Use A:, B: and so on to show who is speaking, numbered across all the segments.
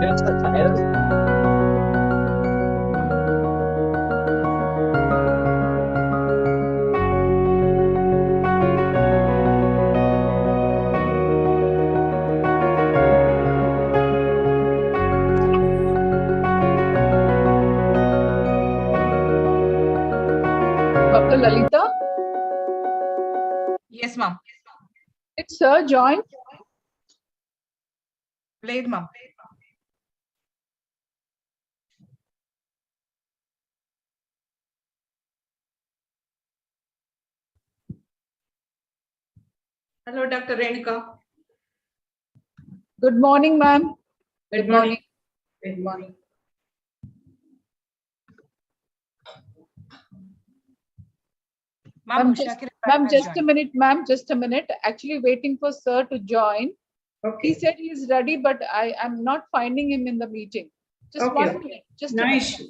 A: Dr. Lalita?
B: Yes, ma'am.
A: Did sir join?
B: Played, ma'am. Hello, Dr. Renuka.
A: Good morning, ma'am.
B: Good morning. Good morning.
A: Ma'am, just a minute, ma'am, just a minute. Actually waiting for sir to join.
B: Okay.
A: He said he is ready, but I am not finding him in the meeting. Just
B: Okay,
A: one
B: okay.
A: minute. Just
B: No
A: a minute.
B: issue.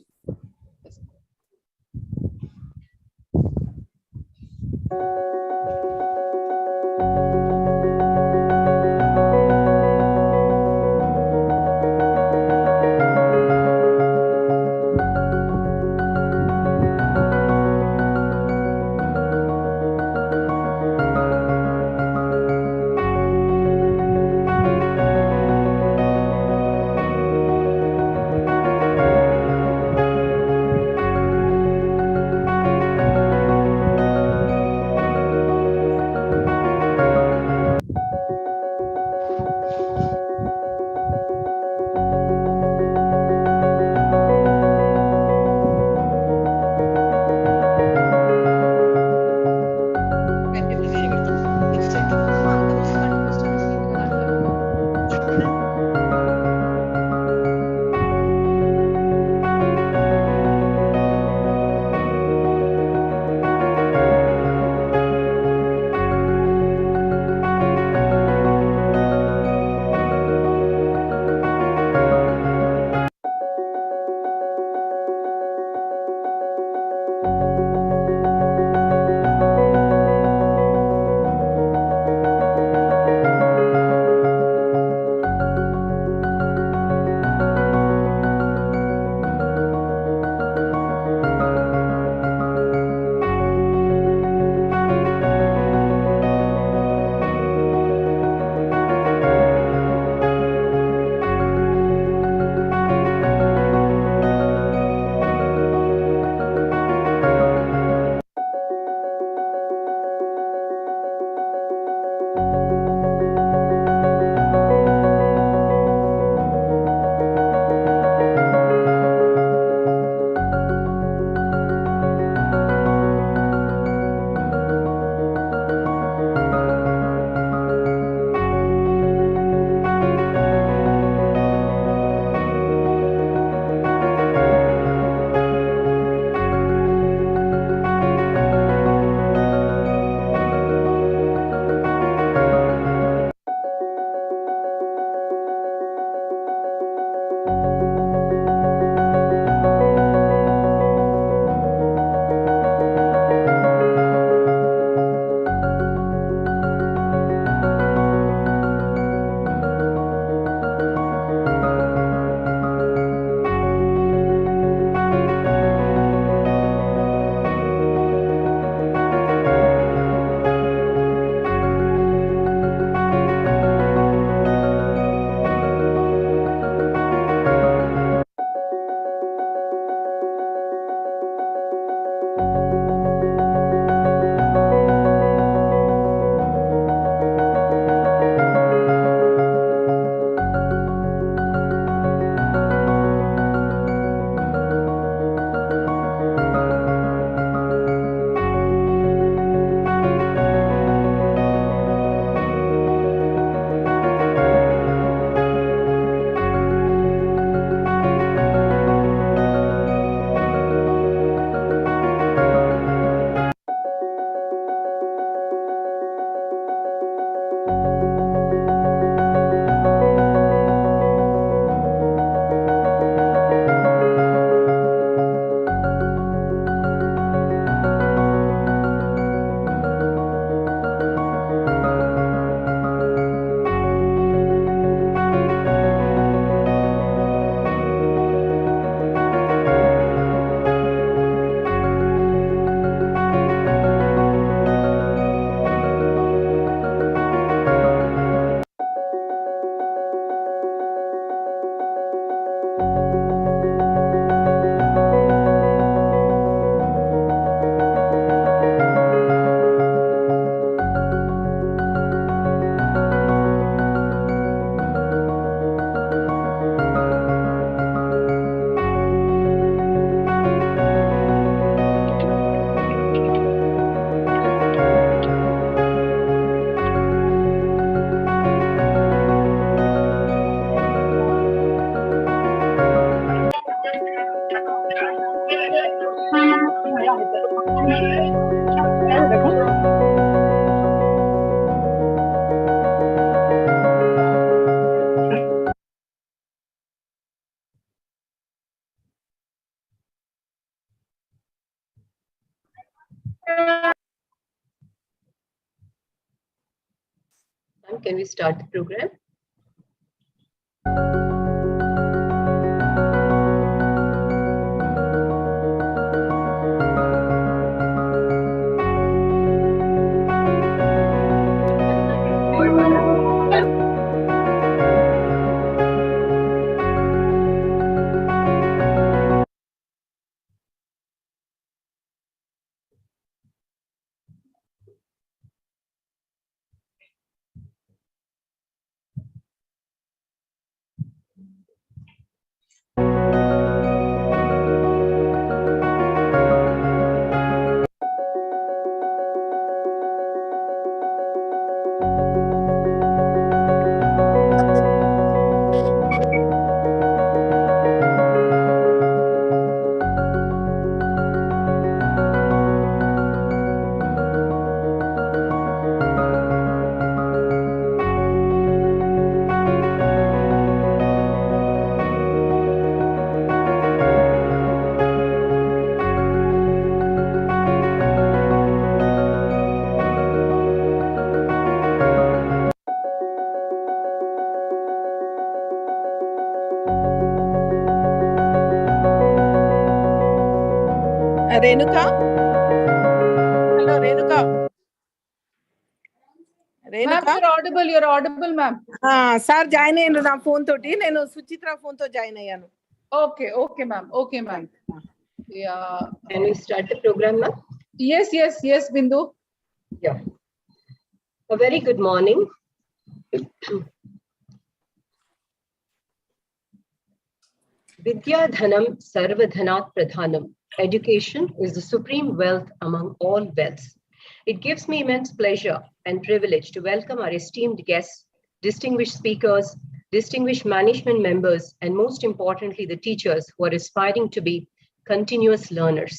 C: Can we start the program?
B: Renuka? Hello, Renuka.
A: Ma'am, you're audible, ma'am.
B: Sir, join in na phone toti. Nenu Suchitra phone to join ayyanu.
A: Okay, ma'am. Okay, ma'am. Yeah.
C: Can we start the program now?
A: Yes, Bindu.
C: Yeah. A very good morning. Vidya Dhanam Sarvadhanat Pradhanam. Education is the supreme wealth among all wealths. It gives me immense pleasure and privilege to welcome our esteemed guests, distinguished speakers, distinguished management members, and most importantly, the teachers who are aspiring to be continuous learners.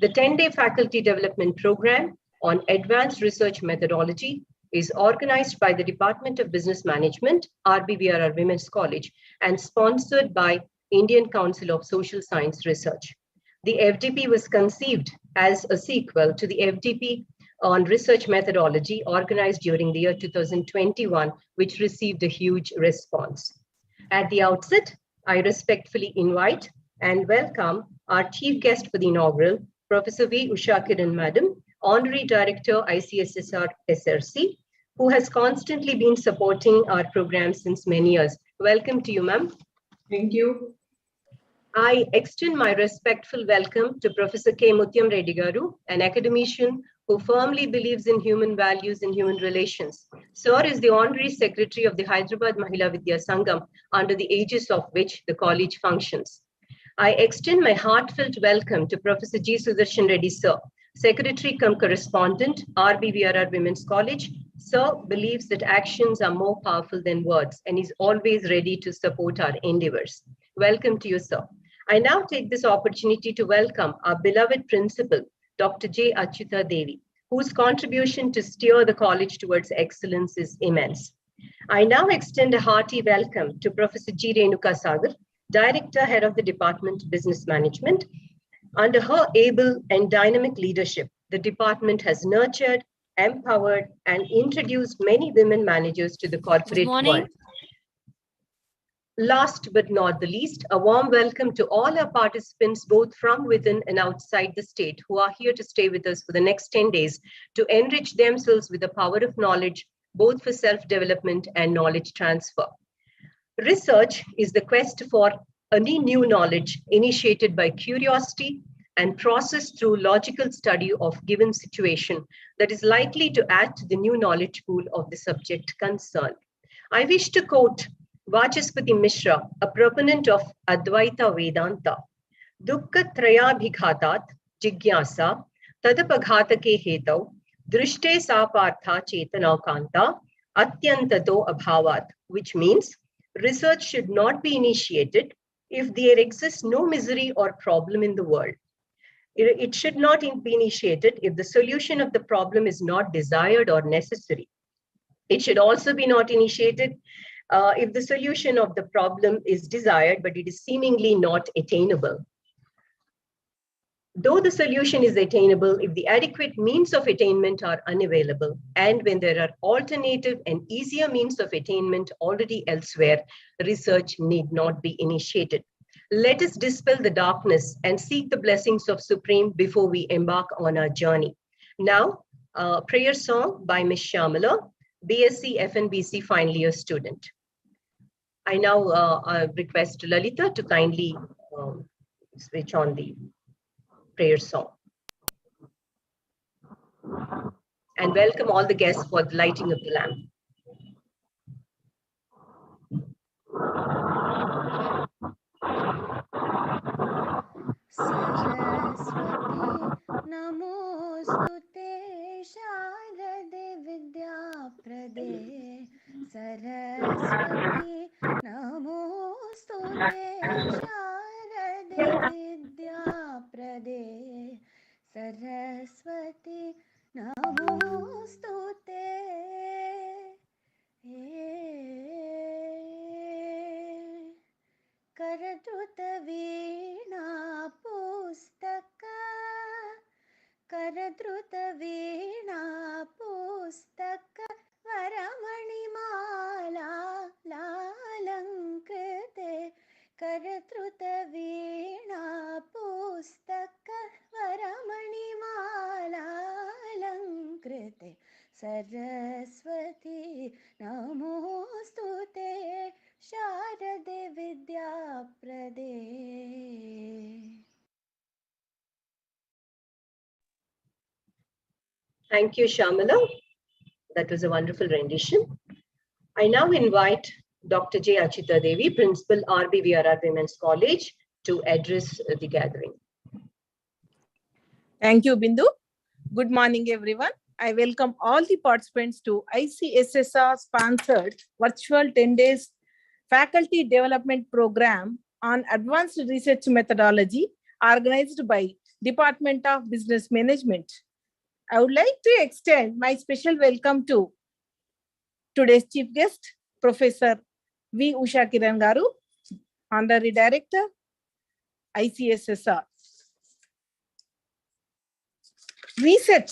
C: The 10-day faculty development program on advanced research methodology is organized by the Department of Business Management, RBVRR Women's College, and sponsored by Indian Council of Social Science Research. The FDP was conceived as a sequel to the FDP on research methodology organized during the year 2021, which received a huge response. At the outset, I respectfully invite and welcome our chief guest for the inaugural, Professor V. Usha Kiran Madam, Honorary Director, ICSSR SRC, who has constantly been supporting our program since many years. Welcome to you, ma'am.
B: Thank you.
C: I extend my respectful welcome to Professor K. Mutyam Reddy Garu, an academician who firmly believes in human values and human relations. Sir is the Honorary Secretary of the Hyderabad Mahila Vidya Sangam, under the aegis of which the college functions. I extend my heartfelt welcome to Professor G. Sudarshan Reddy, sir, Secretary cum Correspondent, RBVRR Women's College. Sir believes that actions are more powerful than words and is always ready to support our endeavors. Welcome to you, sir. I now take this opportunity to welcome our beloved principal, Dr. J. Achyuta Devi, whose contribution to steer the college towards excellence is immense. I now extend a hearty welcome to Professor G. Renuka Sagar, Director, Head of the Department of Business Management. Under her able and dynamic leadership, the department has nurtured, empowered, and introduced many women managers to the corporate world. Last but not the least, a warm welcome to all our participants, both from within and outside the state, who are here to stay with us for the next 10 days to enrich themselves with the power of knowledge, both for self-development and knowledge transfer. Research is the quest for any new knowledge initiated by curiosity and processed through logical study of given situation that is likely to add to the new knowledge pool of the subject concerned. I wish to quote Vachaspati Mishra, a proponent of Advaita Vedanta. Dukkha trayabhighatat jigyasa tadapaghatake hetau drishte sapartha chetanaukanta atyantato abhavat, which means research should not be initiated if there exists no misery or problem in the world. It should not be initiated if the solution of the problem is not desired or necessary. It should also be not initiated if the solution of the problem is desired, but it is seemingly not attainable. Though the solution is attainable if the adequate means of attainment are unavailable, and when there are alternative and easier means of attainment already elsewhere, research need not be initiated. Let us dispel the darkness and seek the blessings of Supreme before we embark on our journey. Now, a prayer song by Ms. Shamala, BSc FNBC final year student. I now request Lalita to kindly switch on the prayer song. And welcome all the guests for the lighting of the lamp.
D: Saraswati Namostute Sharade Vidyaprade Saraswati Namostute Sharade Vidyaprade Saraswati Namostute करद्रुत वीणा पुस्तक करद्रुत वीणा पुस्तक वरमणिमाला लालंकृते करद्रुत वीणा पुस्तक वरमणिमाला अलंकृते सरस्वती नमोस्तुते शारदे विद्याप्रदे.
C: Thank you, Shamala. That was a wonderful rendition. I now invite Dr. J. Achita Devi, Principal RBVRR Women's College, to address the gathering.
B: Thank you, Bindu. Good morning, everyone. I welcome all the participants to ICSSR sponsored virtual 10 days faculty development program on advanced research methodology organized by Department of Business Management. I would like to extend my special welcome to today's chief guest, Professor V. Usha Kiran Garu, Honorary Director, ICSSR. Research.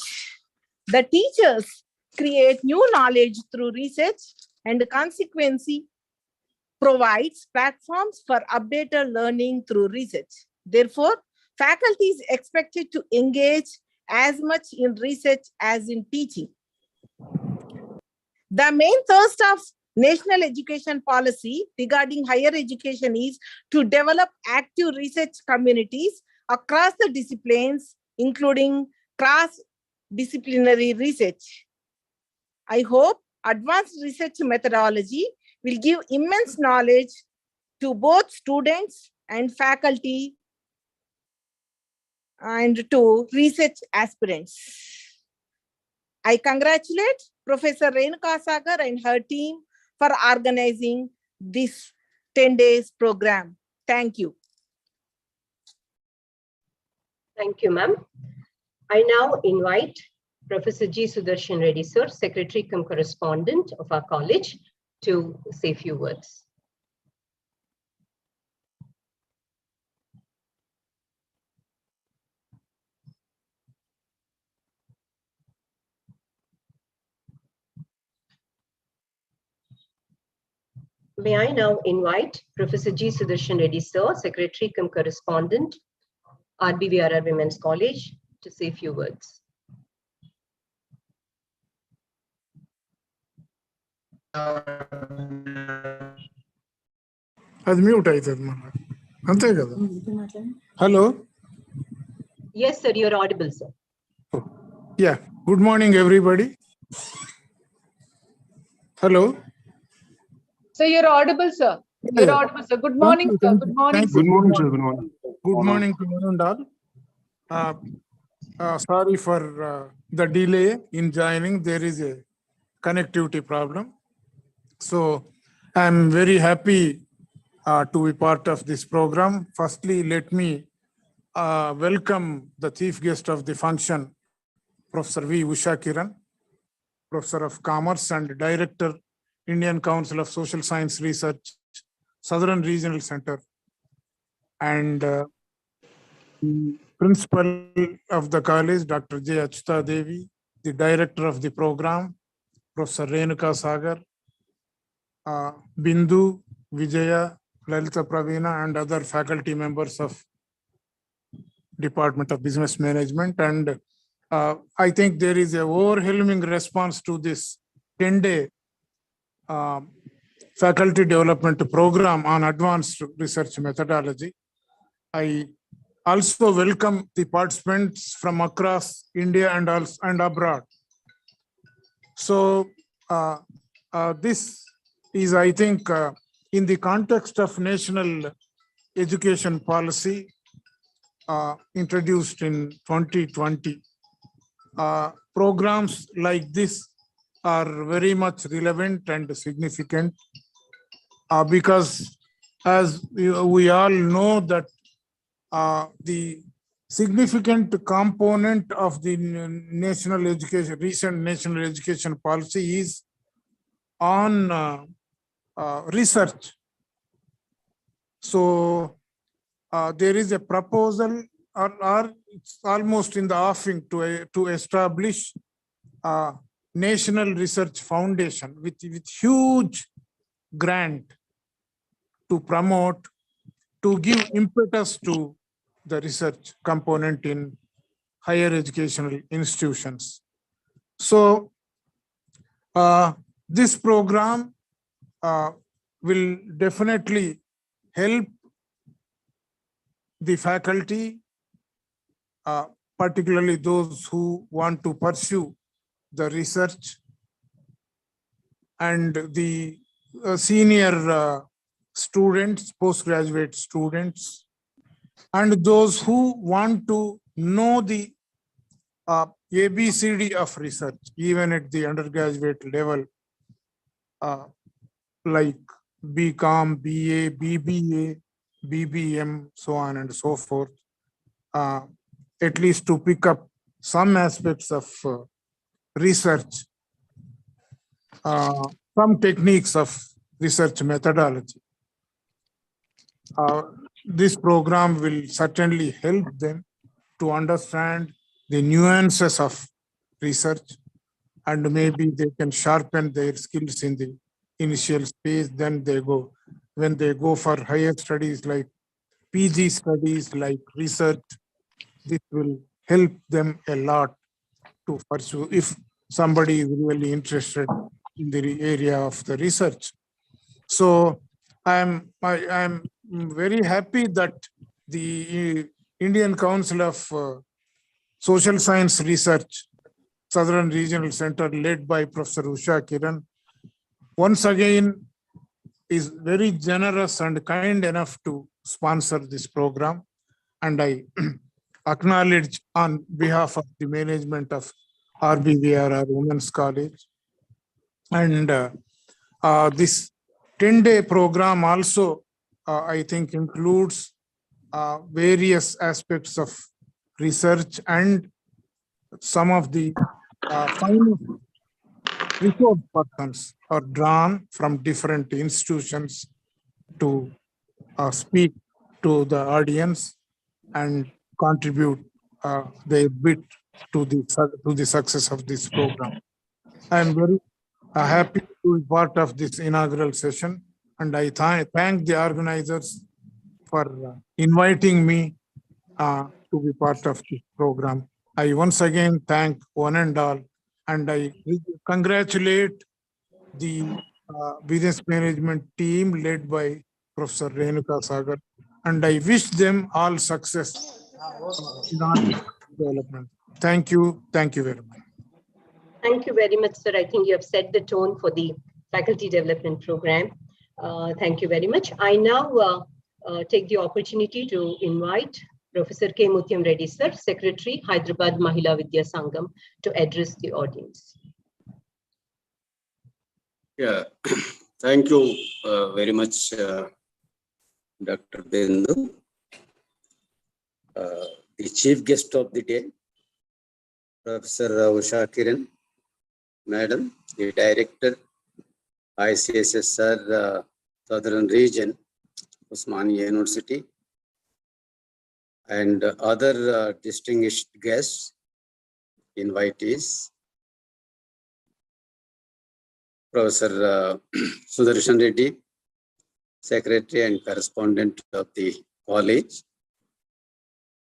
B: The teachers create new knowledge through research, and consequently provides platforms for updated learning through research. Therefore, faculty is expected to engage as much in research as in teaching. The main thrust of national education policy regarding higher education is to develop active research communities across the disciplines, including cross-disciplinary research. I hope advanced research methodology will give immense knowledge to both students and faculty and to research aspirants. I congratulate Professor Renuka Sagar and her team for organizing this 10 days program. Thank you.
C: Thank you, ma'am. I now invite Professor G. Sudarshan Reddy, sir, Secretary cum Correspondent of our college, to say a few words. May I now invite Professor G. Sudarshan Reddy, sir, Secretary cum Correspondent, RBVRR Women's College, to say a few words.
E: అది mute అవుతుంది మన అంతే కదా hello
C: Yes, sir, you're audible, sir.
E: Yeah good morning everybody hello
A: So you're audible, sir. You're audible, sir. Good morning, sir. Good morning.
E: Good morning, sir. Good morning. Good morning to you and all. Sorry for the delay in joining. There is a connectivity problem. So I'm very happy to be part of this program. Firstly, let me welcome the chief guest of the function, Professor V. Usha Kiran, Professor of Commerce and Director, Indian Council of Social Science Research, Southern Regional Center, and principal of the college, Dr. J. Achita Devi, the director of the program, Professor Renuka Sagar, Bindu, Vijaya, Lalita Pravina, and other faculty members of Department of Business Management. And I think there is a overwhelming response to this 10-day faculty development program on advanced research methodology. I also welcome the participants from across India and abroad. So this is, I think, in the context of national education policy introduced in 2020. Programs like this are very much relevant and significant because, as we all know, that the significant component of the national education, recent national education policy is on research. So there is a proposal, or it's almost in the offing, to establish a National Research Foundation with huge grant to promote, to give impetus to the research component in higher educational institutions. So this program will definitely help the faculty, particularly those who want to pursue the research, and the senior students, postgraduate students, and those who want to know the ABCD of research, even at the undergraduate level, like BCom, BA, BBA, BBM, so on and so forth, at least to pick up some aspects of research, some techniques of research methodology. This program will certainly help them to understand the nuances of research, and maybe they can sharpen their skills in the initial phase. Then when they go for higher studies like PG studies, like research, this will help them a lot to pursue if somebody is really interested in the area of the research. So I'm very happy that the Indian Council of Social Science Research, Southern Regional Center, led by Professor Usha Kiran, once again is very generous and kind enough to sponsor this program. And I acknowledge on behalf of the management of RBVRR Women's College. And this 10-day program also, I think, includes various aspects of research, and some of the finest resource persons are drawn from different institutions to speak to the audience and contribute their bit to the success of this program. I am very happy to be part of this inaugural session, and I thank the organizers for inviting me to be part of this program. I once again thank one and all, and I congratulate the business management team led by Professor Renuka Sagar, and I wish them all success in our development. Thank you. Thank you very much.
C: Thank you very much, sir. I think you have set the tone for the faculty development program. Thank you very much. I now take the opportunity to invite Professor K. Mutyam Reddy, sir, Secretary, Hyderabad Mahila Vidya Sangam, to address the audience.
F: Yeah, thank you very much, Dr. Bindu. The chief guest of the day, Professor Usha Kiran, Madam, the Director, ICSSR Southern Region, Osmania University, and other distinguished guests, invitees, Professor Sudarshan Reddy, Secretary and Correspondent of the college,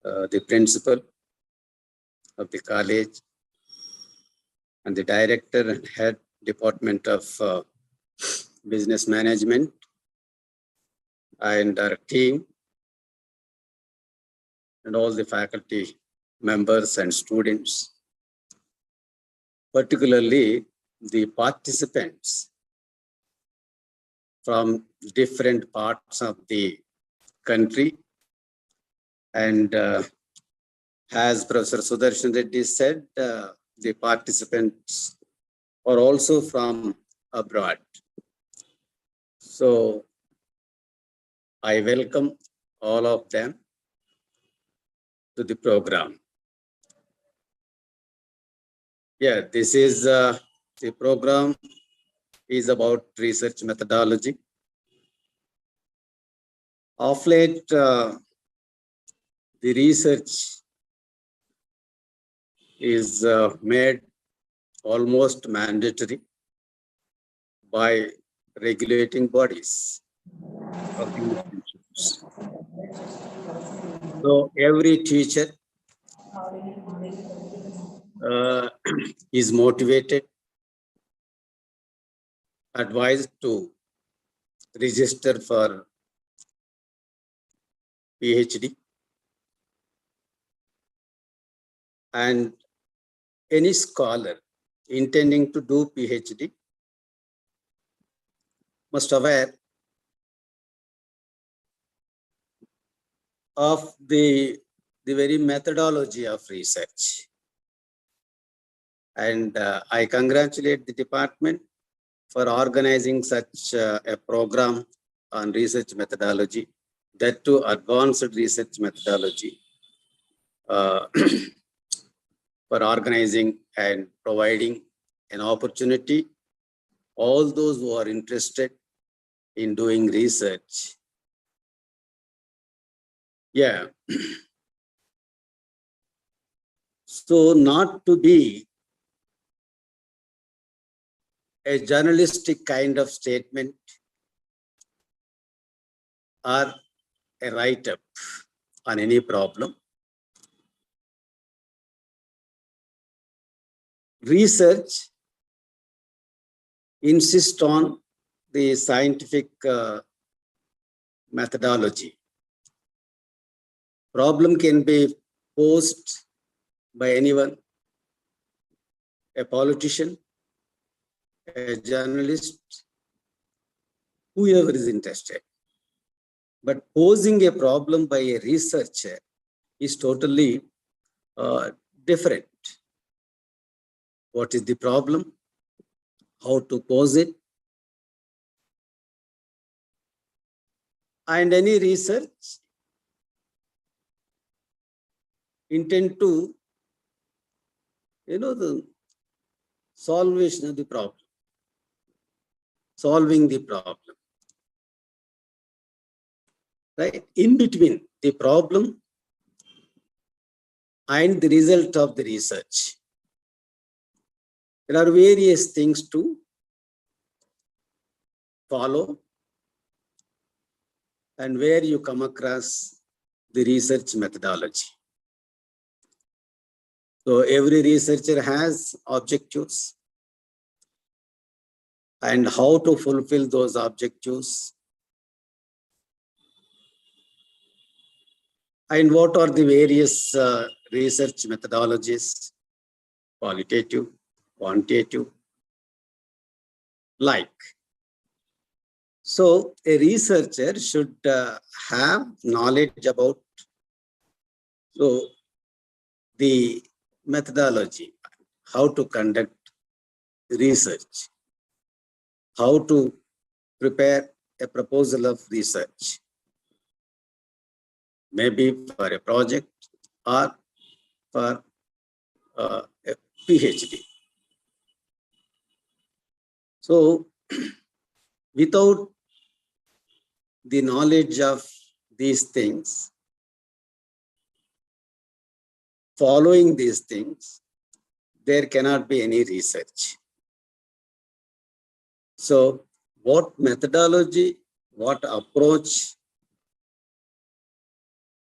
F: the Principal of the college, and the Director and Head Department of Business Management, and our team, and all the faculty members and students, particularly the participants from different parts of the country. And as Professor Sudarshan Reddy said, the participants are also from abroad. So I welcome all of them to the program. Yeah, this is the program is about research methodology. Of late, the research is made almost mandatory by regulating bodies of the institutions. So every teacher is motivated, advised to register for PhD, and any scholar intending to do PhD must aware of the very methodology of research. And I congratulate the department for organizing such a program on research methodology, that too advanced research methodology, for organizing and providing an opportunity all those who are interested in doing research. Yeah. So not to be a journalistic kind of statement or a write-up on any problem. Research insists on the scientific methodology. Problem can be posed by anyone, a politician, a journalist, whoever is interested. But posing a problem by a researcher is totally different. What is the problem? How to pose it? And any research intend to, the solution of the problem, solving the problem. Right? In between the problem and the result of the research, there are various things to follow, and where you come across the research methodology. So every researcher has objectives, and how to fulfill those objectives, and what are the various research methodologies, qualitative, quantitative, like. So a researcher should have knowledge about the methodology, how to conduct research, how to prepare a proposal of research, maybe for a project or for a PhD. So without the knowledge of these things, following these things, there cannot be any research. So what methodology, what approach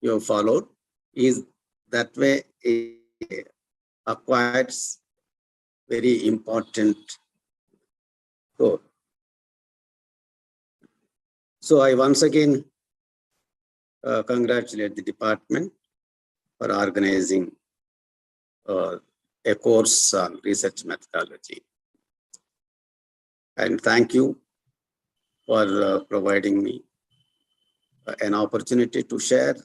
F: you have followed is that way it acquires very important goal. So I once again congratulate the department for organizing a course on research methodology. And thank you for providing me an opportunity to share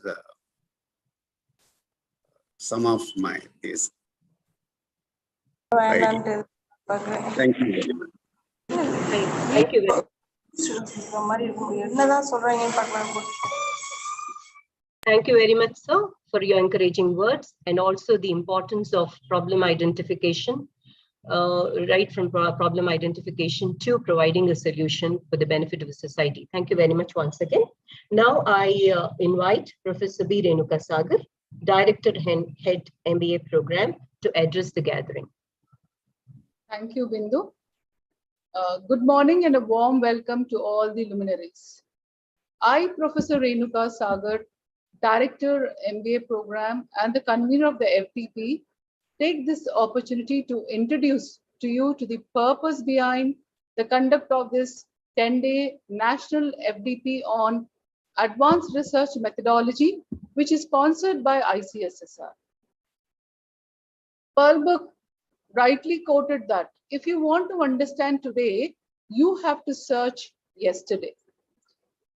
F: some of my these. ideas. Thank you very much.
C: Thank you very much. Thank you very much, sir, for your encouraging words and also the importance of problem identification, right from problem identification to providing a solution for the benefit of the society. Thank you very much once again. Now I invite Professor B. Renuka Sagar, Director Head MBA Program, to address the gathering.
A: Thank you, Bindu. Good morning and a warm welcome to all the luminaries. I, Professor Renuka Sagar, Director, MBA Program, and the convener of the FDP, take this opportunity to introduce to you to the purpose behind the conduct of this 10-day National FDP on Advanced Research Methodology, which is sponsored by ICSSR. Perlberg rightly quoted that if you want to understand today, you have to search yesterday.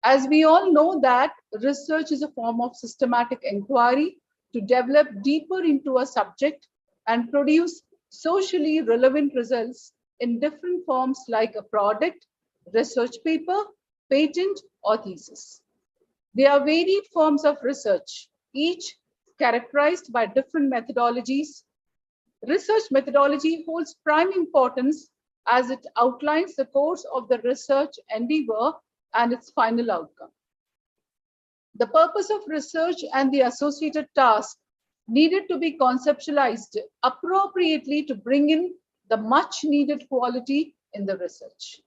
A: As we all know that research is a form of systematic inquiry to develop deeper into a subject and produce socially relevant results in different forms like a product, research paper, patent, or thesis. There are varied forms of research, each characterized by different methodologies. Research methodology holds prime importance as it outlines the course of the research endeavor and its final outcome. The purpose of research and the associated task needed to be conceptualized appropriately to bring in the much needed quality in the research.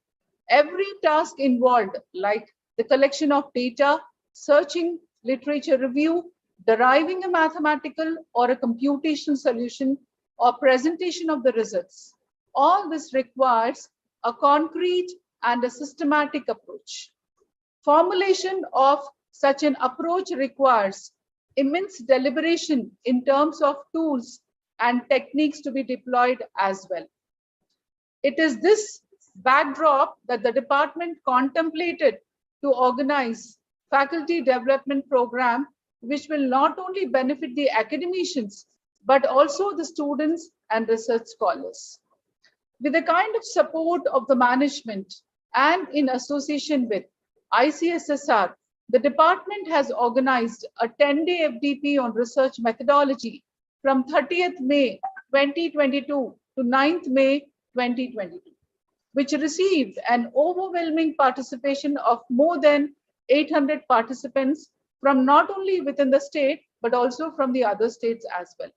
A: Every task involved, like the collection of data, searching literature review, deriving a mathematical or a computational solution, or presentation of the results, all this requires a concrete and a systematic approach. Formulation of such an approach requires immense deliberation in terms of tools and techniques to be deployed as well. It is this backdrop that the department contemplated to organize faculty development program, which will not only benefit the academicians, but also the students and research scholars. With the kind of support of the management and in association with ICSSR, the department has organized a 10-day FDP on research methodology from 30th May 2022 to 9th May 2022, which received an overwhelming participation of more than 800 participants from not only within the state, but also from the other states as well.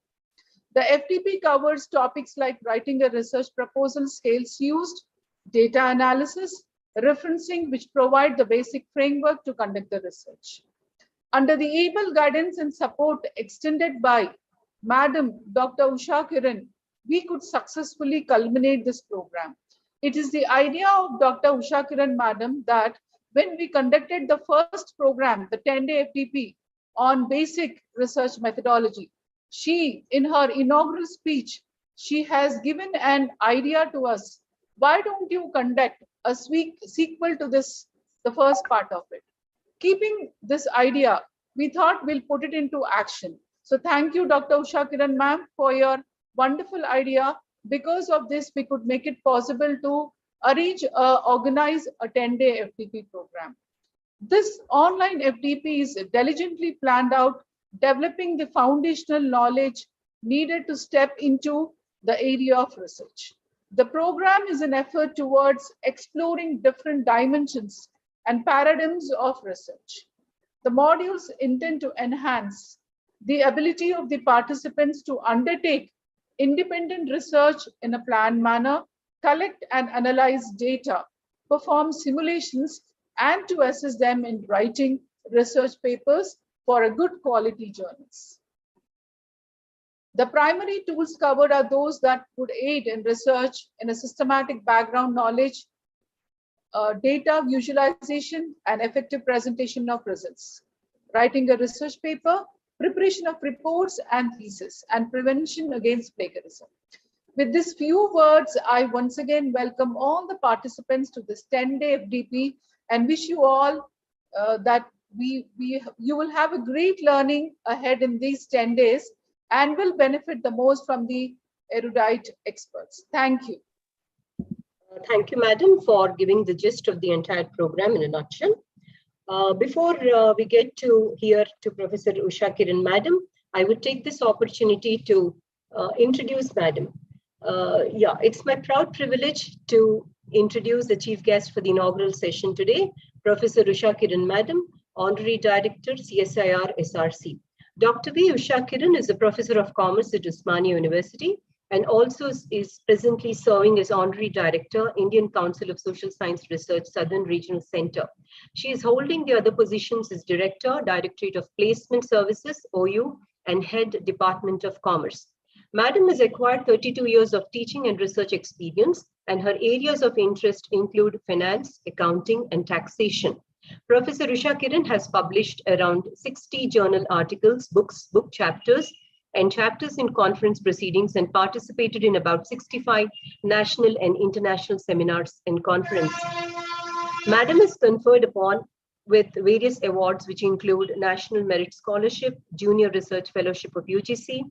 A: The FDP covers topics like writing a research proposal, scales used, data analysis, referencing, which provide the basic framework to conduct the research. Under the able guidance and support extended by Madam Dr. Usha Kiran, we could successfully culminate this program. It is the idea of Dr. Usha Kiran Madam that when we conducted the first program, the 10-day FDP on basic research methodology, she, in her inaugural speech, she has given an idea to us. Why don't you conduct a sequel to this, the first part of it? Keeping this idea, we thought we'll put it into action. So thank you, Dr. Usha Kiran ma'am, for your wonderful idea. Because of this, we could make it possible to organize a 10-day FDP program. This online FDP is diligently planned out, developing the foundational knowledge needed to step into the area of research. The program is an effort towards exploring different dimensions and paradigms of research. The modules intend to enhance the ability of the participants to undertake independent research in a planned manner, collect and analyze data, perform simulations, and to assist them in writing research papers for a good quality journals. The primary tools covered are those that would aid in research in a systematic background knowledge, data visualization, and effective presentation of results. Writing a research paper, preparation of reports and thesis, and prevention against plagiarism. With these few words, I once again welcome all the participants to this 10-day FDP and wish you all that you will have a great learning ahead in these 10 days and will benefit the most from the erudite experts. Thank you.
C: Thank you, Madam, for giving the gist of the entire program in a nutshell. Before we get to hear to Professor Usha Kiran, Madam, I would take this opportunity to introduce Madam. It's my proud privilege to introduce the chief guest for the inaugural session today, Professor Usha Kiran, Madam, Honorary Director, CSIR SRC. Dr. V. Usha Kiran is a Professor of Commerce at Osmania University and also is presently serving as Honorary Director, Indian Council of Social Science Research, Southern Regional Center. She is holding the other positions as Director, Directorate of Placement Services, OU, and Head, Department of Commerce. Madam has acquired 32 years of teaching and research experience, and her areas of interest include finance, accounting, and taxation. Professor Usha Kiran has published around 60 journal articles, books, book chapters, and chapters in conference proceedings and participated in about 65 national and international seminars and conferences. Madam is conferred upon with various awards which include National Merit Scholarship, Junior Research Fellowship of UGC,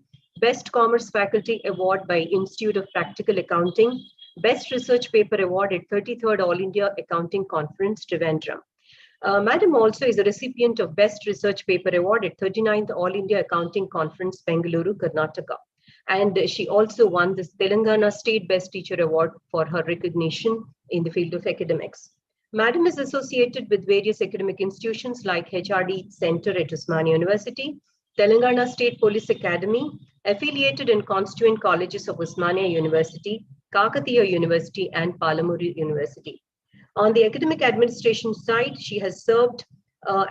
C: Best Commerce Faculty Award by Institute of Practical Accounting, Best Research Paper Award at 33rd All India Accounting Conference, Trivandrum. Madam also is a recipient of Best Research Paper Award at 39th All India Accounting Conference, Bengaluru, Karnataka. And she also won the Telangana State Best Teacher Award for her recognition in the field of academics. Madam is associated with various academic institutions like HRD Center at Osmania University, Telangana State Police Academy, affiliated and constituent colleges of Osmania University, Kakatiya University, and Palamuri University. On the academic administration side, she has served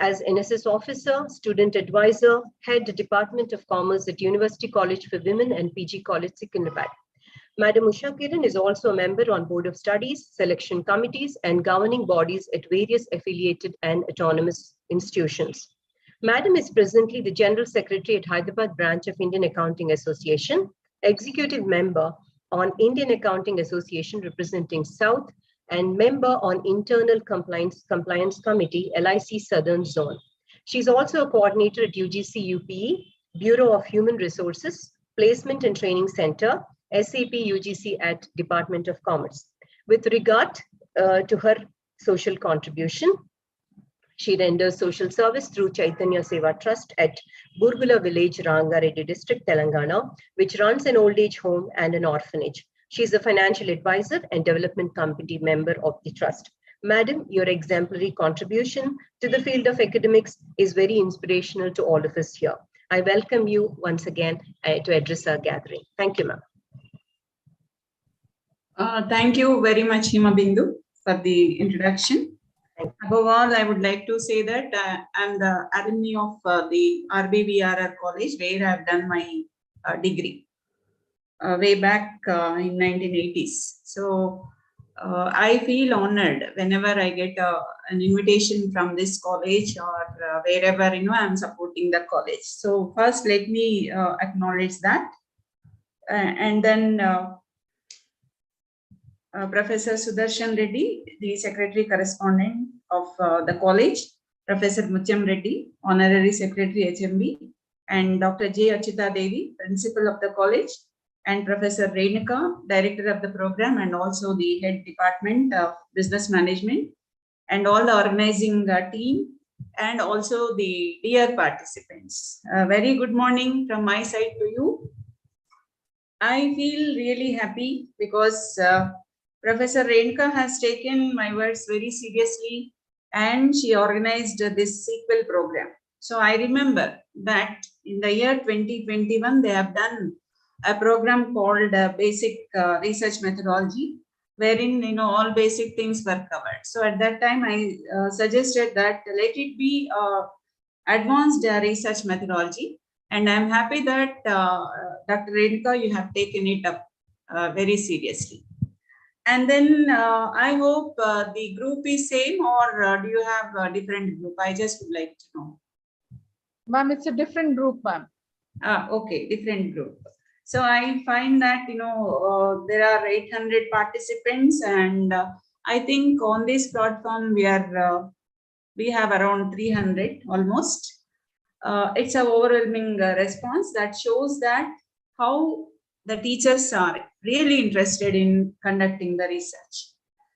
C: as NSS officer, student advisor, head Department of Commerce at University College for Women and PG College, Secunderabad. Madam Usha Kiran is also a member on Board of Studies, selection committees, and governing bodies at various affiliated and autonomous institutions. Madam is presently the General Secretary at Hyderabad branch of Indian Accounting Association, executive member on Indian Accounting Association representing South, and member on Internal Compliance Committee, LIC Southern Zone. She's also a coordinator at UGC UPE, Bureau of Human Resources, Placement and Training Center, SAP UGC at Department of Commerce. With regard to her social contribution, she renders social service through Chaitanya Seva Trust at Burgula Village, Rangareddy District, Telangana, which runs an old age home and an orphanage. She is a financial advisor and development committee member of the trust. Madam, your exemplary contribution to the field of academics is very inspirational to all of us here. I welcome you once again to address our gathering. Thank you, ma'am.
G: Thank you very much, Hima Bindu, for the introduction. Above all, I would like to say that I'm the alumni of the RBVRR College, where I've done my degree way back in 1980s. So I feel honored whenever I get an invitation from this college or wherever I'm supporting the college. So first, let me acknowledge that, and then Professor Sudarshan Reddy, the Secretary Correspondent of the college, Professor Mutyam Reddy, Honorary Secretary HMB, and Dr. J. Achita Devi, Principal of the college, and Professor Renuka, Director of the program, and also the Head Department of Business Management, and all the organizing team, and also the dear participants. Very good morning from my side to you. I feel really happy because Professor Renuka has taken my words very seriously, and she organized this sequel program. So I remember that in the year 2021, they have done a program called Basic Research Methodology, wherein all basic things were covered. So at that time, I suggested that let it be advanced research methodology, and I'm happy that Dr. Renuka, you have taken it up very seriously. And then I hope the group is same, or do you have a different group? I just would like to know.
A: Ma'am, it's a different group, ma'am.
G: Okay, different group. So I find that there are 800 participants, and I think on this platform we have around 300 almost. It's an overwhelming response that shows that how the teachers are really interested in conducting the research.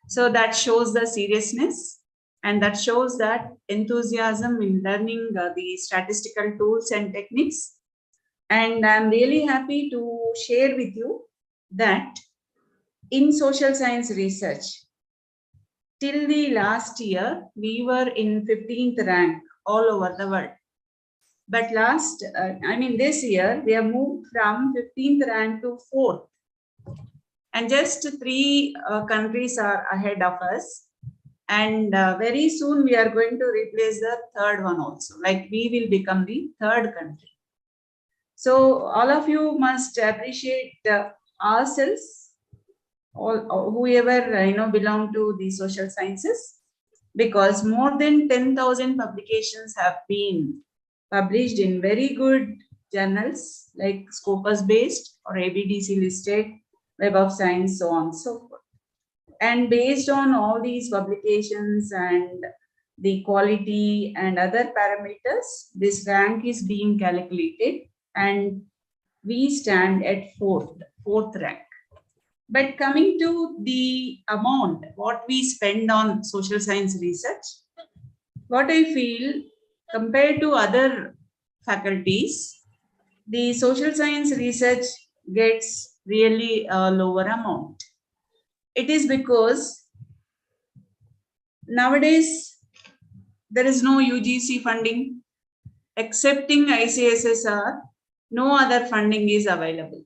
G: So that shows the seriousness, and that shows that enthusiasm in learning the statistical tools and techniques. And I'm really happy to share with you that in social science research, till the last year, we were in 15th rank all over the world. But this year, we have moved from 15th rank to 4th. And just 3 countries are ahead of us. And very soon, we are going to replace the 3rd one also. Like, we will become the 3rd country. So all of you must appreciate ourselves, whoever belong to the social sciences, because more than 10,000 publications have been published in very good journals like Scopus based or ABDC listed, Web of Science, so on and so forth. And based on all these publications and the quality and other parameters, this rank is being calculated, and we stand at 4th rank. But coming to the amount, what we spend on social science research, what I feel compared to other faculties, the social science research gets really a lower amount. It is because nowadays there is no UGC funding. Excepting ICSSR, no other funding is available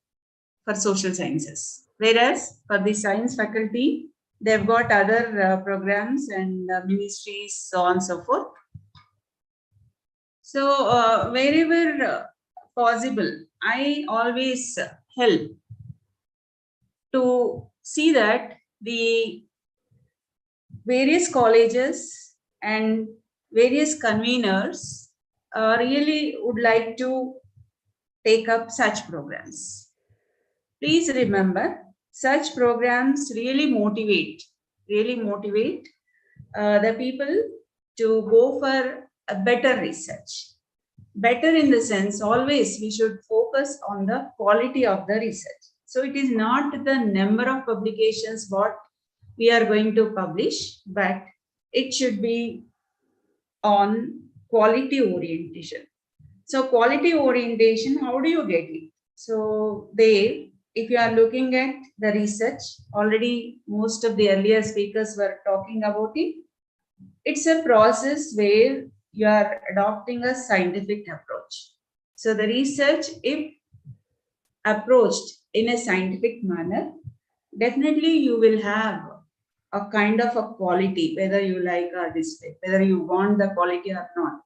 G: for social sciences. Whereas for the science faculty, they've got other programs and ministries, so on and so forth. So wherever possible, I always help to see that the various colleges and various conveners really would like to take up such programs. Please remember, such programs really motivate the people to go for a better research. Better in the sense, always we should focus on the quality of the research. So it is not the number of publications what we are going to publish, but it should be on quality orientation. So quality orientation, how do you get it? So if you are looking at the research, already most of the earlier speakers were talking about it. It's a process where you are adopting a scientific approach. So the research, if approached in a scientific manner, definitely you will have a kind of a quality, whether you like or dislike, whether you want the quality or not.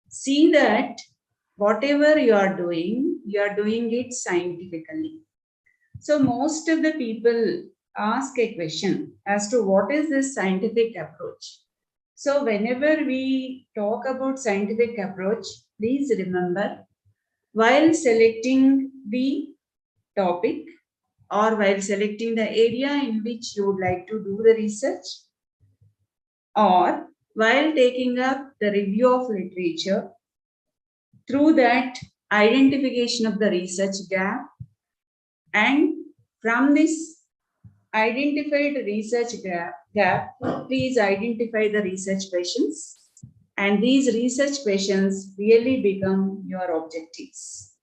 G: See that whatever you are doing it scientifically. So most of the people ask a question as to what is this scientific approach. So whenever we talk about scientific approach, please remember, while selecting the topic or while selecting the area in which you would like to do the research, or while taking up the review of literature, through that identification of the research gap, and from this identified research gap, please identify the question questions, and these research questions really become your objectives.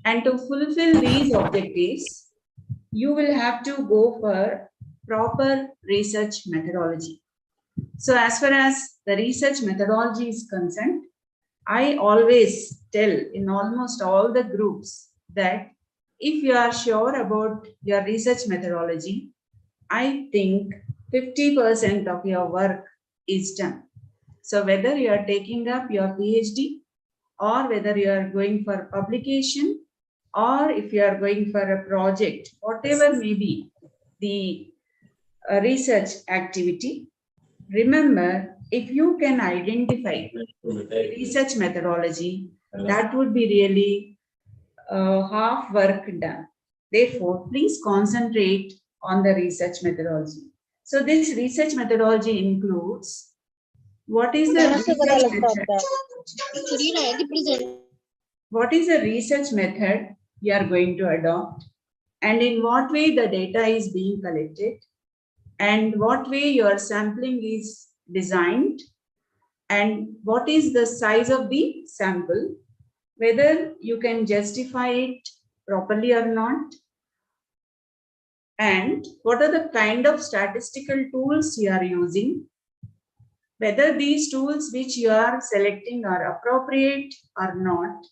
G: And to fulfill these objectives, you will have to go for proper research methodology. So as far as the research methodology is concerned, I always tell in almost all the groups that if you are sure about your research methodology, I think 50% of your work is done. So whether you are taking up your PhD or whether you are going for publication or if you are going for a project, whatever may be the research activity, remember, if you can identify the research methodology, that would be really half work done. Therefore, please concentrate on the research methodology. So this research methodology includes what is the research method? What is the research method you are going to adopt? And in what way the data is being collected? And what way your sampling is designed? And what is the size of the sample? Whether you can justify it properly or not, and what are the kind of statistical tools you are using, whether these tools which you are selecting are appropriate or not,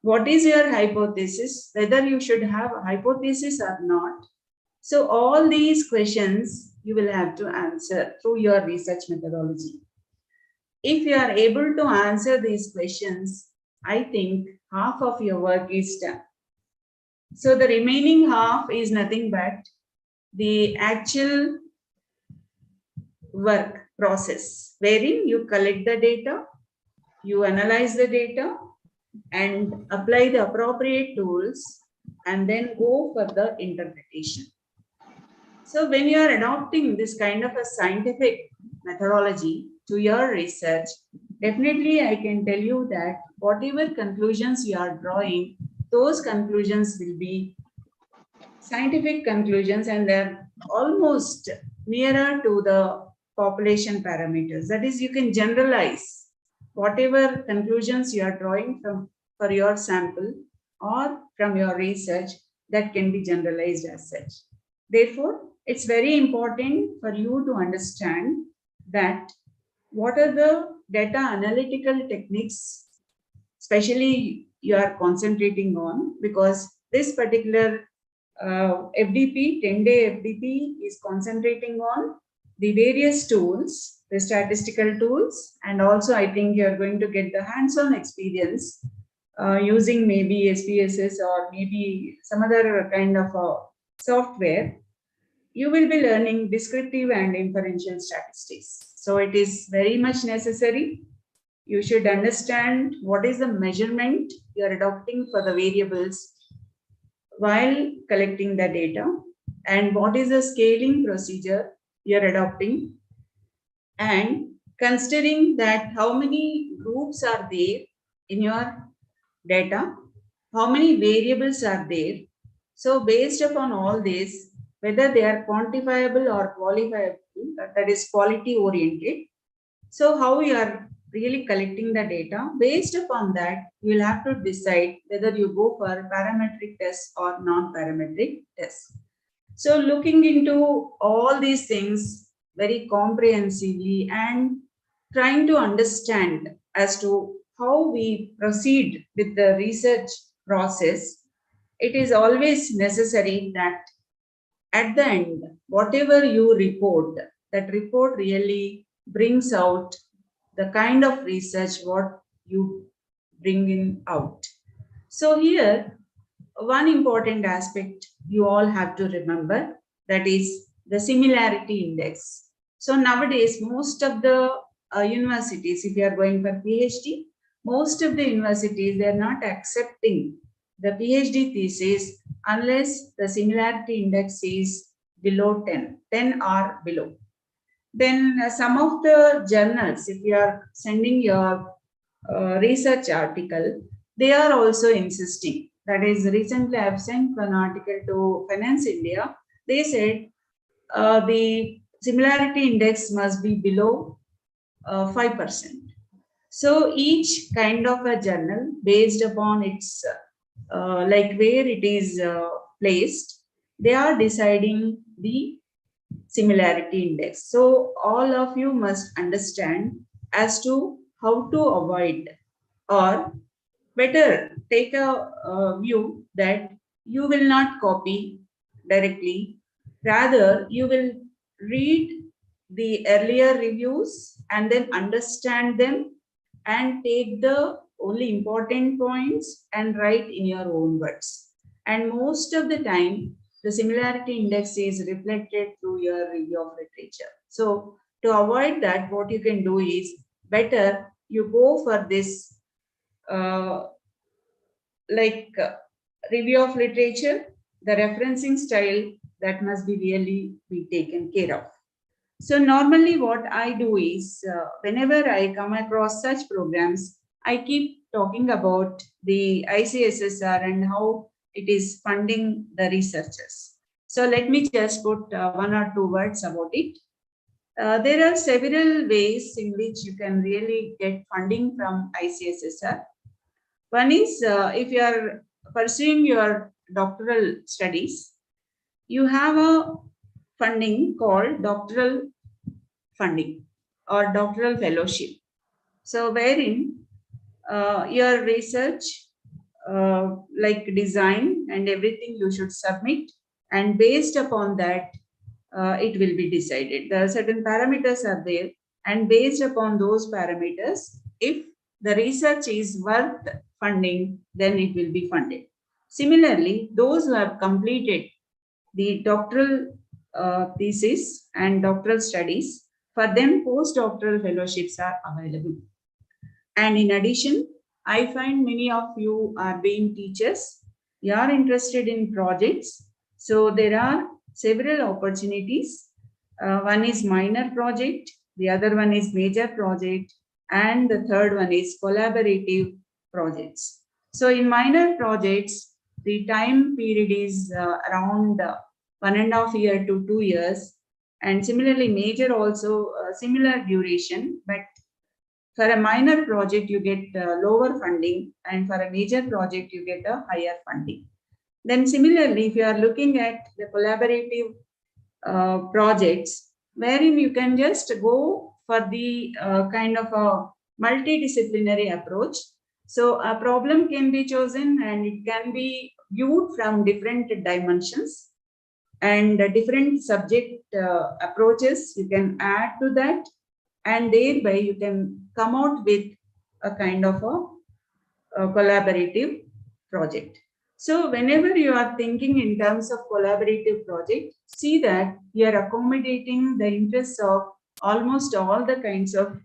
G: what is your hypothesis, whether you should have a hypothesis or not. So all these questions you will have to answer through your research methodology. If you are able to answer these questions, I think half of your work is done. So the remaining half is nothing but the actual work process, wherein you collect the data, you analyze the data, and apply the appropriate tools, and then go for the interpretation. So when you are adopting this kind of a scientific methodology to your research, definitely I can tell you that whatever conclusions you are drawing, those conclusions will be scientific conclusions, and they're almost nearer to the population parameters. That is, you can generalize whatever conclusions you are drawing from for your sample or from your research, that can be generalized as such. Therefore, it's very important for you to understand that what are the data analytical techniques, especially you are concentrating on, because this particular FDP, 10-day FDP is concentrating on the various tools, the statistical tools, and also I think you're going to get the hands-on experience using maybe SPSS or maybe some other kind of software. You will be learning descriptive and inferential statistics. So it is very much necessary. You should understand what is the measurement you are adopting for the variables while collecting the data, and what is the scaling procedure you are adopting, and considering that how many groups are there in your data, how many variables are there. So based upon all this, whether they are quantifiable or qualifiable, that is quality oriented. So how you are really collecting the data, based upon that, you will have to decide whether you go for parametric tests or non-parametric tests. So looking into all these things very comprehensively and trying to understand as to how we proceed with the research process, it is always necessary that at the end, whatever you report, that report really brings out the kind of research what you bring in out. So here, one important aspect you all have to remember, that is the similarity index. So nowadays, most of the universities, if you are going for PhD, most of the universities, they are not accepting the PhD thesis unless the similarity index is below 10 or below. Then some of the journals, if you are sending your research article, they are also insisting. That is, recently I have sent an article to Finance India. They said the similarity index must be below 5%. So each kind of a journal, based upon its like where it is placed, they are deciding the similarity index. So all of you must understand as to how to avoid Or better, take a view that you will not copy directly. Rather, you will read the earlier reviews and then understand them and take the only important points and write in your own words. And most of the time, the similarity index is reflected through your review of literature. So to avoid that, what you can do is better you go for this uh, review of literature, the referencing style that must be really be taken care of. So normally what I do is whenever I come across such programs, I keep talking about the ICSSR and how it is funding the researchers. So let me just put one or two words about it. There are several ways in which you can really get funding from ICSSR. One is if you are pursuing your doctoral studies, you have a funding called doctoral funding or doctoral fellowship. So wherein your research like design and everything you should submit, and based upon that it will be decided. There are certain parameters are there, and based upon those parameters, if the research is worth funding, then it will be funded. Similarly, those who have completed the doctoral thesis and doctoral studies, for them postdoctoral fellowships are available. And in addition, I find many of you are being teachers. You are interested in projects. So there are several opportunities. One is minor project, the other one is major project, and the third one is collaborative projects. So in minor projects, the time period is around 1.5 years to 2 years. And similarly, major also similar duration, but for a minor project, you get lower funding, and for a major project, you get a higher funding. Then similarly, if you are looking at the collaborative projects, wherein you can just go for the kind of a multidisciplinary approach. So a problem can be chosen and it can be viewed from different dimensions, and different subject approaches you can add to that, and thereby you can come out with a kind of a collaborative project. So whenever you are thinking in terms of collaborative project, see that you are accommodating the interests of almost all the kinds of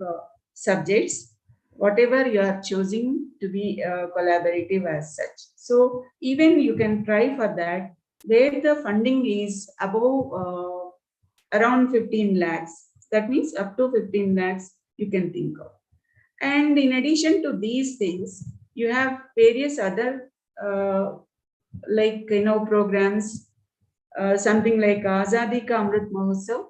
G: subjects, whatever you are choosing to be collaborative as such. So even you can try for that, where the funding is above around 15 lakhs. That means up to 15 lakhs you can think of. And in addition to these things, you have various other programs, something like Azadi Ka Amrit Mahotsav,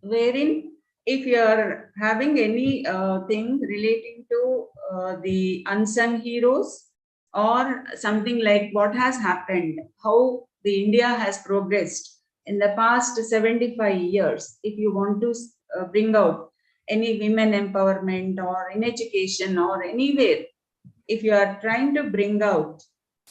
G: wherein if you are having any thing relating to the unsung heroes, or something like what has happened, how the India has progressed in the past 75 years, if you want to bring out any women empowerment or in education or anywhere, if you are trying to bring out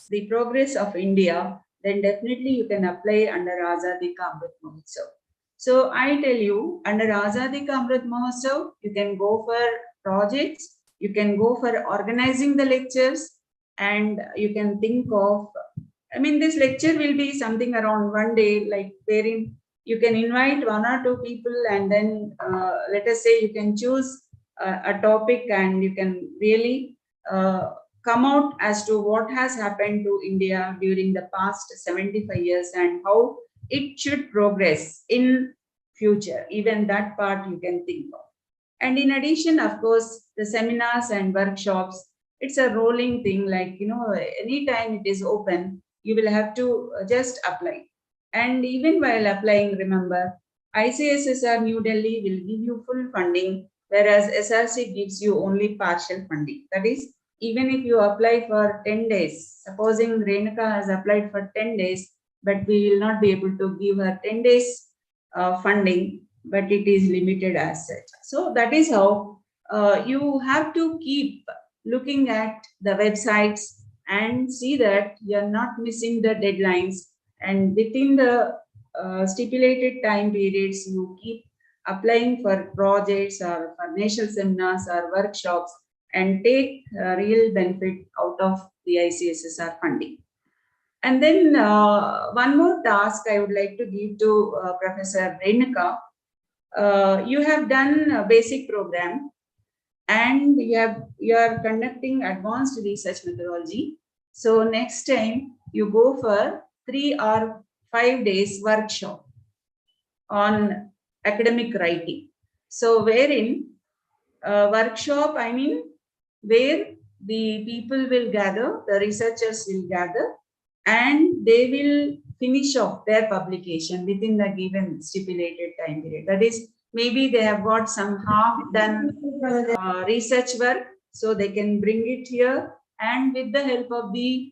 G: the progress of India, then definitely you can apply under Azadi Ka Amrit Mahotsav. So I tell you, under Azadi Ka Amrit Mahotsav, you can go for projects, you can go for organizing the lectures, and you can think of, I mean, this lecture will be something around one day, like wherein you can invite one or two people, and then let us say you can choose a topic, and you can really come out as to what has happened to India during the past 75 years and how it should progress in future. Even that part you can think of. And in addition, of course, the seminars and workshops, it's a rolling thing, like, anytime it is open, you will have to just apply. And even while applying, remember, ICSSR New Delhi will give you full funding, whereas SRC gives you only partial funding. That is, even if you apply for 10 days, supposing Renuka has applied for 10 days, but we will not be able to give her 10 days funding, but it is limited as such. So that is how you have to keep looking at the websites and see that you're not missing the deadlines, and within the stipulated time periods, you keep applying for projects or for national seminars or workshops and take real benefit out of the ICSSR funding. And then one more task I would like to give to Professor Renuka. You have done a basic program and you are conducting advanced research methodology. So next time you go for 3 or 5 days workshop on academic writing. So wherein workshop, I mean, where the people will gather, the researchers will gather, and they will finish off their publication within the given stipulated time period. That is, maybe they have got some half done research work, so they can bring it here, and with the help of the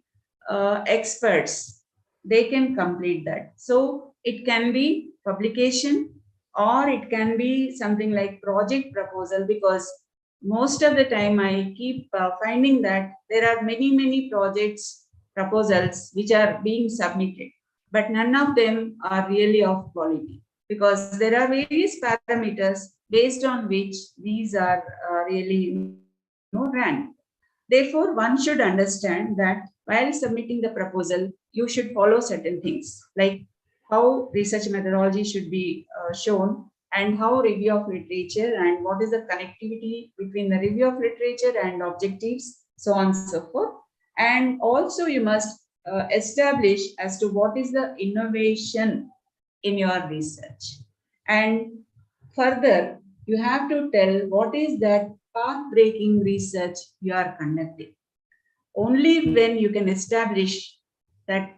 G: experts, they can complete that. So it can be publication, or it can be something like project proposal, because most of the time I keep finding that there are many projects proposals which are being submitted, but none of them are really of quality, because there are various parameters based on which these are really ranked. Therefore, one should understand that while submitting the proposal, you should follow certain things, like how research methodology should be shown, and how review of literature, and what is the connectivity between the review of literature and objectives, so on and so forth. And also you must establish as to what is the innovation in your research. And further, you have to tell what is that path-breaking research you are conducting. Only when you can establish that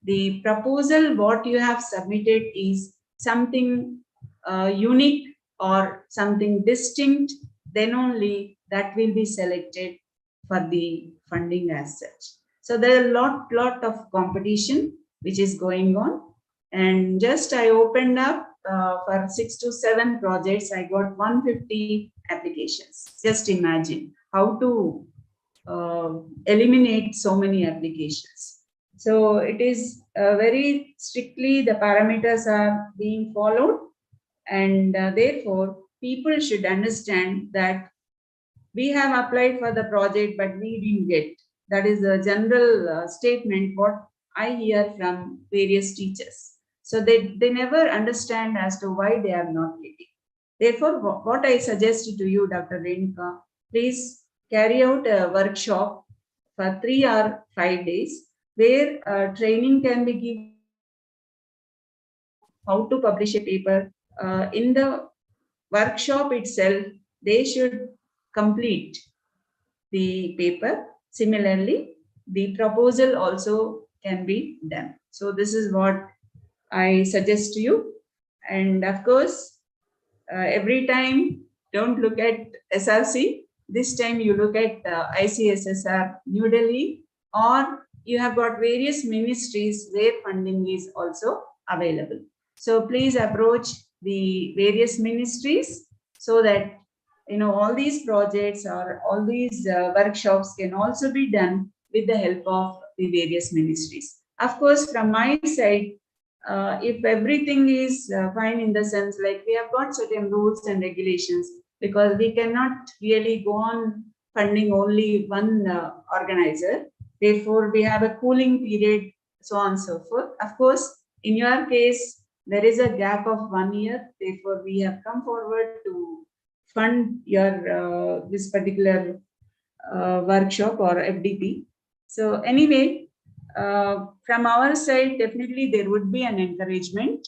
G: the proposal what you have submitted is something unique or something distinct, then only that will be selected for the funding as such. So there are a lot of competition which is going on, and just I opened up for 6 to 7 projects, I got 150 applications. Just imagine how to eliminate so many applications. So it is very strictly the parameters are being followed, and therefore people should understand that we have applied for the project but we didn't get. That is a general statement what I hear from various teachers. So they never understand as to why they are not getting. Therefore, what I suggest to you, Dr. Renuka, please carry out a workshop for 3 or 5 days, where training can be given how to publish a paper. In the workshop itself, they should complete the paper. Similarly, the proposal also can be done. So this is what I suggest to you. And of course, every time don't look at SRC. This time you look at ICSSR New Delhi, or you have got various ministries where funding is also available. So please approach the various ministries so that all these projects or all these workshops can also be done with the help of the various ministries. Of course, from my side, if everything is fine in the sense like we have got certain rules and regulations, because we cannot really go on funding only one organizer. Therefore, we have a cooling period, so on and so forth. Of course, in your case, there is a gap of 1 year. Therefore, we have come forward to fund your this particular workshop or FDP. So anyway, from our side, definitely there would be an encouragement.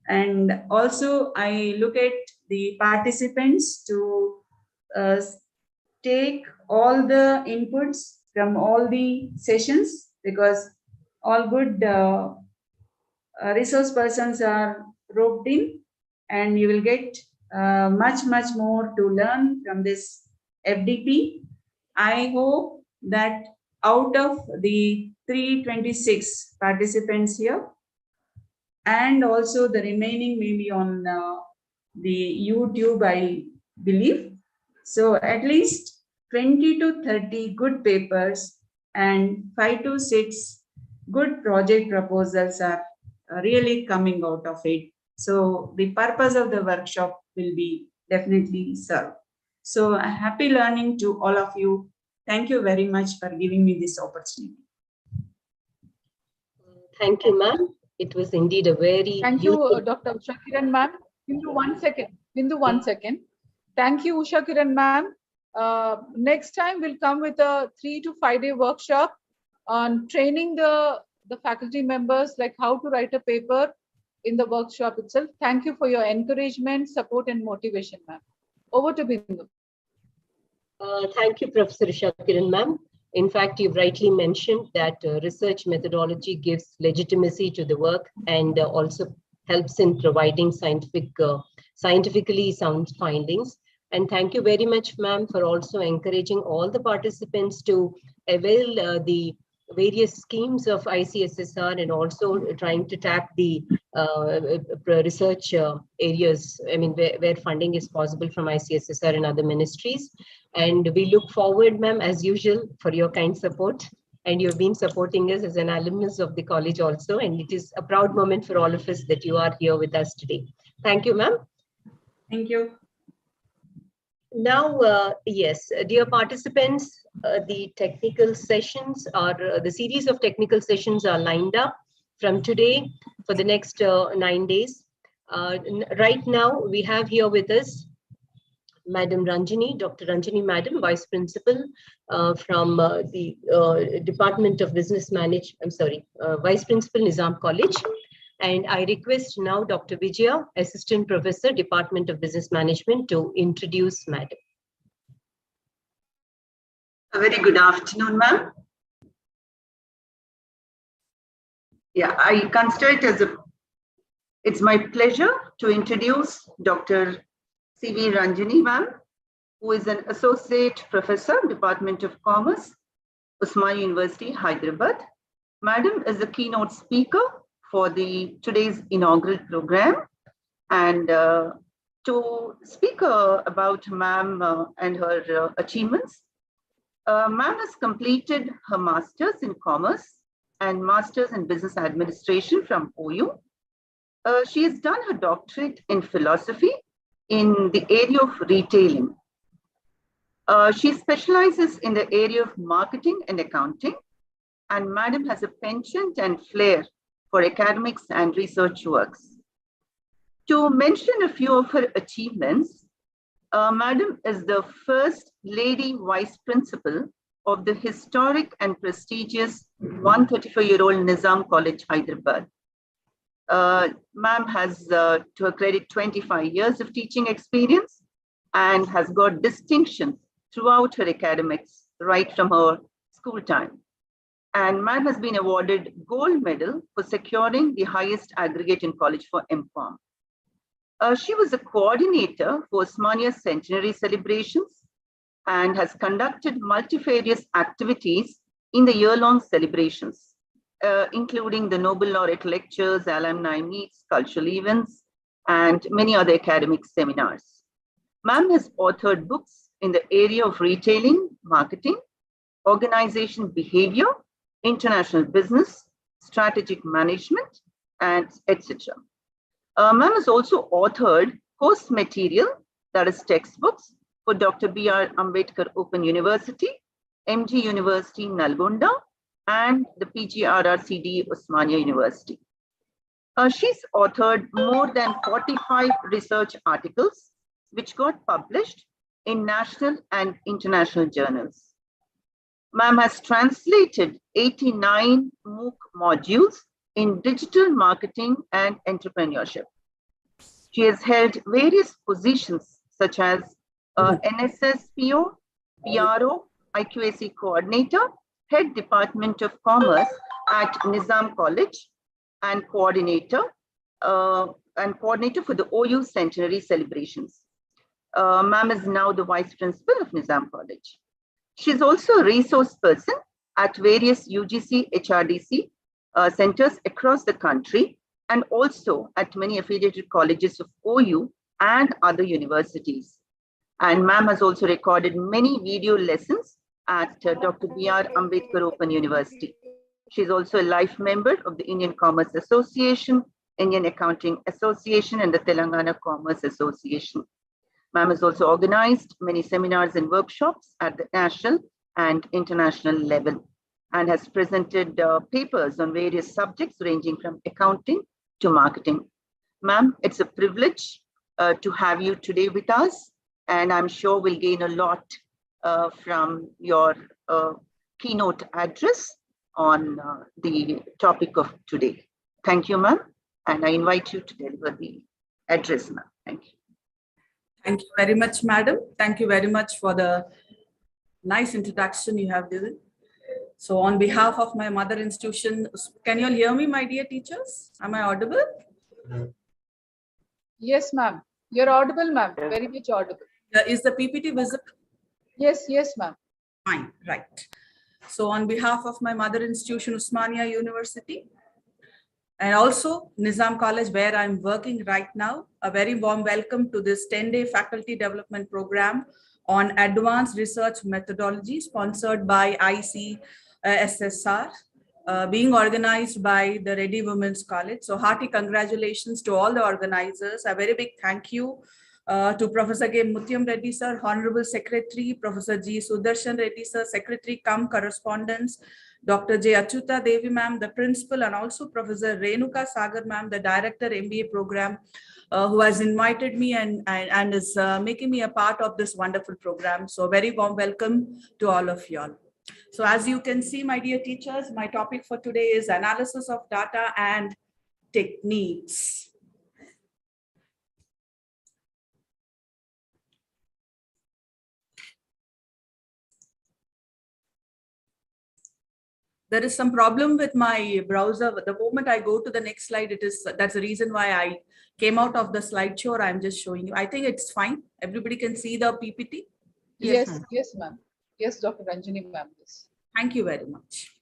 G: And also I look at the participants to take all the inputs from all the sessions, because all good resource persons are roped in, and you will get much more to learn from this FDP. I hope that out of the 326 participants here, and also the remaining maybe on the YouTube, I believe. So at least 20 to 30 good papers and 5 to 6 good project proposals are really coming out of it. So the purpose of the workshop will be definitely served. So happy learning to all of you. Thank you very much for giving me this opportunity.
C: Thank you, ma'am. It was indeed a very
A: Thank you,
C: useful.
A: Dr. Usha Kiran ma'am. Bindu, 1 second. Bindu, 1 second. Thank you, Usha Kiran ma'am. Next time we'll come with a 3 to 5 day workshop on training the faculty members, like how to write a paper in the workshop itself. Thank you for your encouragement, support, and motivation, ma'am. Over to Bindu.
C: Thank you, Professor Shakiran, ma'am. In fact, you've rightly mentioned that research methodology gives legitimacy to the work and also helps in providing scientifically sound findings. And thank you very much, ma'am, for also encouraging all the participants to avail the various schemes of ICSSR and also trying to tap the research areas, I mean, where funding is possible from ICSSR and other ministries. And we look forward, ma'am, as usual, for your kind support. And you've been supporting us as an alumnus of the college also. And it is a proud moment for all of us that you are here with us today. Thank you, ma'am.
G: Thank you.
C: Now, yes, dear participants, the technical sessions are, the series of technical sessions are lined up from today for the next 9 days. Right now, we have here with us Madam Ranjini, Dr. Ranjini Madam, Vice Principal from the Department of Business Management, Vice Principal, Nizam College. And I request now Dr. Vijaya, Assistant Professor, Department of Business Management, to introduce Madam.
H: A very good afternoon, ma'am. Yeah, I consider it it's my pleasure to introduce Dr. C.V. Ranjini, ma'am, who is an Associate Professor, Department of Commerce, Osmania University, Hyderabad. Madam is the keynote speaker for today's inaugural program, and to speak about ma'am and her achievements. Ma'am has completed her master's in commerce and master's in business administration from OU. She has done her doctorate in philosophy in the area of retailing. She specializes in the area of marketing and accounting, and Madam has a penchant and flair for academics and research works. To mention a few of her achievements, Madam is the first lady vice principal of the historic and prestigious 134-year-old Nizam College, Hyderabad. Ma'am has, to her credit, 25 years of teaching experience and has got distinctions throughout her academics, right from her school time. And ma'am has been awarded gold medal for securing the highest aggregate in college for MCOM. She was a coordinator for Osmania's centenary celebrations and has conducted multifarious activities in the year-long celebrations, including the Nobel Laureate lectures, alumni meets, cultural events, and many other academic seminars. Ma'am has authored books in the area of retailing, marketing, organization behavior, international business, strategic management, and etc. Ma'am has also authored course material, that is textbooks, for Dr. B.R. Ambedkar Open University, MG University Nalgonda, and the PGRRCD Osmania University. She's authored more than 45 research articles, which got published in national and international journals. Ma'am has translated 89 MOOC modules in digital marketing and entrepreneurship. She has held various positions such as NSSPO, PRO, IQAC coordinator, head Department of Commerce at Nizam College, and coordinator for the OU centenary celebrations. Ma'am is now the vice principal of Nizam College. She's also a resource person at various UGC, HRDC centers across the country, and also at many affiliated colleges of OU and other universities. And ma'am has also recorded many video lessons at Dr. B.R. Ambedkar Open University. She's also a life member of the Indian Commerce Association, Indian Accounting Association, and the Telangana Commerce Association. Ma'am has also organized many seminars and workshops at the national and international level and has presented papers on various subjects ranging from accounting to marketing. Ma'am, it's a privilege to have you today with us, and I'm sure we'll gain a lot from your keynote address on the topic of today. Thank you, ma'am, and I invite you to deliver the address, ma'am. Thank you.
I: Thank you very much, madam. Thank you very much for the nice introduction you have given. So on behalf of my mother institution, can you all hear me, my dear teachers? Am I audible?
A: Yes, ma'am. You're audible, ma'am. Very much audible.
I: Is the PPT visible?
A: Yes, yes, ma'am.
I: Fine, right. So on behalf of my mother institution, Osmania University, and also Nizam College, where I'm working right now, a very warm welcome to this 10-day faculty development program on advanced research methodology sponsored by ICSSR, being organized by the Reddy Women's College. So hearty congratulations to all the organizers. A very big thank you to Professor K. Mutyam Reddy sir, Honorable Secretary, Professor G. Sudarshan Reddy sir, Secretary cum Correspondence, Dr. J. Achyuta Devi ma'am, the principal, and also Professor Renuka Sagar ma'am, the director MBA program, who has invited me and is making me a part of this wonderful program. So very warm welcome to all of y'all. So as you can see, my dear teachers, my topic for today is analysis of data and techniques. There is some problem with my browser. The moment I go to the next slide, that's the reason why I came out of the slideshow. I'm just showing you. I think it's fine. Everybody can see the PPT.
A: Yes, yes, ma'am. Yes, Dr. Ranjini ma'am. Yes.
I: Thank you very much.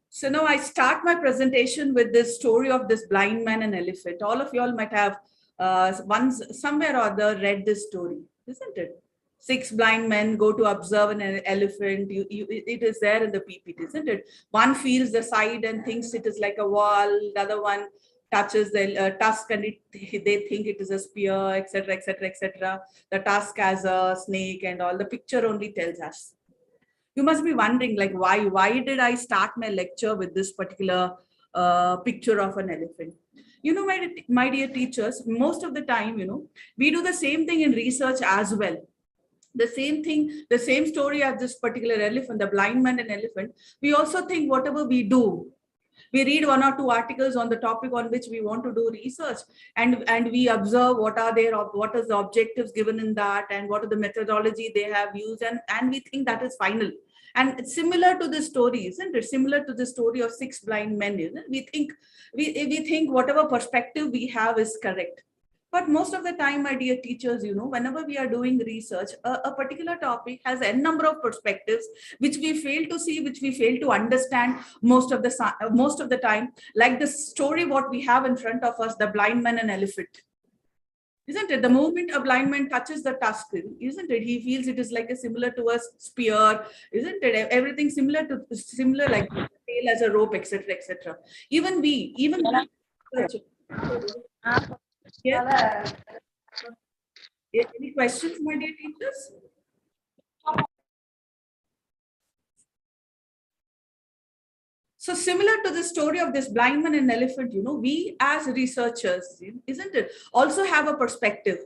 I: So now I start my presentation with this story of this blind man and elephant. All of you all might have somewhere or other read this story, isn't it? 6 blind men go to observe an elephant. It is there in the PPT, isn't it? One feels the side and thinks it is like a wall. The other one touches the tusk and they think it is a spear, etc., etc., etc. The tusk has a snake and all. The picture only tells us. You must be wondering, like, why did I start my lecture with this particular picture of an elephant? You know, my dear teachers, most of the time, you know, we do the same thing in research as well. The same thing, the same story as this particular elephant, the blind man and elephant. We also think whatever we do, we read 1 or 2 articles on the topic on which we want to do research, and we observe what are the objectives given in that, and what are the methodology they have used, and we think that is final. And it's similar to this story, isn't it? Similar to the story of 6 blind men, isn't it? We think whatever perspective we have is correct. But most of the time, my dear teachers, you know, whenever we are doing research, a particular topic has a number of perspectives, which we fail to see, which we fail to understand most of the time. Like the story what we have in front of us, the blind man and elephant. Isn't it? The moment a blind man touches the tusk, isn't it? He feels it is like a similar to a spear, isn't it? Everything similar like tail as a rope, etc., etc. Even yeah. Any questions, my dear teachers? So similar to the story of this blind man and elephant, you know, we as researchers, isn't it, also have a perspective.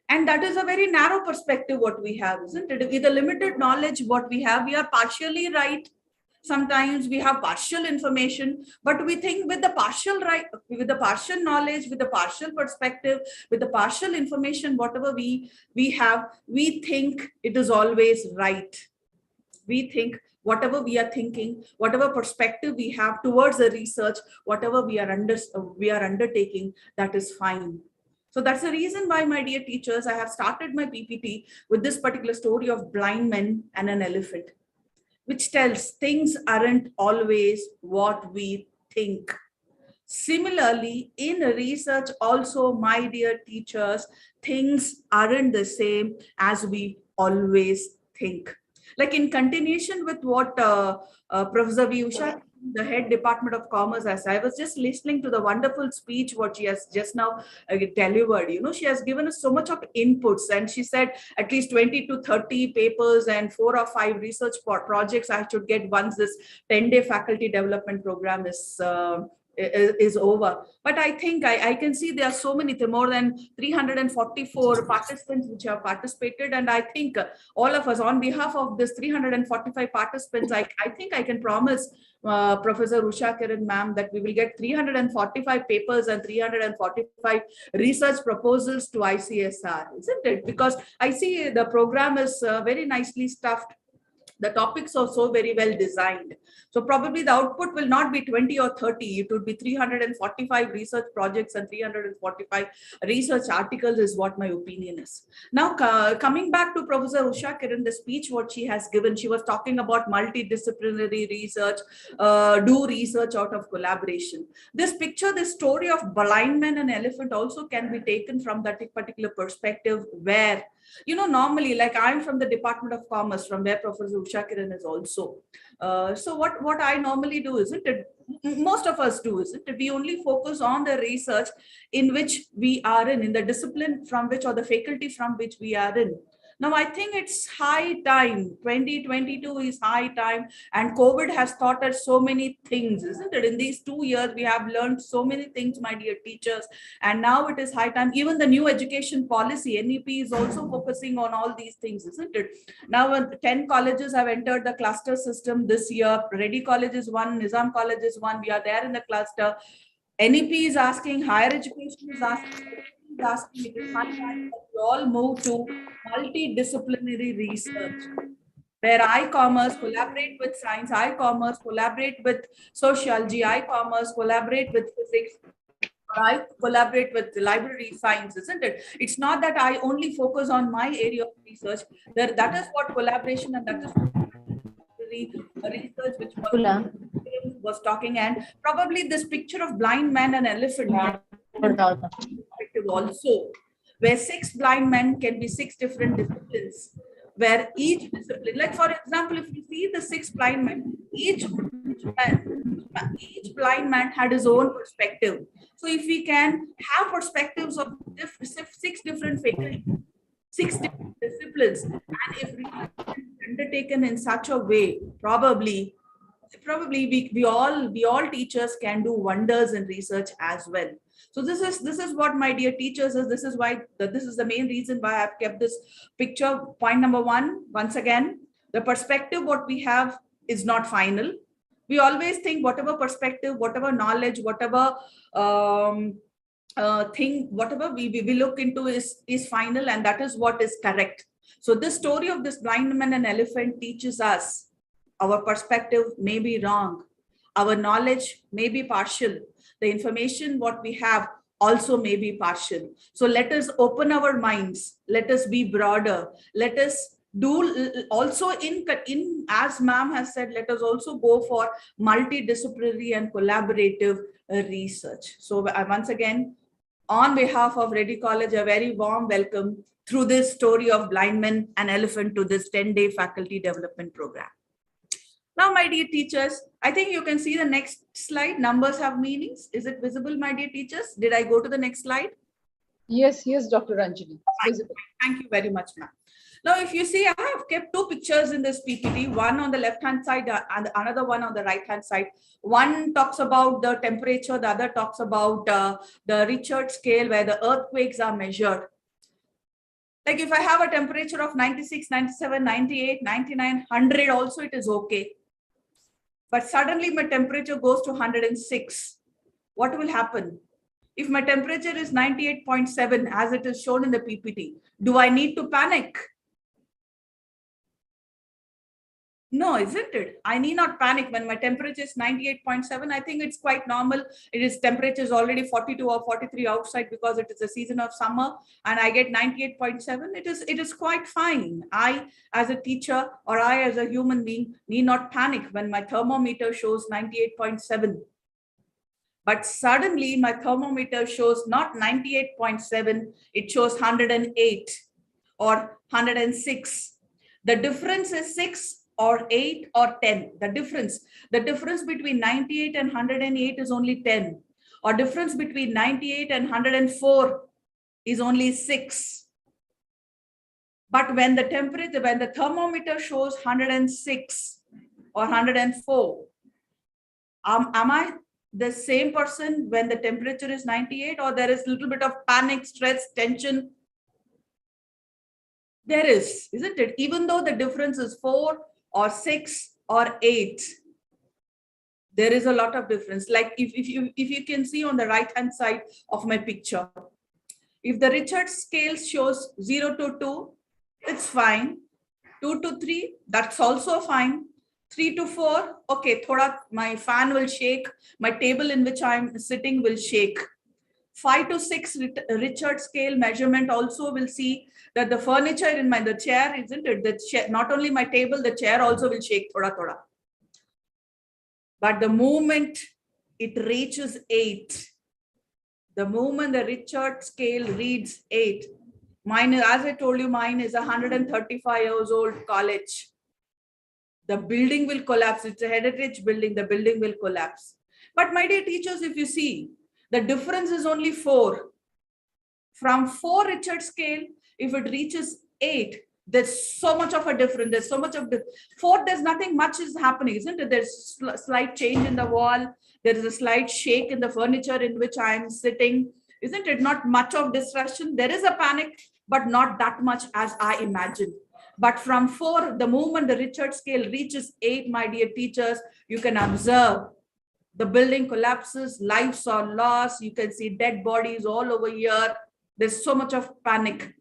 I: And that is a very narrow perspective what we have, isn't it? With the limited knowledge what we have, we are partially right. Sometimes we have partial information, but we think with the partial knowledge, with the partial perspective, with the partial information, whatever we have, we think it is always right. We think whatever we are thinking, whatever perspective we have towards the research, whatever we are undertaking, that is fine. So that's the reason why, my dear teachers, I have started my PPT with this particular story of blind men and an elephant, which tells things aren't always what we think. Similarly, in research also, my dear teachers, things aren't the same as we always think. Like in continuation with what Professor V. Usha, the head Department of Commerce, as I was just listening to the wonderful speech what she has just now delivered. You know, she has given us so much of inputs, and she said at least 20 to 30 papers and 4 or 5 research projects I should get once this 10-day faculty development program is over. But I think I can see there are so many, more than 344 participants which have participated. And I think all of us, on behalf of this 345 participants, I think I can promise Professor Usha Kiran ma'am that we will get 345 papers and 345 research proposals to ICSR, isn't it? Because I see the program is very nicely stuffed. The topics are so very well designed. So probably the output will not be 20 or 30. It would be 345 research projects and 345 research articles is what my opinion is. Now, coming back to Professor Usha Kiran, the speech what she has given, she was talking about multidisciplinary research, do research out of collaboration. This picture, this story of blind man and elephant also can be taken from that particular perspective where, you know, normally, like I'm from the Department of Commerce, from where Professor Usha Kiran is also. So what I normally do, isn't it? Most of us do, isn't it? We only focus on the research in which we are in the discipline from which, or the faculty from which we are in. Now, I think it's high time. 2022 is high time, and COVID has taught us so many things, isn't it? In these 2 years, we have learned so many things, my dear teachers, and now it is high time. Even the new education policy, NEP, is also focusing on all these things, isn't it? Now, 10 colleges have entered the cluster system this year. Reddy College is one, Nizam College is one. We are there in the cluster. NEP is asking, higher education is asking, it is high time that we all move to multidisciplinary research, where I-commerce collaborate with science, I-commerce collaborate with sociology, I-commerce collaborate with physics, I collaborate with the library science, isn't it? It's not that I only focus on my area of research. That is what collaboration, and that is what research which was talking. And probably this picture of blind man and elephant also, where 6 blind men can be 6 different disciplines, where each discipline, like for example, if you see the 6 blind men, each blind man had his own perspective. So if we can have perspectives of 6 different faculty, 6 different disciplines, and if research is undertaken in such a way, probably we all teachers can do wonders in research as well. So this is what, my dear teachers, is this is why this is the main reason why I've kept this picture. Point number 1, once again, the perspective what we have is not final. We always think whatever perspective, whatever knowledge, whatever thing, whatever we look into is final, and that is what is correct. So this story of this blind man and elephant teaches us our perspective may be wrong, our knowledge may be partial, the information what we have also may be partial. So let us open our minds, let us be broader, let us do also in as ma'am has said, let us also go for multidisciplinary and collaborative research. So once again, on behalf of Reddy College, a very warm welcome through this story of blind men and elephant to this 10-day faculty development program. Now, my dear teachers, I think you can see the next slide. Numbers have meanings. Is it visible, my dear teachers? Did I go to the next slide?
A: Yes, Dr. Ranjani. Visible.
I: Thank you very much, ma'am. Now, if you see, I have kept 2 pictures in this PPT, one on the left-hand side and another one on the right-hand side. One talks about the temperature, the other talks about the Richter scale, where the earthquakes are measured. Like if I have a temperature of 96, 97, 98, 99, 100 also, it is okay. But suddenly my temperature goes to 106. What will happen? If my temperature is 98.7, as it is shown in the PPT, do I need to panic? No, isn't it? I need not panic when my temperature is 98.7. I think it's quite normal. It is temperature is already 42 or 43 outside because it is a season of summer, and I get 98.7. It is quite fine. I, as a teacher, or I as a human being, need not panic when my thermometer shows 98.7. But suddenly my thermometer shows not 98.7, it shows 108 or 106. The difference is 6 or 8 or 10. The difference between 98 and 108 is only 10. Or difference between 98 and 104 is only 6. But when the thermometer shows 106 or 104, am I the same person when the temperature is 98, or there is a little bit of panic, stress, tension? There is, isn't it? Even though the difference is 4 or 6 or 8, there is a lot of difference. Like if you can see on the right hand side of my picture, if the Richard scale shows 0 to 2, it's fine. 2 to 3, that's also fine. 3 to 4, okay, thoda my fan will shake, my table in which I'm sitting will shake. 5 to 6 Richard scale measurement also will see that the furniture in the chair, isn't it? The chair, not only my table, the chair also will shake thoda. But the moment it reaches 8, the moment the Richard scale reads 8, mine, as I told you, mine is 135 years old college. The building will collapse. It's a heritage building. The building will collapse. But my dear teachers, if you see, the difference is only 4. From 4 Richard scale, if it reaches 8, there's so much of a difference. There's so much of 4, there's nothing much is happening, isn't it? There's a slight change in the wall. There is a slight shake in the furniture in which I'm sitting. Isn't it? Not much of disruption. There is a panic, but not that much as I imagined. But from 4, the moment the Richard scale reaches 8, my dear teachers, you can observe the building collapses, lives are lost. You can see dead bodies all over here. There's so much of panic.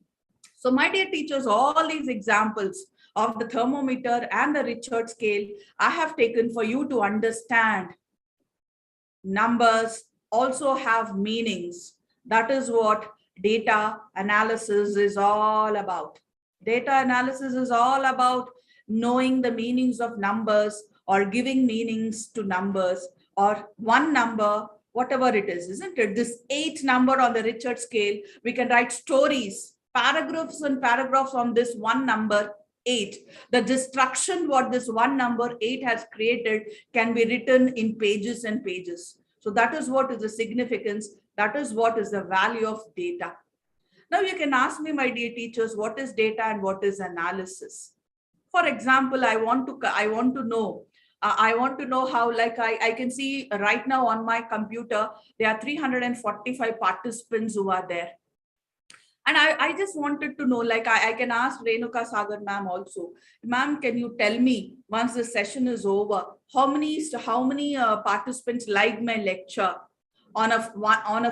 I: So my dear teachers, all these examples of the thermometer and the Richard scale, I have taken for you to understand numbers also have meanings. That is what data analysis is all about. Data analysis is all about knowing the meanings of numbers or giving meanings to numbers or one number, whatever it is, isn't it? This 8 number on the Richard scale, we can write stories, paragraphs and paragraphs on this one number 8. The destruction what this one number 8 has created can be written in pages and pages. So that is what is the significance. That is what is the value of data. Now you can ask me, my dear teachers, what is data and what is analysis? For example, I want to know how, like I can see right now on my computer, there are 345 participants who are there. And I just wanted to know, like I can ask Renuka Sagar ma'am also. Ma'am, can you tell me once the session is over, how many participants liked my lecture on a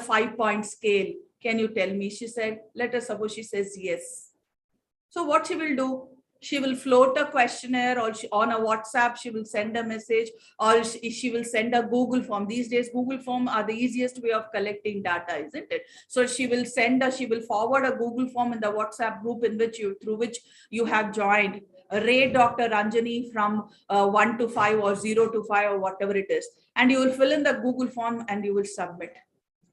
I: 5-point scale? Can you tell me? She said, let us suppose she says yes. So what she will do? She will float a questionnaire, or on a WhatsApp, she will send a message, or she will send a Google form. These days, Google form are the easiest way of collecting data, isn't it? So she will forward a Google form in the WhatsApp group through which you have joined. Rate Dr. Ranjani from 1 to 5 or 0 to 5 or whatever it is. And you will fill in the Google form and you will submit.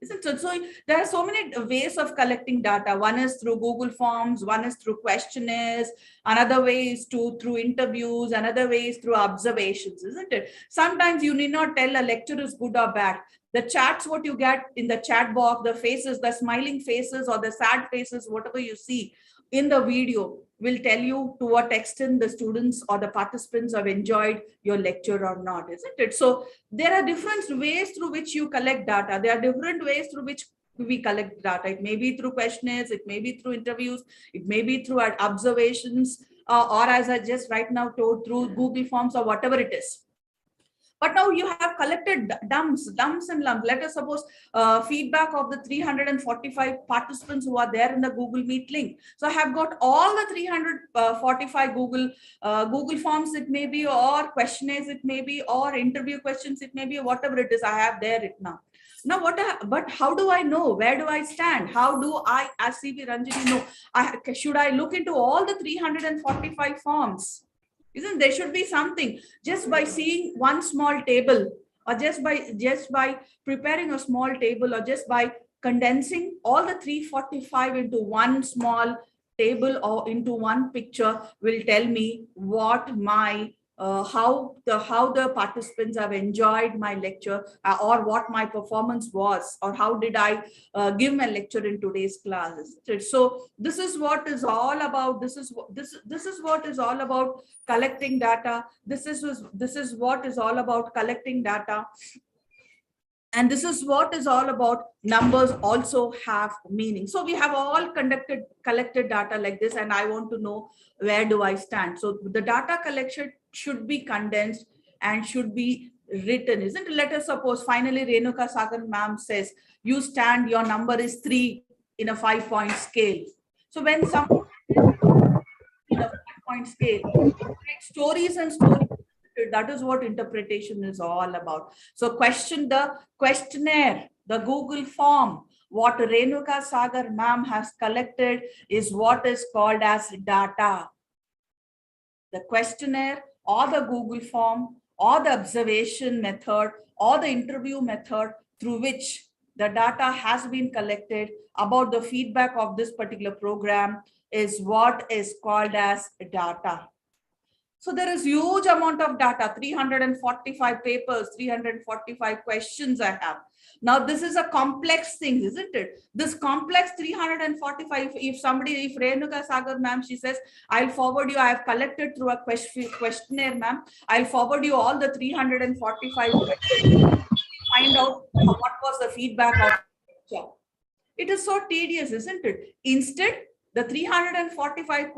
I: Isn't it? So there are so many ways of collecting data. One is through Google Forms, one is through questionnaires, another way is through interviews, another way is through observations, isn't it? Sometimes you need not tell a lecture is good or bad. The chats, what you get in the chat box, the faces, the smiling faces or the sad faces, whatever you see in the video will tell you to what extent the students or the participants have enjoyed your lecture or not, isn't it? So there are different ways through which you collect data. There are different ways through which we collect data. It may be through questionnaires, it may be through interviews, it may be through observations, or as I just right now told, through Google Forms or whatever it is. But now you have collected dumps and lumps. Let us suppose feedback of the 345 participants who are there in the Google Meet link. So I have got all the 345 Google Forms, it may be, or questionnaires, it may be, or interview questions, it may be, whatever it is, I have there it now. Now, but how do I know? Where do I stand? How do I, as CV Ranjani, know? Should I look into all the 345 forms? Isn't there should be something just by seeing one small table or just by preparing a small table, or just by condensing all the 345 into one small table or into one picture will tell me what my how the participants have enjoyed my lecture, or what my performance was, or how did I give my lecture in today's class. So this is what is all about. This is what is all about collecting data. This is what is all about collecting data. And this is what is all about. Numbers also have meaning. So we have all collected data like this, and I want to know, where do I stand? So the data collection should be condensed and should be written, isn't it? Let us suppose finally Renuka Sagar ma'am says, you stand, your number is 3 in a 5-point scale. So when someone in a 5-point scale, stories and stories, that is what interpretation is all about. So the questionnaire, the Google form, what Renuka Sagar ma'am has collected is what is called as data. The questionnaire or the Google form or the observation method or the interview method through which the data has been collected about the feedback of this particular program is what is called as data. So there is huge amount of data, 345 papers, 345 questions I have. Now this is a complex thing, isn't it? This complex 345, if Renuka Sagar ma'am, she says, I'll forward you, I have collected through a questionnaire ma'am, I'll forward you all the 345 questions, find out what was the feedback of the lecture. It is so tedious, isn't it? Instead, the 345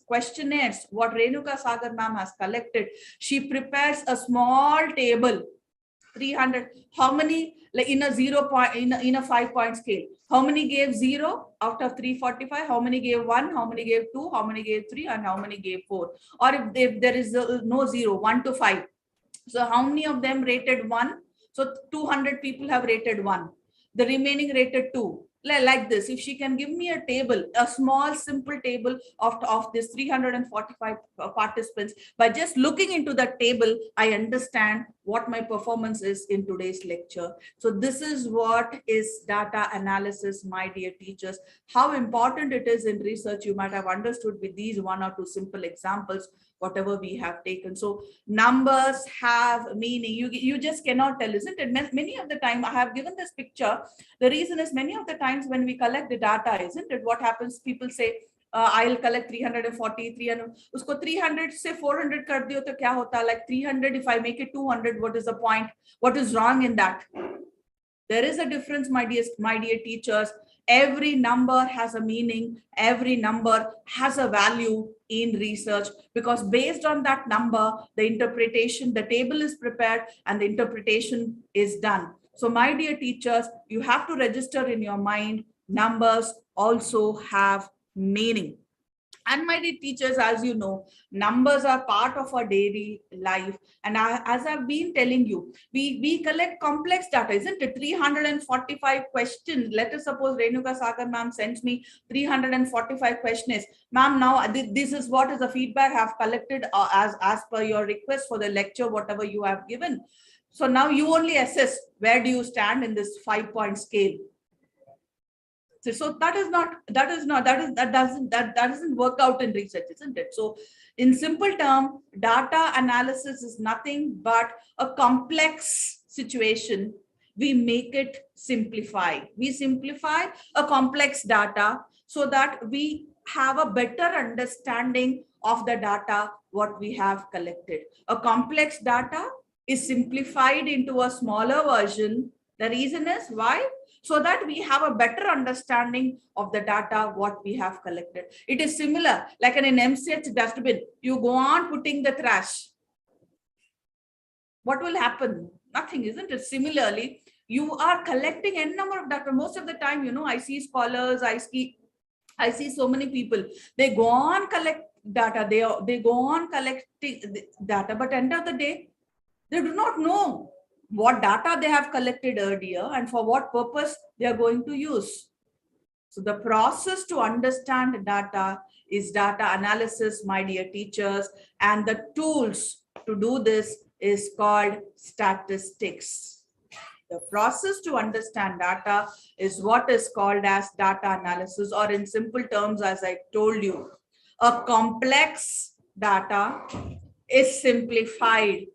I: questionnaires, what Renuka Sagar ma'am has collected, she prepares a small table, 300, how many, like in a 5-point scale, how many gave 0 out of 345, how many gave 1, how many gave 2, how many gave 3, and how many gave 4, or if there is no 0, 1 to 5. So how many of them rated 1? So 200 people have rated 1. The remaining rated 2. Like this, if she can give me a table, a small simple table of this 345 participants, by just looking into that table, I understand what my performance is in today's lecture. So this is what is data analysis, my dear teachers. How important it is in research, you might have understood with these 1 or 2 simple examples, whatever we have taken. So numbers have meaning. You just cannot tell, isn't it? Many of the time, I have given this picture. The reason is, many of the times when we collect the data, isn't it? What happens? People say, I'll collect 340, 300. Usko 300 se 400 kar diyo to kya hota? Like 300, if I make it 200, what is the point? What is wrong in that? There is a difference, my dear teachers. Every number has a meaning. Every number has a value in research, because based on that number, the interpretation, the table is prepared and the interpretation is done. So my dear teachers, you have to register in your mind, numbers also have meaning. And my dear teachers, as you know, numbers are part of our daily life. And as I've been telling you, we collect complex data, isn't it? 345 questions. Let us suppose Renuka Sagar ma'am sends me 345 questions. Ma'am, now this is what is the feedback I have collected as per your request for the lecture, whatever you have given. So now you only assess where do you stand in this 5-point scale. So that doesn't work out in research, isn't it? So in simple term, data analysis is nothing but a complex situation. We make it simplify. We simplify a complex data so that we have a better understanding of the data what we have collected. A complex data is simplified into a smaller version. The reason is why? So that we have a better understanding of the data what we have collected. It is similar, like in an MCH dustbin, you go on putting the trash. What will happen? Nothing, isn't it? Similarly, you are collecting n number of data. Most of the time, I see scholars, I see so many people, they go on collect data, they go on collecting data, but end of the day, they do not know what data they have collected earlier and for what purpose they are going to use. So the process to understand data is data analysis, my dear teachers, and the tools to do this is called statistics. The process to understand data is what is called as data analysis, or in simple terms, as I told you, a complex data is simplified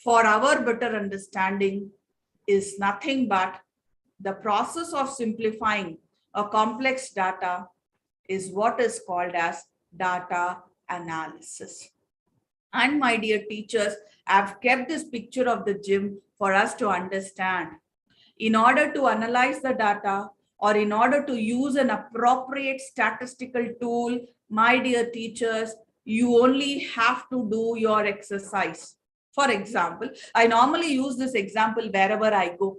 I: for our better understanding is nothing but the process of simplifying a complex data is what is called as data analysis. And my dear teachers, I've kept this picture of the gym for us to understand. In order to analyze the data, or in order to use an appropriate statistical tool, my dear teachers, you only have to do your exercise. For example, I normally use this example wherever I go.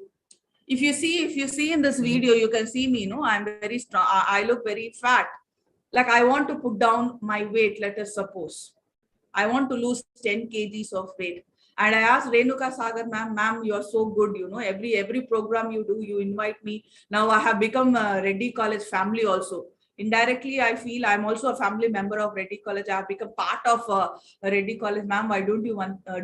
I: If you see in this video, you can see me, I'm very strong. I look very fat. Like I want to put down my weight, let us suppose. I want to lose 10 kgs of weight. And I asked Renuka Sagar, ma'am, you are so good, every program you do, you invite me. Now I have become a Reddy College family also. Indirectly, I feel I'm also a family member of Reddy College. I have become part of Reddy College. Ma'am, why don't you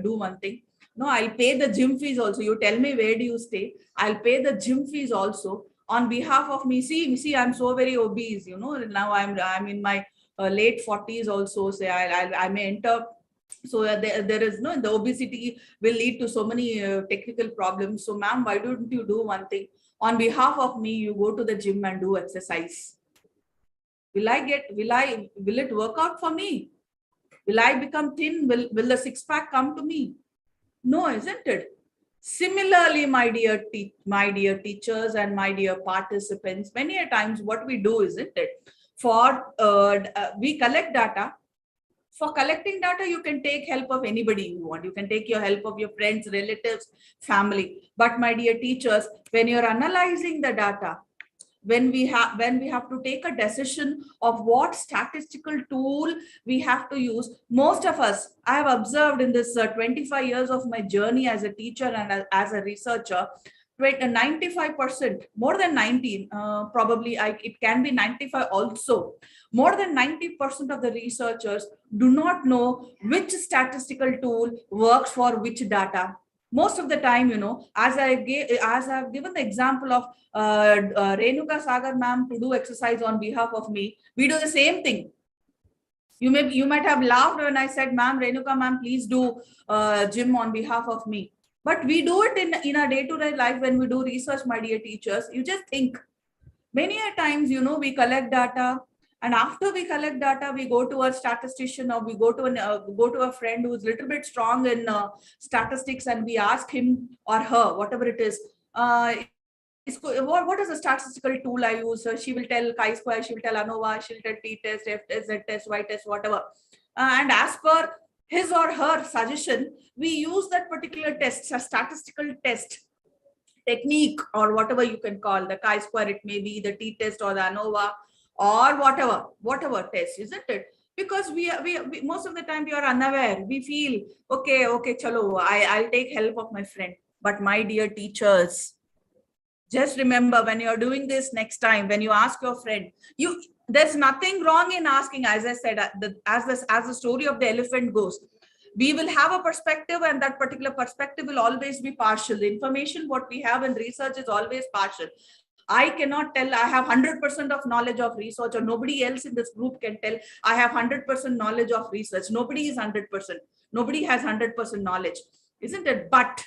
I: do one thing? No, I'll pay the gym fees also. You tell me where do you stay? I'll pay the gym fees also on behalf of me. See, I'm so very obese, now I'm in my late 40s also. Say I may enter. So there is the obesity will lead to so many technical problems. So ma'am, why don't you do one thing? On behalf of me, you go to the gym and do exercise. Will it work out for me? Will I become thin? Will the six pack come to me? No, isn't it? Similarly, my dear teachers and my dear participants, many a times what we do, isn't it? We collect data. For collecting data, you can take help of anybody you want. You can take your help of your friends, relatives, family. But my dear teachers, when you're analyzing the data, when we have to take a decision of what statistical tool we have to use, most of us, I have observed in this 25 years of my journey as a teacher and as a researcher, 95%, more than 90, probably it can be 95 also. More than 90% of the researchers do not know which statistical tool works for which data. Most of the time, as I've given the example of Renuka Sagar ma'am to do exercise on behalf of me, we do the same thing. You might have laughed when I said, ma'am, Renuka ma'am, please do gym on behalf of me. But we do it in our day-to-day life when we do research, my dear teachers. You just think. Many a times, we collect data. And after we collect data, we go to a statistician, or we go to a friend who is a little bit strong in statistics, and we ask him or her, whatever it is, what is the statistical tool I use? She will tell chi-square, she will tell ANOVA, she will tell t-test, f-test, z-test, y-test, whatever. And as per his or her suggestion, we use that particular test, a statistical test technique, or whatever you can call the chi-square, it may be the t-test or the ANOVA, or whatever test, isn't it? Because we most of the time we are unaware. We feel, okay, chalo, I'll take help of my friend. But my dear teachers, just remember, when you're doing this next time, when you ask your friend, there's nothing wrong in asking. As I said, as the story of the elephant goes, we will have a perspective, and that particular perspective will always be partial. The information what we have in research is always partial. I cannot tell I have 100% of knowledge of research, or nobody else in this group can tell I have 100% knowledge of research. Nobody is 100%. Nobody has 100% knowledge, isn't it? But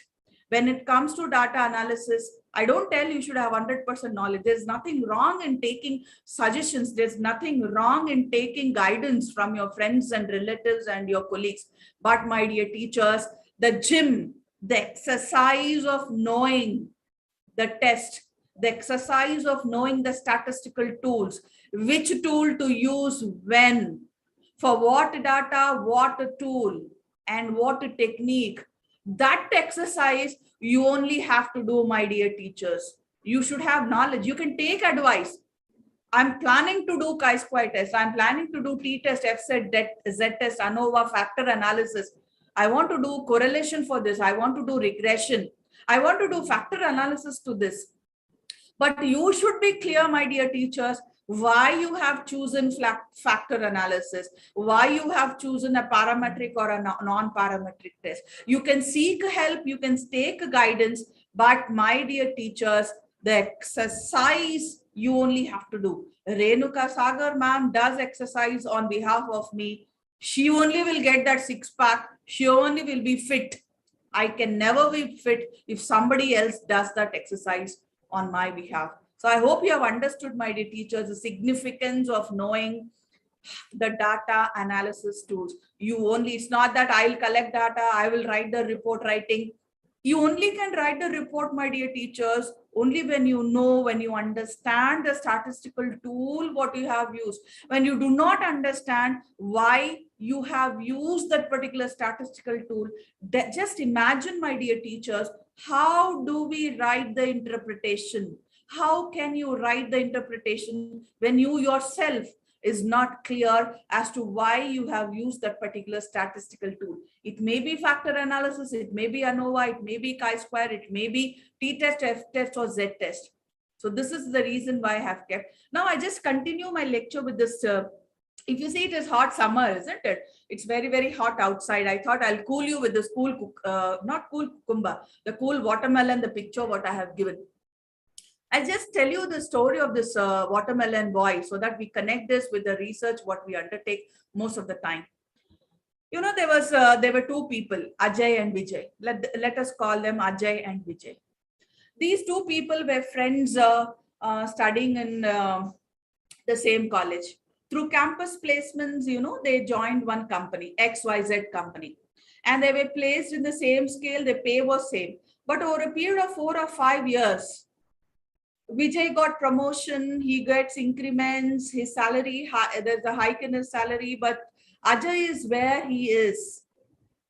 I: when it comes to data analysis, I don't tell you should have 100% knowledge. There's nothing wrong in taking suggestions. There's nothing wrong in taking guidance from your friends and relatives and your colleagues. But my dear teachers, the gym, the exercise of knowing the test, the exercise of knowing the statistical tools, which tool to use when, for what data, what tool, and what technique, that exercise you only have to do, my dear teachers. You should have knowledge. You can take advice. I'm planning to do chi-square test. I'm planning to do t-test, f-set, z-test, ANOVA, factor analysis. I want to do correlation for this. I want to do regression. I want to do factor analysis to this. But you should be clear, my dear teachers, why you have chosen factor analysis, why you have chosen a parametric or a non-parametric test. You can seek help, you can take guidance, but my dear teachers, the exercise you only have to do. Renuka Sagar ma'am does exercise on behalf of me. She only will get that six-pack. She only will be fit. I can never be fit if somebody else does that exercise on my behalf. So I hope you have understood, my dear teachers, the significance of knowing the data analysis tools. It's not that I'll collect data, I will write the report writing. You only can write the report, my dear teachers, only when you know, when you understand the statistical tool, what you have used. When you do not understand why you have used that particular statistical tool, just imagine, my dear teachers, how do we write the interpretation? How can you write the interpretation when you yourself is not clear as to why you have used that particular statistical tool? It may be factor analysis, it may be ANOVA, it may be chi-square, it may be t-test, f-test, or z-test. So this is the reason why I have kept. Now I just continue my lecture with this. If you see, it is hot summer, isn't it? It's very, very hot outside. I thought I'll cool you with this cool, not cool cucumber, the cool watermelon, the picture what I have given. I'll just tell you the story of this watermelon boy so that we connect this with the research what we undertake most of the time. You know, there were two people, Ajay and Vijay. Let us call them Ajay and Vijay. These two people were friends studying in the same college. Through campus placements, you know, they joined one company, XYZ company, and they were placed in the same scale. The pay was same, but over a period of 4 or 5 years, Vijay got promotion, he gets increments, his salary, there's a hike in his salary, but Ajay is where he is.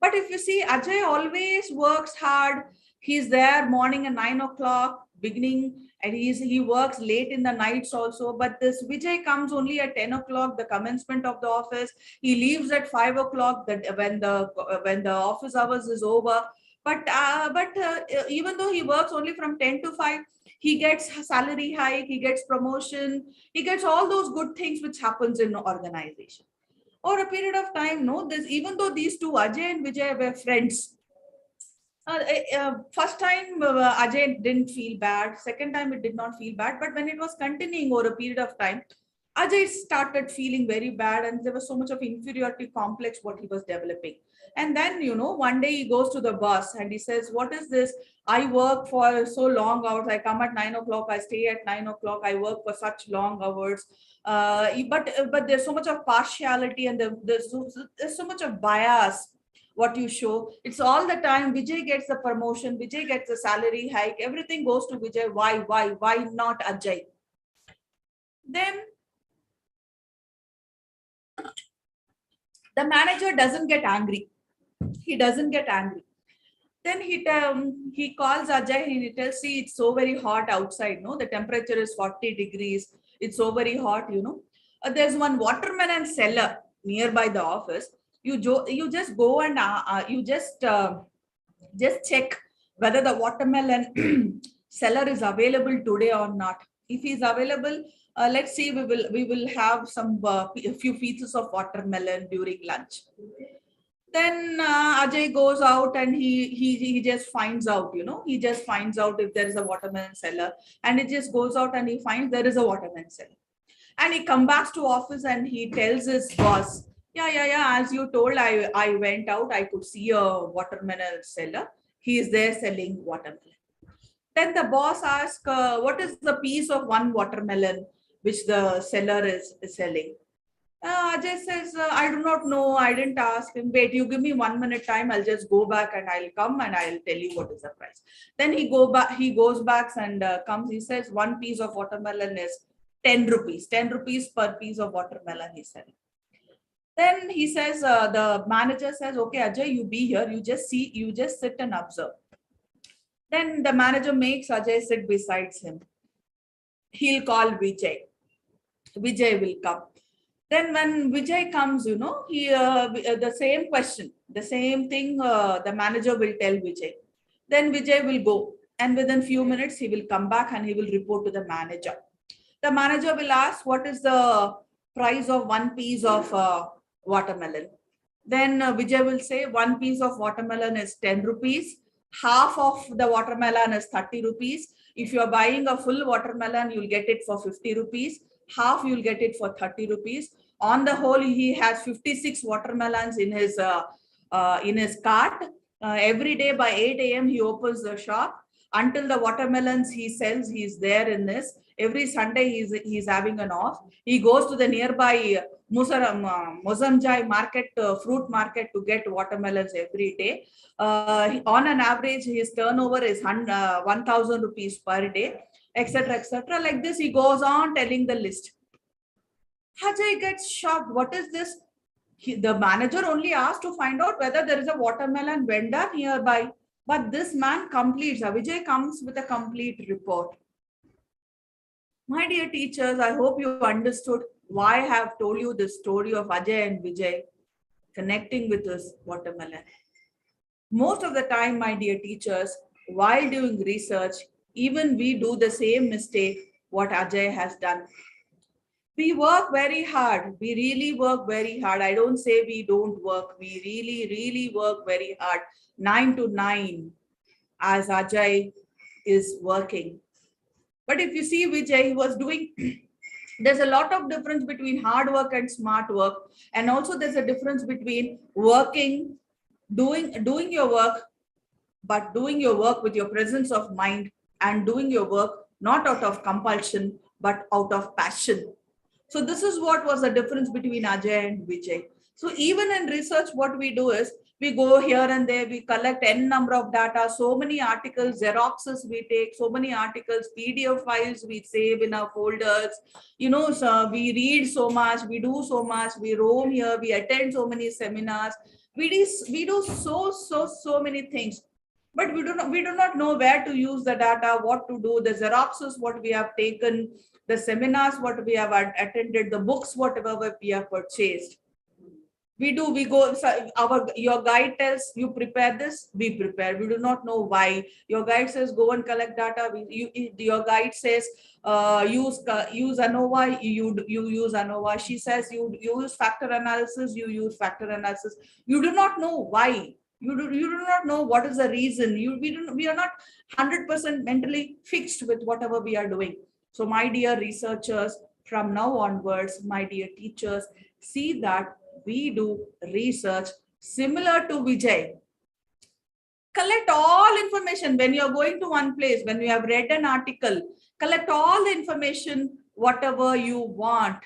I: But if you see, Ajay always works hard. He's there morning at 9 o'clock, beginning, and he works late in the nights also. But this Vijay comes only at 10 o'clock, the commencement of the office. He leaves at 5 o'clock when the office hours is over. But even though he works only from 10 to 5, he gets salary hike, he gets promotion, he gets all those good things which happens in the organization. Over a period of time, even though these two, Ajay and Vijay, were friends, first time Ajay didn't feel bad, second time it did not feel bad, but when it was continuing over a period of time, Ajay started feeling very bad, and there was so much of inferiority complex what he was developing. And then, one day he goes to the boss and he says, what is this? I work for so long hours. I come at 9 o'clock. I stay at 9 o'clock. I work for such long hours. But there's so much of partiality, and there's so much of bias what you show. It's all the time. Vijay gets the promotion. Vijay gets the salary hike. Everything goes to Vijay. Why not Ajay? Then the manager doesn't get angry. He doesn't get angry. Then he calls Ajay and he tells, see, it's so very hot outside. No, the temperature is 40 degrees. It's so very hot. There's one watermelon seller nearby the office. You just go and you just check whether the watermelon seller is available today or not. If he's available, let's see, we will have a few pieces of watermelon during lunch. Then Ajay goes out and he just finds out, he just finds out if there is a watermelon seller, and he just goes out and he finds there is a watermelon seller. And he comes back to office and he tells his boss, yeah, as you told, I went out, I could see a watermelon seller. He is there selling watermelon. Then the boss asks, what is the piece of one watermelon which the seller is selling? Ajay says, I do not know. I didn't ask him. Wait, you give me 1 minute time. I'll just go back and I'll come and I'll tell you what is the price. Then he goes back and comes. He says, one piece of watermelon is 10 rupees. 10 rupees per piece of watermelon he's selling. Then he says, the manager says, okay, Ajay, you be here. You just sit and observe. Then the manager makes Ajay sit beside him. He'll call Vijay. Vijay will come. Then when Vijay comes, the same question, the same thing, the manager will tell Vijay. Then Vijay will go, and within few minutes, he will come back and he will report to the manager. The manager will ask, what is the price of one piece of watermelon? Then Vijay will say, one piece of watermelon is 10 rupees. Half of the watermelon is 30 rupees. If you're buying a full watermelon, you'll get it for 50 rupees. Half you'll get it for 30 rupees. On the whole, he has 56 watermelons in his cart. Every day by 8 a.m. he opens the shop. Until the watermelons he sells, he's there in this. Every Sunday he's having an off. He goes to the nearby Mozamjai market, fruit market, to get watermelons every day. On an average, his turnover is 1,000 rupees per day, etc., etc. Like this, he goes on telling the list. Ajay gets shocked. What is this? The manager only asked to find out whether there is a watermelon vendor nearby. But this man completes. Vijay comes with a complete report. My dear teachers, I hope you understood why I have told you the story of Ajay and Vijay connecting with this watermelon. Most of the time, my dear teachers, while doing research, even we do the same mistake what Ajay has done. We work very hard. We really work very hard. I don't say we don't work. We really, really work very hard. 9 to 9 as Ajay is working. But if you see Vijay, he was doing, there's a lot of difference between hard work and smart work. And also there's a difference between working, doing your work, but doing your work with your presence of mind, and doing your work not out of compulsion, but out of passion. So this is what was the difference between Ajay and Vijay. So even in research, what we do is we go here and there, we collect n number of data, so many articles, Xeroxes we take, so many articles, PDF files we save in our folders. So we read so much, we do so much, we roam here, we attend so many seminars, we do so many things. But we do not know where to use the data, what to do, the Xeroxes, what we have taken, the seminars, what we have attended, the books, whatever we have purchased. We go, your guide tells you prepare this, we prepare. We do not know why. Your guide says go and collect data. Your guide says use ANOVA, you use ANOVA. She says you use factor analysis, you use factor analysis. You do not know why. You do not know what is the reason. We are not 100% mentally fixed with whatever we are doing. So my dear researchers, from now onwards, my dear teachers, see that we do research similar to Vijay. Collect all information when you're going to one place, when you have read an article, collect all the information, whatever you want,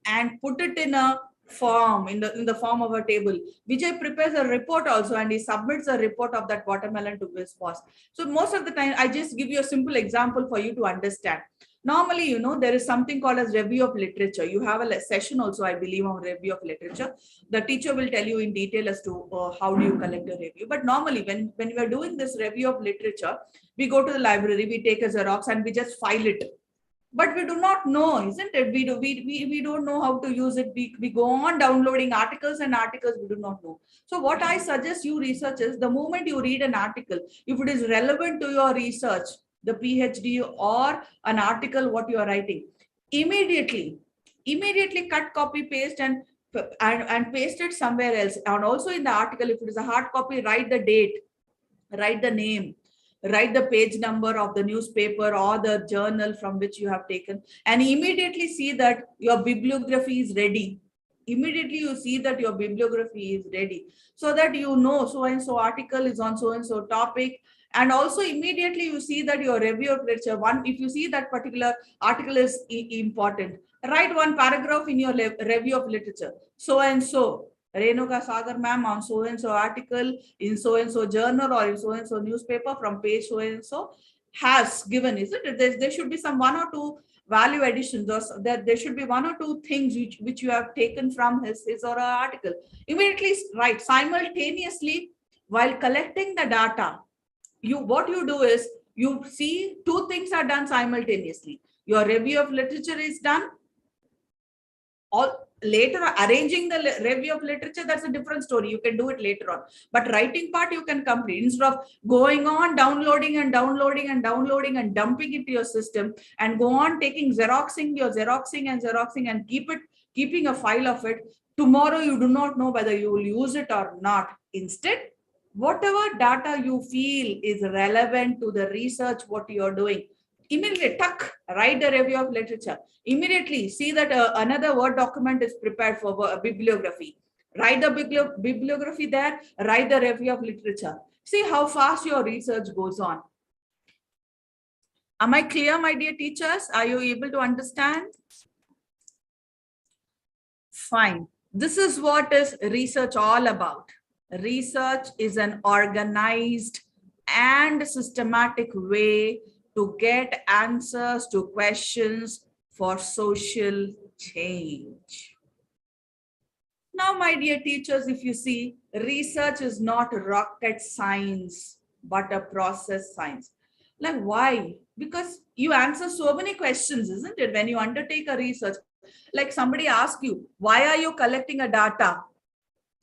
I: and put it in a form, in the form of a table. Vijay prepares a report also, and he submits a report of that watermelon to his boss. So most of the time, I just give you a simple example for you to understand. Normally, there is something called as review of literature. You have a session also, I believe, on review of literature. The teacher will tell you in detail as to how do you collect a review. But normally, when we are doing this review of literature, we go to the library, we take a Xerox, and we just file it. But we do not know, isn't it? We don't know how to use it. We go on downloading articles and articles we do not know. So what I suggest you researchers, the moment you read an article, if it is relevant to your research, the PhD or an article what you are writing, immediately cut, copy, paste and paste it somewhere else. And also in the article, if it is a hard copy, write the date, write the name, write the page number of the newspaper or the journal from which you have taken, and immediately see that your bibliography is ready. Immediately you see that your bibliography is ready, so that you know so and so article is on so and so topic. And also immediately you see that your review of literature, if you see that particular article is important, write one paragraph in your review of literature. So and so Renuka Sagar ma'am on so and so article in so and so journal or in so and so newspaper from page so and so has given, isn't it? There should be some one or two value additions, or there should be one or two things which you have taken from his or her article. Immediately write simultaneously while collecting the data. What you do is you see two things are done simultaneously. Your review of literature is done. later arranging the review of literature, that's a different story. You can do it later on. But writing part you can complete instead of going on downloading and downloading and downloading and dumping it to your system, and go on taking xeroxing and keeping a file of it. Tomorrow you do not know whether you will use it or not. Instead, whatever data you feel is relevant to the research, what you are doing, immediately write the review of literature. Immediately see that another Word document is prepared for a bibliography. Write the bibliography there, write the review of literature. See how fast your research goes on. Am I clear, my dear teachers? Are you able to understand? Fine. This is what is research all about. Research is an organized and systematic way to get answers to questions for social change. Now, my dear teachers, if you see, research is not rocket science, but a process science. Like, why? Because you answer so many questions, isn't it? When you undertake a research, like somebody asks you, why are you collecting a data?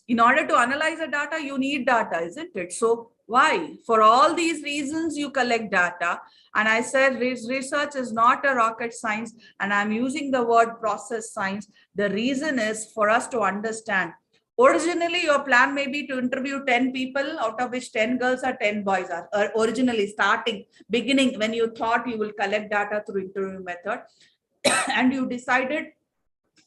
I: In order to analyze the data, you need data, isn't it? So why? For all these reasons, you collect data. And I said research is not a rocket science, and I'm using the word process science. The reason is for us to understand. Originally, your plan may be to interview 10 people, out of which 10 girls or 10 boys are originally beginning, when you thought you will collect data through interview method, and you decided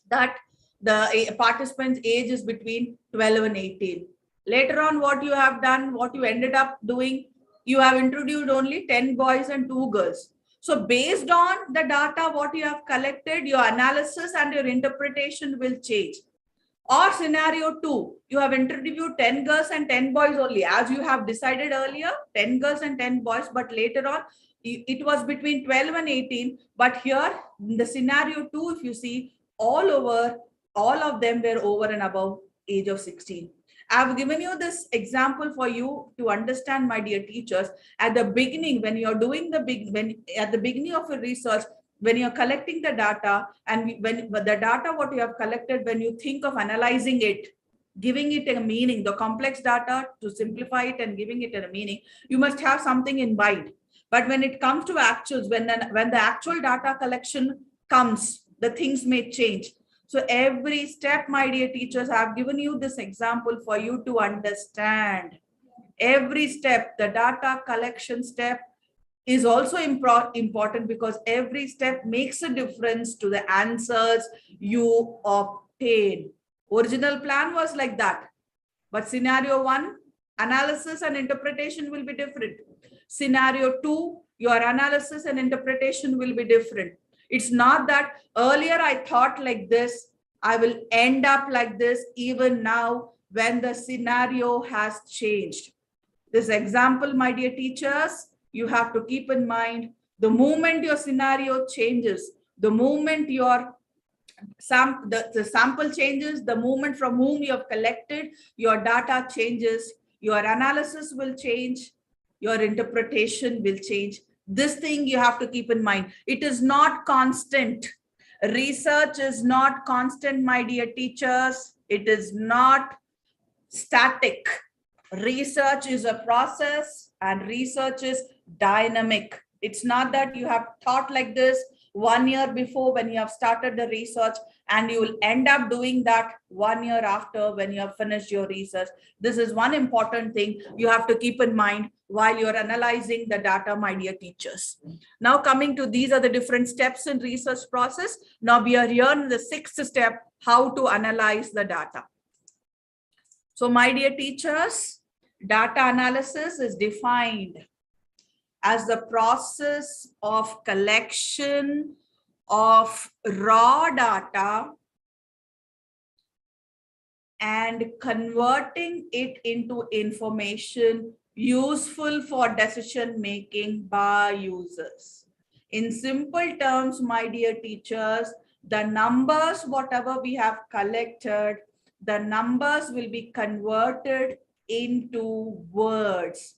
I: that the participant's age is between 12 and 18. Later on, what you have done, what you ended up doing, you have interviewed only 10 boys and 2 girls. So based on the data, what you have collected, your analysis and your interpretation will change. Or scenario 2, you have interviewed 10 girls and 10 boys only, as you have decided earlier, 10 girls and 10 boys, but later on, it was between 12 and 18. But here, in the scenario 2, if you see, all of them were over and above age of 16. I've given you this example for you to understand, my dear teachers. At the beginning, when you're doing at the beginning of a research, when you're collecting the data, and when the data what you have collected, when you think of analyzing it, giving it a meaning, the complex data, to simplify it and giving it a meaning, you must have something in mind. But when it comes to actuals, when the actual data collection comes, the things may change. So every step, my dear teachers, I have given you this example for you to understand. Every step, the data collection step, is also important, because every step makes a difference to the answers you obtain. Original plan was like that, but scenario 1, analysis and interpretation will be different. Scenario 2, your analysis and interpretation will be different. It's not that earlier I thought like this, I will end up like this, even now when the scenario has changed. This example, my dear teachers, you have to keep in mind, the moment your scenario changes, the moment your the sample changes, the moment from whom you have collected, your data changes, your analysis will change, your interpretation will change. This thing you have to keep in mind. It is not constant. Research is not constant, my dear teachers. It is not static. Research is a process, and research is dynamic. It's not that you have thought like this 1 year before when you have started the research, and you will end up doing that 1 year after when you have finished your research. This is one important thing you have to keep in mind while you're analyzing the data, my dear teachers. Now coming to, these are the different steps in research process. Now we are here in the 6th step, how to analyze the data. So my dear teachers, data analysis is defined as the process of collection of raw data and converting it into information useful for decision making by users. In simple terms, my dear teachers, the numbers, whatever we have collected, the numbers will be converted into words.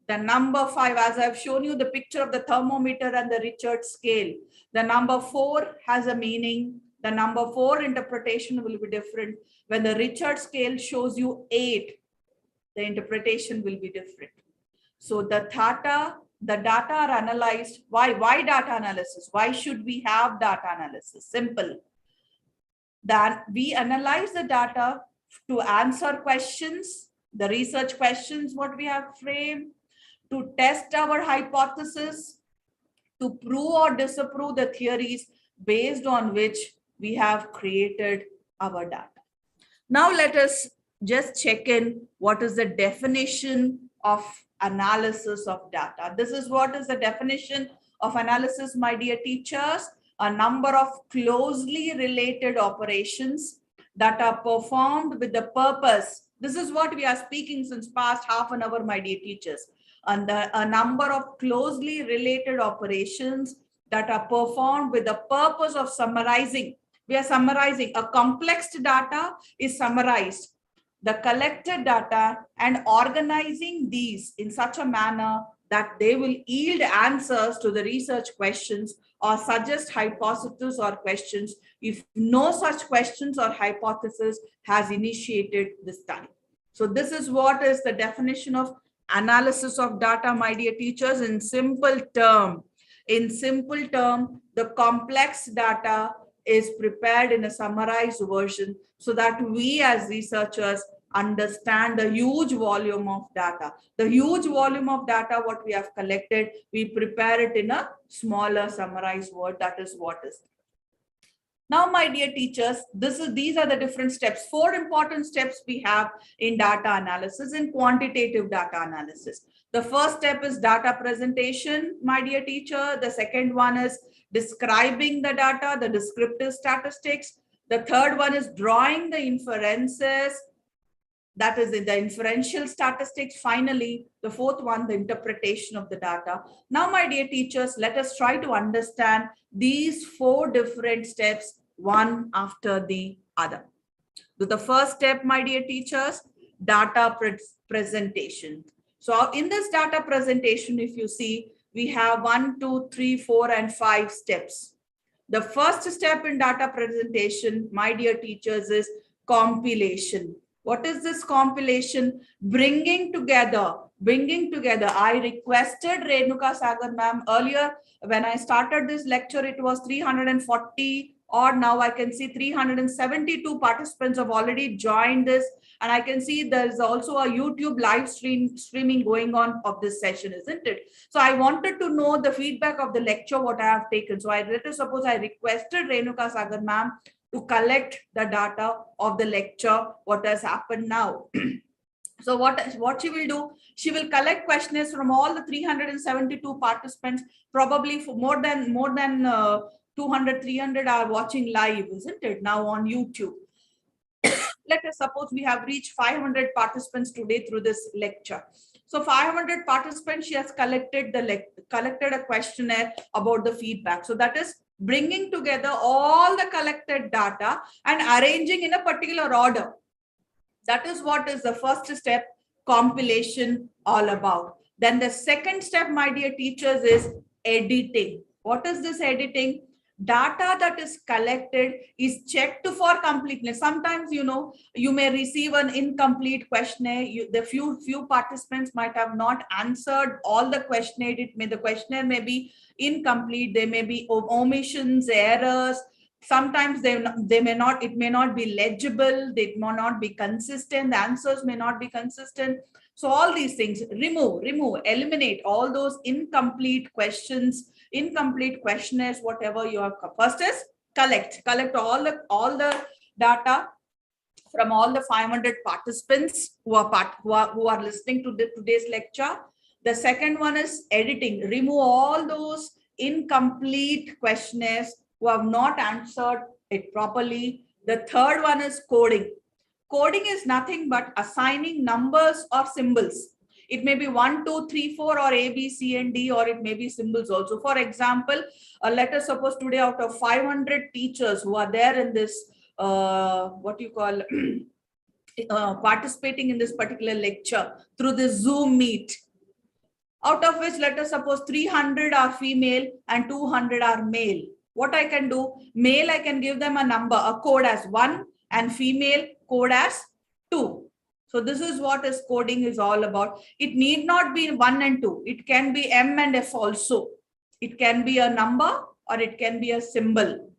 I: The number 5, as I've shown you the picture of the thermometer and the Richard scale, the number 4 has a meaning, The number 4 interpretation will be different. When the Richard scale shows you 8, the interpretation will be different. So the data are analyzed. Why data analysis? Why should we have data analysis? Simple. That we analyze the data to answer questions, the research questions what we have framed, to test our hypothesis, to prove or disapprove the theories based on which we have created our data. Now let us just check in what is the definition of analysis of data. This is what is the definition of analysis, my dear teachers. A number of closely related operations that are performed with the purpose. This is what we are speaking since past half an hour, my dear teachers. And a number of closely related operations that are performed with the purpose of summarizing. We are summarizing. A complex data is summarized. The collected data and organizing these in such a manner that they will yield answers to the research questions or suggest hypotheses or questions if no such questions or hypothesis has initiated the study. So this is what is the definition of analysis of data, my dear teachers, in simple term. In simple term, the complex data is prepared in a summarized version so that we as researchers understand the huge volume of data. The huge volume of data, what we have collected, we prepare it in a smaller summarized word. That is what is. Now, my dear teachers, these are the different steps. 4 important steps we have in data analysis, in quantitative data analysis. The first step is data presentation, my dear teacher. The second one is describing the data, the descriptive statistics. The third one is drawing the inferences, that is in the inferential statistics. Finally, the fourth one, the interpretation of the data. Now, my dear teachers, let us try to understand these 4 different steps, one after the other. So the first step, my dear teachers, data presentation. So in this data presentation, if you see, we have 1, 2, 3, 4, and 5 steps. The first step in data presentation, my dear teachers, is compilation. What is this compilation? Bringing together. I requested Renuka Sagar ma'am earlier when I started this lecture, it was 340 or now I can see 372 participants have already joined this. And I can see there's also a YouTube live streaming going on of this session, isn't it? So I wanted to know the feedback of the lecture, what I have taken. So let us suppose I requested Renuka Sagar ma'am to collect the data of the lecture, what has happened now. So what she will do, she will collect questionnaires from all the 372 participants, probably for more than 200, 300 are watching live, isn't it, now on YouTube. Let us suppose we have reached 500 participants today through this lecture. So 500 participants, she has collected a questionnaire about the feedback. So that is bringing together all the collected data and arranging in a particular order. That is what is the first step, compilation, all about. Then the second step, my dear teachers, is editing. What is this editing? Data that is collected is checked for completeness. Sometimes, you may receive an incomplete questionnaire. The few participants might have not answered all the questionnaire. The questionnaire may be incomplete. There may be omissions, errors. Sometimes it may not be legible. They may not be consistent. The answers may not be consistent. So all these things, remove, eliminate all those incomplete questions, incomplete questionnaires, whatever you have. First is collect all the data from all the 500 participants who are listening to today's lecture. The second one is editing, remove all those incomplete questionnaires who have not answered it properly. The third one is coding. Coding is nothing but assigning numbers or symbols. It may be 1, 2, 3, 4 or A, B, C, and D, or it may be symbols also. For example, let us suppose today out of 500 teachers who are there in this, participating in this particular lecture through the Zoom meet, out of which let us suppose 300 are female and 200 are male. What I can do, male, I can give them a number, a code as 1, and female code as 2. So this is what is coding is all about. It need not be 1 and 2. It can be M and F also. It can be a number or it can be a symbol.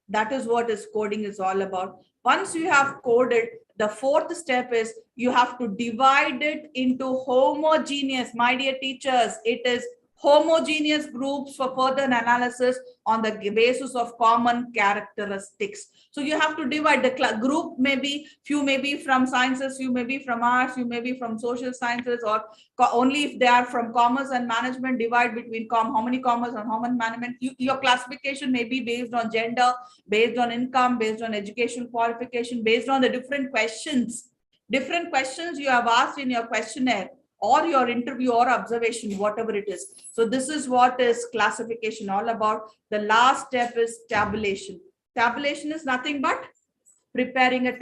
I: That is what is coding is all about. Once you have coded, the fourth step is you have to divide it into homogeneous. My dear teachers, it is homogeneous groups for further analysis on the basis of common characteristics. So you have to divide the group, maybe few may be from sciences, few may be from arts, few may be from social sciences, or only if they are from commerce and management, divide between how many commerce and how many management. Your classification may be based on gender, based on income, based on education qualification, based on the different questions you have asked in your questionnaire or your interview or observation, whatever it is. So this is what is classification all about. The last step is tabulation. Tabulation is nothing but preparing a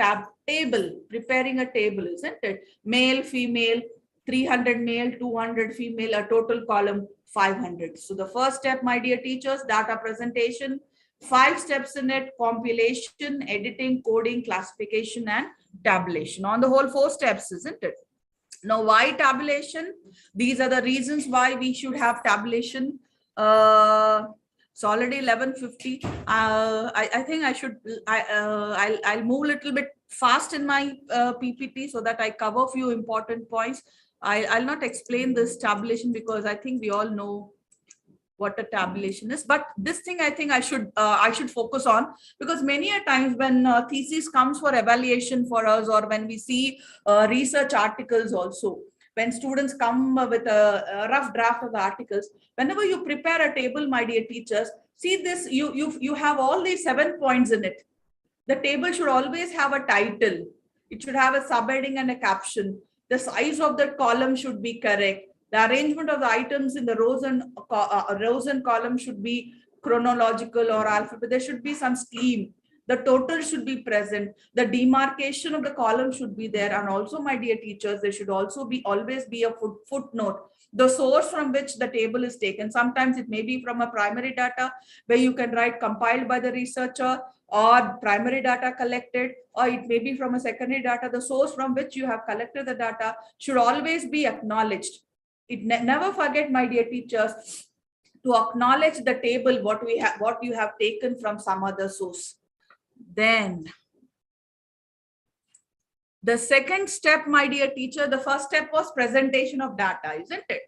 I: table, isn't it? Male, female, 300 male, 200 female, a total column 500. So the first step, my dear teachers, data presentation, 5 steps in it: compilation, editing, coding, classification, and tabulation. On the whole, 4 steps, isn't it? Now, why tabulation? These are the reasons why we should have tabulation. It's already 11:50. I think I should. I'll move a little bit fast in my PPT so that I cover a few important points. I'll not explain this tabulation because I think we all know what a tabulation is, but this thing I think I should focus on, because many a times when thesis comes for evaluation for us, or when we see research articles also, when students come with a rough draft of the articles, whenever you prepare a table, my dear teachers, see this, you have all these 7 points in it. The table should always have a title. It should have a subheading and a caption. The size of the column should be correct. The arrangement of the items in the rows and columns should be chronological or alphabet. There should be some scheme. The total should be present. The demarcation of the column should be there. And also, my dear teachers, there should also be always be a footnote. The source from which the table is taken. Sometimes it may be from a primary data where you can write compiled by the researcher, or primary data collected, or it may be from a secondary data. The source from which you have collected the data should always be acknowledged. Never forget, my dear teachers, to acknowledge the table, what you have taken from some other source. Then the second step, my dear teacher, the first step was presentation of data, isn't it?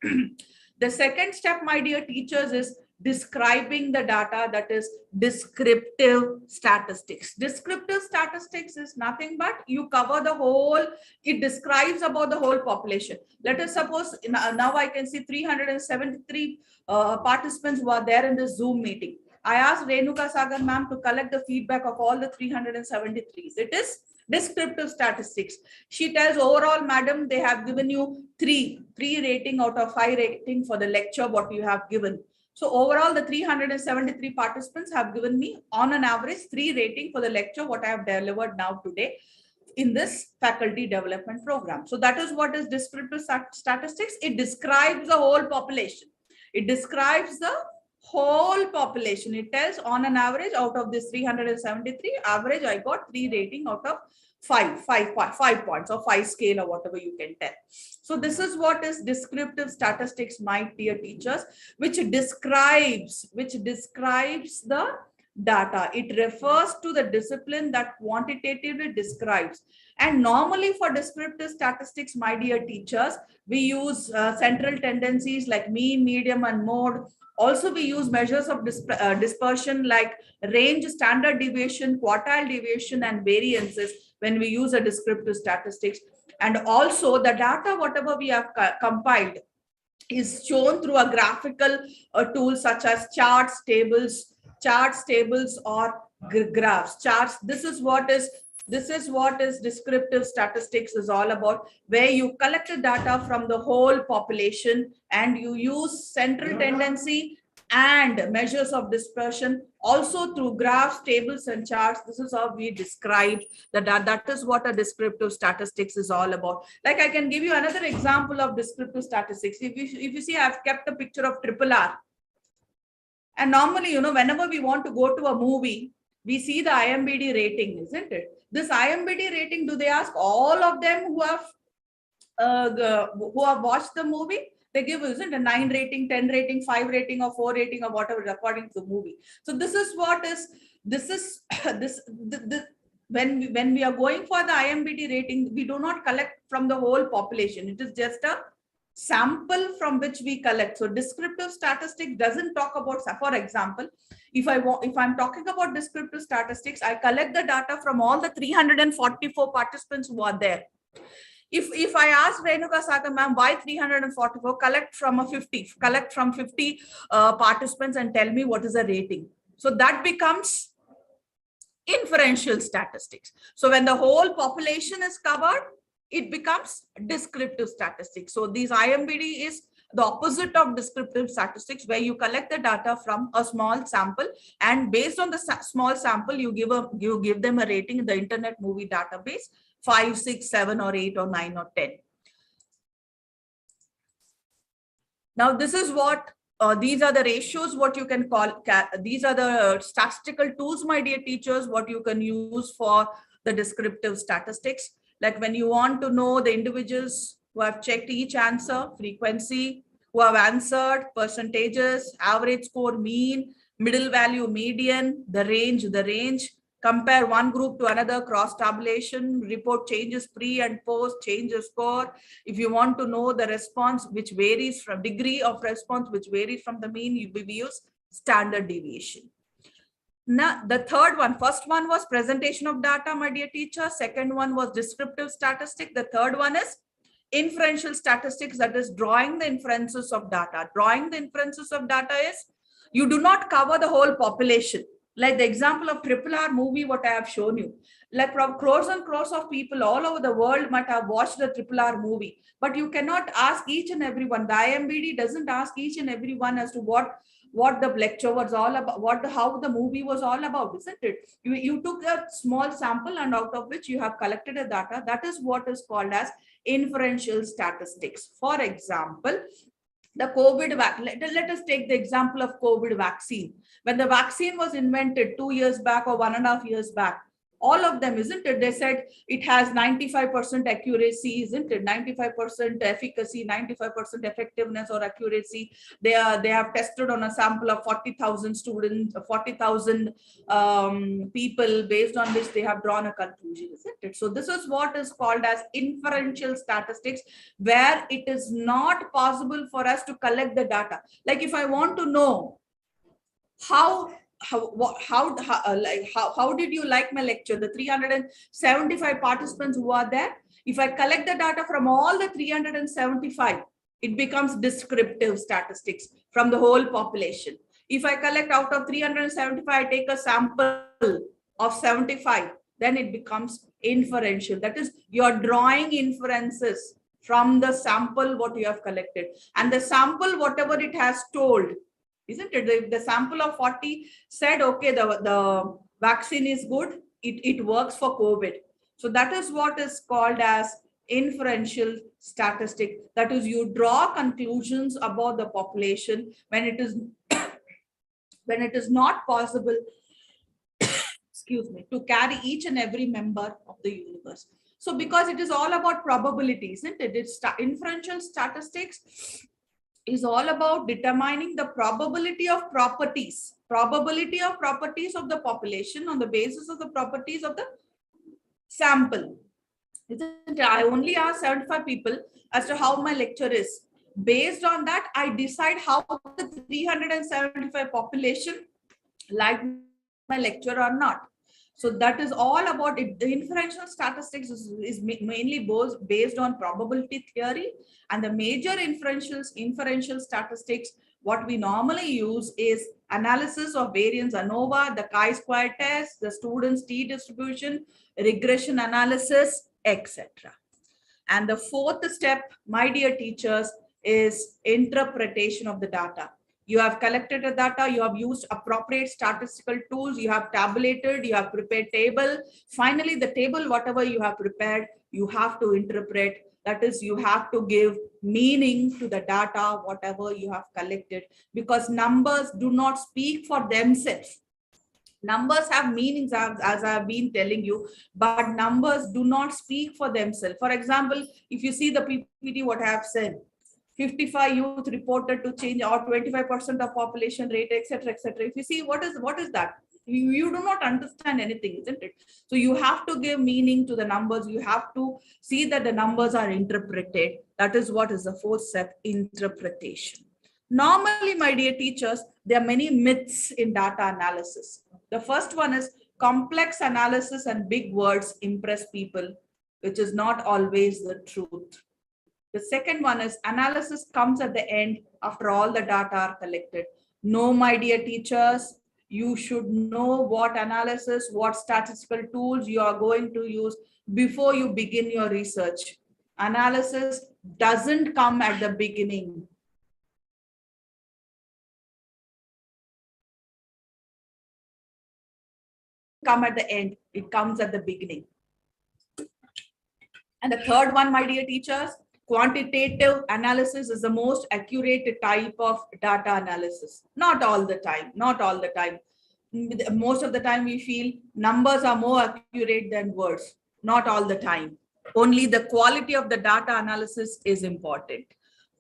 I: The second step, my dear teachers, is describing the data, that is descriptive statistics. Descriptive statistics is nothing but you cover the whole, it describes about the whole population. Let us suppose now I can see 373 participants who are there in this Zoom meeting. I asked Renuka Sagar ma'am to collect the feedback of all the 373. It is descriptive statistics. She tells, overall, madam, they have given you 3 rating out of 5 rating for the lecture what you have given. So overall, the 373 participants have given me on an average 3 rating for the lecture what I have delivered now today in this faculty development program. So that is what is descriptive statistics. It describes the whole population. It describes the whole population. It tells on an average out of this 373, average I got 3 rating out of 5 points or 5 scale or whatever you can tell. So this is what is descriptive statistics, my dear teachers, which describes the data. It refers to the discipline that quantitatively describes. And normally for descriptive statistics, my dear teachers, we use central tendencies like mean, medium, and mode. Also, we use measures of dispersion like range, standard deviation, quartile deviation, and variances when we use a descriptive statistics. And also the data, whatever we have compiled, is shown through a graphical tool such as charts, tables, or graphs. Charts. This is what is descriptive statistics is all about, where you collected data from the whole population and you use central tendency and measures of dispersion also through graphs, tables, and charts. This is how we describe that is what a descriptive statistics is all about. Like I can give you another example of descriptive statistics. If you see, I've kept a picture of RRR. And normally, whenever we want to go to a movie, we see the IMDb rating, isn't it? This IMDb rating, do they ask all of them who have watched the movie? They give, isn't a 9 rating, 10 rating, 5 rating, or 4 rating, or whatever according to the movie. So this is what is when we are going for the IMDb rating, we do not collect from the whole population. It is just a sample from which we collect. So descriptive statistics doesn't talk about, for example, if I'm talking about descriptive statistics, I collect the data from all the 344 participants who are there. If I ask Renuka Sagar ma'am, why 344, collect from 50 participants and tell me what is the rating. So that becomes inferential statistics. So when the whole population is covered, it becomes descriptive statistics. So these IMDb is the opposite of descriptive statistics, where you collect the data from a small sample, and based on the small sample, you give them a rating in the Internet Movie Database, 5, 6, 7, or 8, or 9, or 10. Now, this is what these are the ratios, what you can call, these are the statistical tools, my dear teachers, what you can use for the descriptive statistics. Like when you want to know the individuals who have checked each answer, frequency, who have answered, percentages, average score, mean, middle value, median, the range, compare one group to another, cross tabulation, report changes pre and post, change the score. If you want to know the response, which varies from degree of response, which varies from the mean, we use standard deviation. Now, the third one, first one was presentation of data, my dear teacher. Second one was descriptive statistics. The third one is inferential statistics, that is drawing the inferences of data. Drawing the inferences of data is, you do not cover the whole population. Like the example of RRR movie, what I have shown you. Like crores and crores of people all over the world might have watched the RRR movie, but you cannot ask each and everyone. The IMDb doesn't ask each and everyone as to what the lecture was all about, how the movie was all about, isn't it? You took a small sample and out of which you have collected a data. That is what is called as inferential statistics. For example, the COVID vaccine, let us take the example of COVID vaccine. When the vaccine was invented 2 years back or 1.5 years back, all of them, isn't it? They said it has 95% accuracy, isn't it? 95% efficacy, 95% effectiveness or accuracy. They have tested on a sample of 40,000 students, 40,000 people, based on which they have drawn a conclusion, isn't it? So this is what is called as inferential statistics, where it is not possible for us to collect the data. Like if I want to know how did you like my lecture, the 375 participants who are there, if I collect the data from all the 375, it becomes descriptive statistics from the whole population. If I collect out of 375, I take a sample of 75, then it becomes inferential. That is, you're drawing inferences from the sample what you have collected, and the sample, whatever it has told, isn't it? The sample of 40 said, okay, the vaccine is good, it works for COVID. So that is what is called as inferential statistic. That is, you draw conclusions about the population when it is when it is not possible excuse me, to carry each and every member of the universe. So because it is all about probability, isn't it? It's inferential statistics is all about determining the probability of properties of the population on the basis of the properties of the sample. Isn't it? I only ask 75 people as to how my lecture is. Based on that, I decide how the 375 population like my lecture or not. So that is all about it. The inferential statistics is mainly based on probability theory, and the major inferential statistics, what we normally use is analysis of variance ANOVA, the chi-square test, the student's t-distribution, regression analysis, etc. And the fourth step, my dear teachers, is interpretation of the data. You have collected the data, you have used appropriate statistical tools, you have tabulated, you have prepared table. Finally, the table, whatever you have prepared, you have to interpret That is, you have to give meaning to the data, whatever you have collected, because numbers do not speak for themselves. Numbers have meanings, as I've been telling you, but numbers do not speak for themselves. For example, if you see the PPT, what I have said, 55 youth reported to change or 25% of population rate, etc., etc. If you see what is that, you do not understand anything, isn't it? So you have to give meaning to the numbers. You have to see that the numbers are interpreted. That is what is the fourth step, interpretation. Normally, my dear teachers, there are many myths in data analysis. The first one is complex analysis and big words impress people, which is not always the truth. The second one is analysis comes at the end after all the data are collected. No, my dear teachers, you should know what analysis, what statistical tools you are going to use before you begin your research. Analysis doesn't come at the beginning. Come at the end, it comes at the beginning. And the third one, my dear teachers, quantitative analysis is the most accurate type of data analysis. Not all the time, not all the time. Most of the time we feel numbers are more accurate than words. Not all the time. Only the quality of the data analysis is important.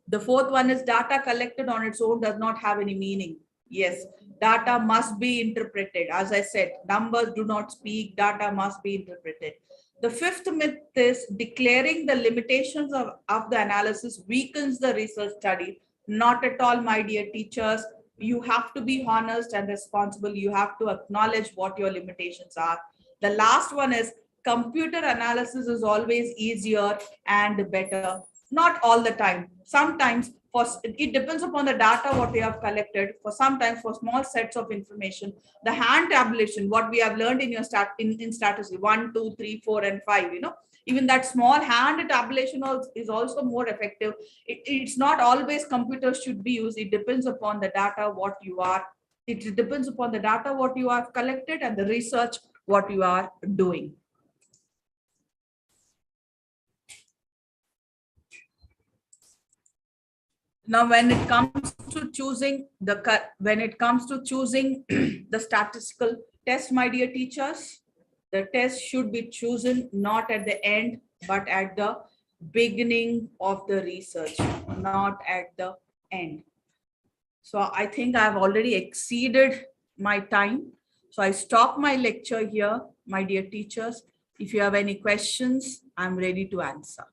I: The fourth one is data collected on its own does not have any meaning. Yes, data must be interpreted. As I said, numbers do not speak, data must be interpreted. The fifth myth is declaring the limitations of the analysis weakens the research study. Not at all, my dear teachers. You have to be honest and responsible. You have to acknowledge what your limitations are. The last one is computer analysis is always easier and better. Not all the time. Sometimes it depends upon the data what we have collected. For sometimes for small sets of information, the hand tabulation, what we have learned in your in statistics 1, 2, 3, 4, and 5, even that small hand tabulation is also more effective. It's not always computers should be used. It depends upon the data what you are. It depends upon the data what you have collected and the research what you are doing. Now, when it comes to choosing the statistical test, my dear teachers, the test should be chosen not at the end, but at the beginning of the research, not at the end. So I think I've already exceeded my time. So I stop my lecture here, my dear teachers. If you have any questions, I'm ready to answer.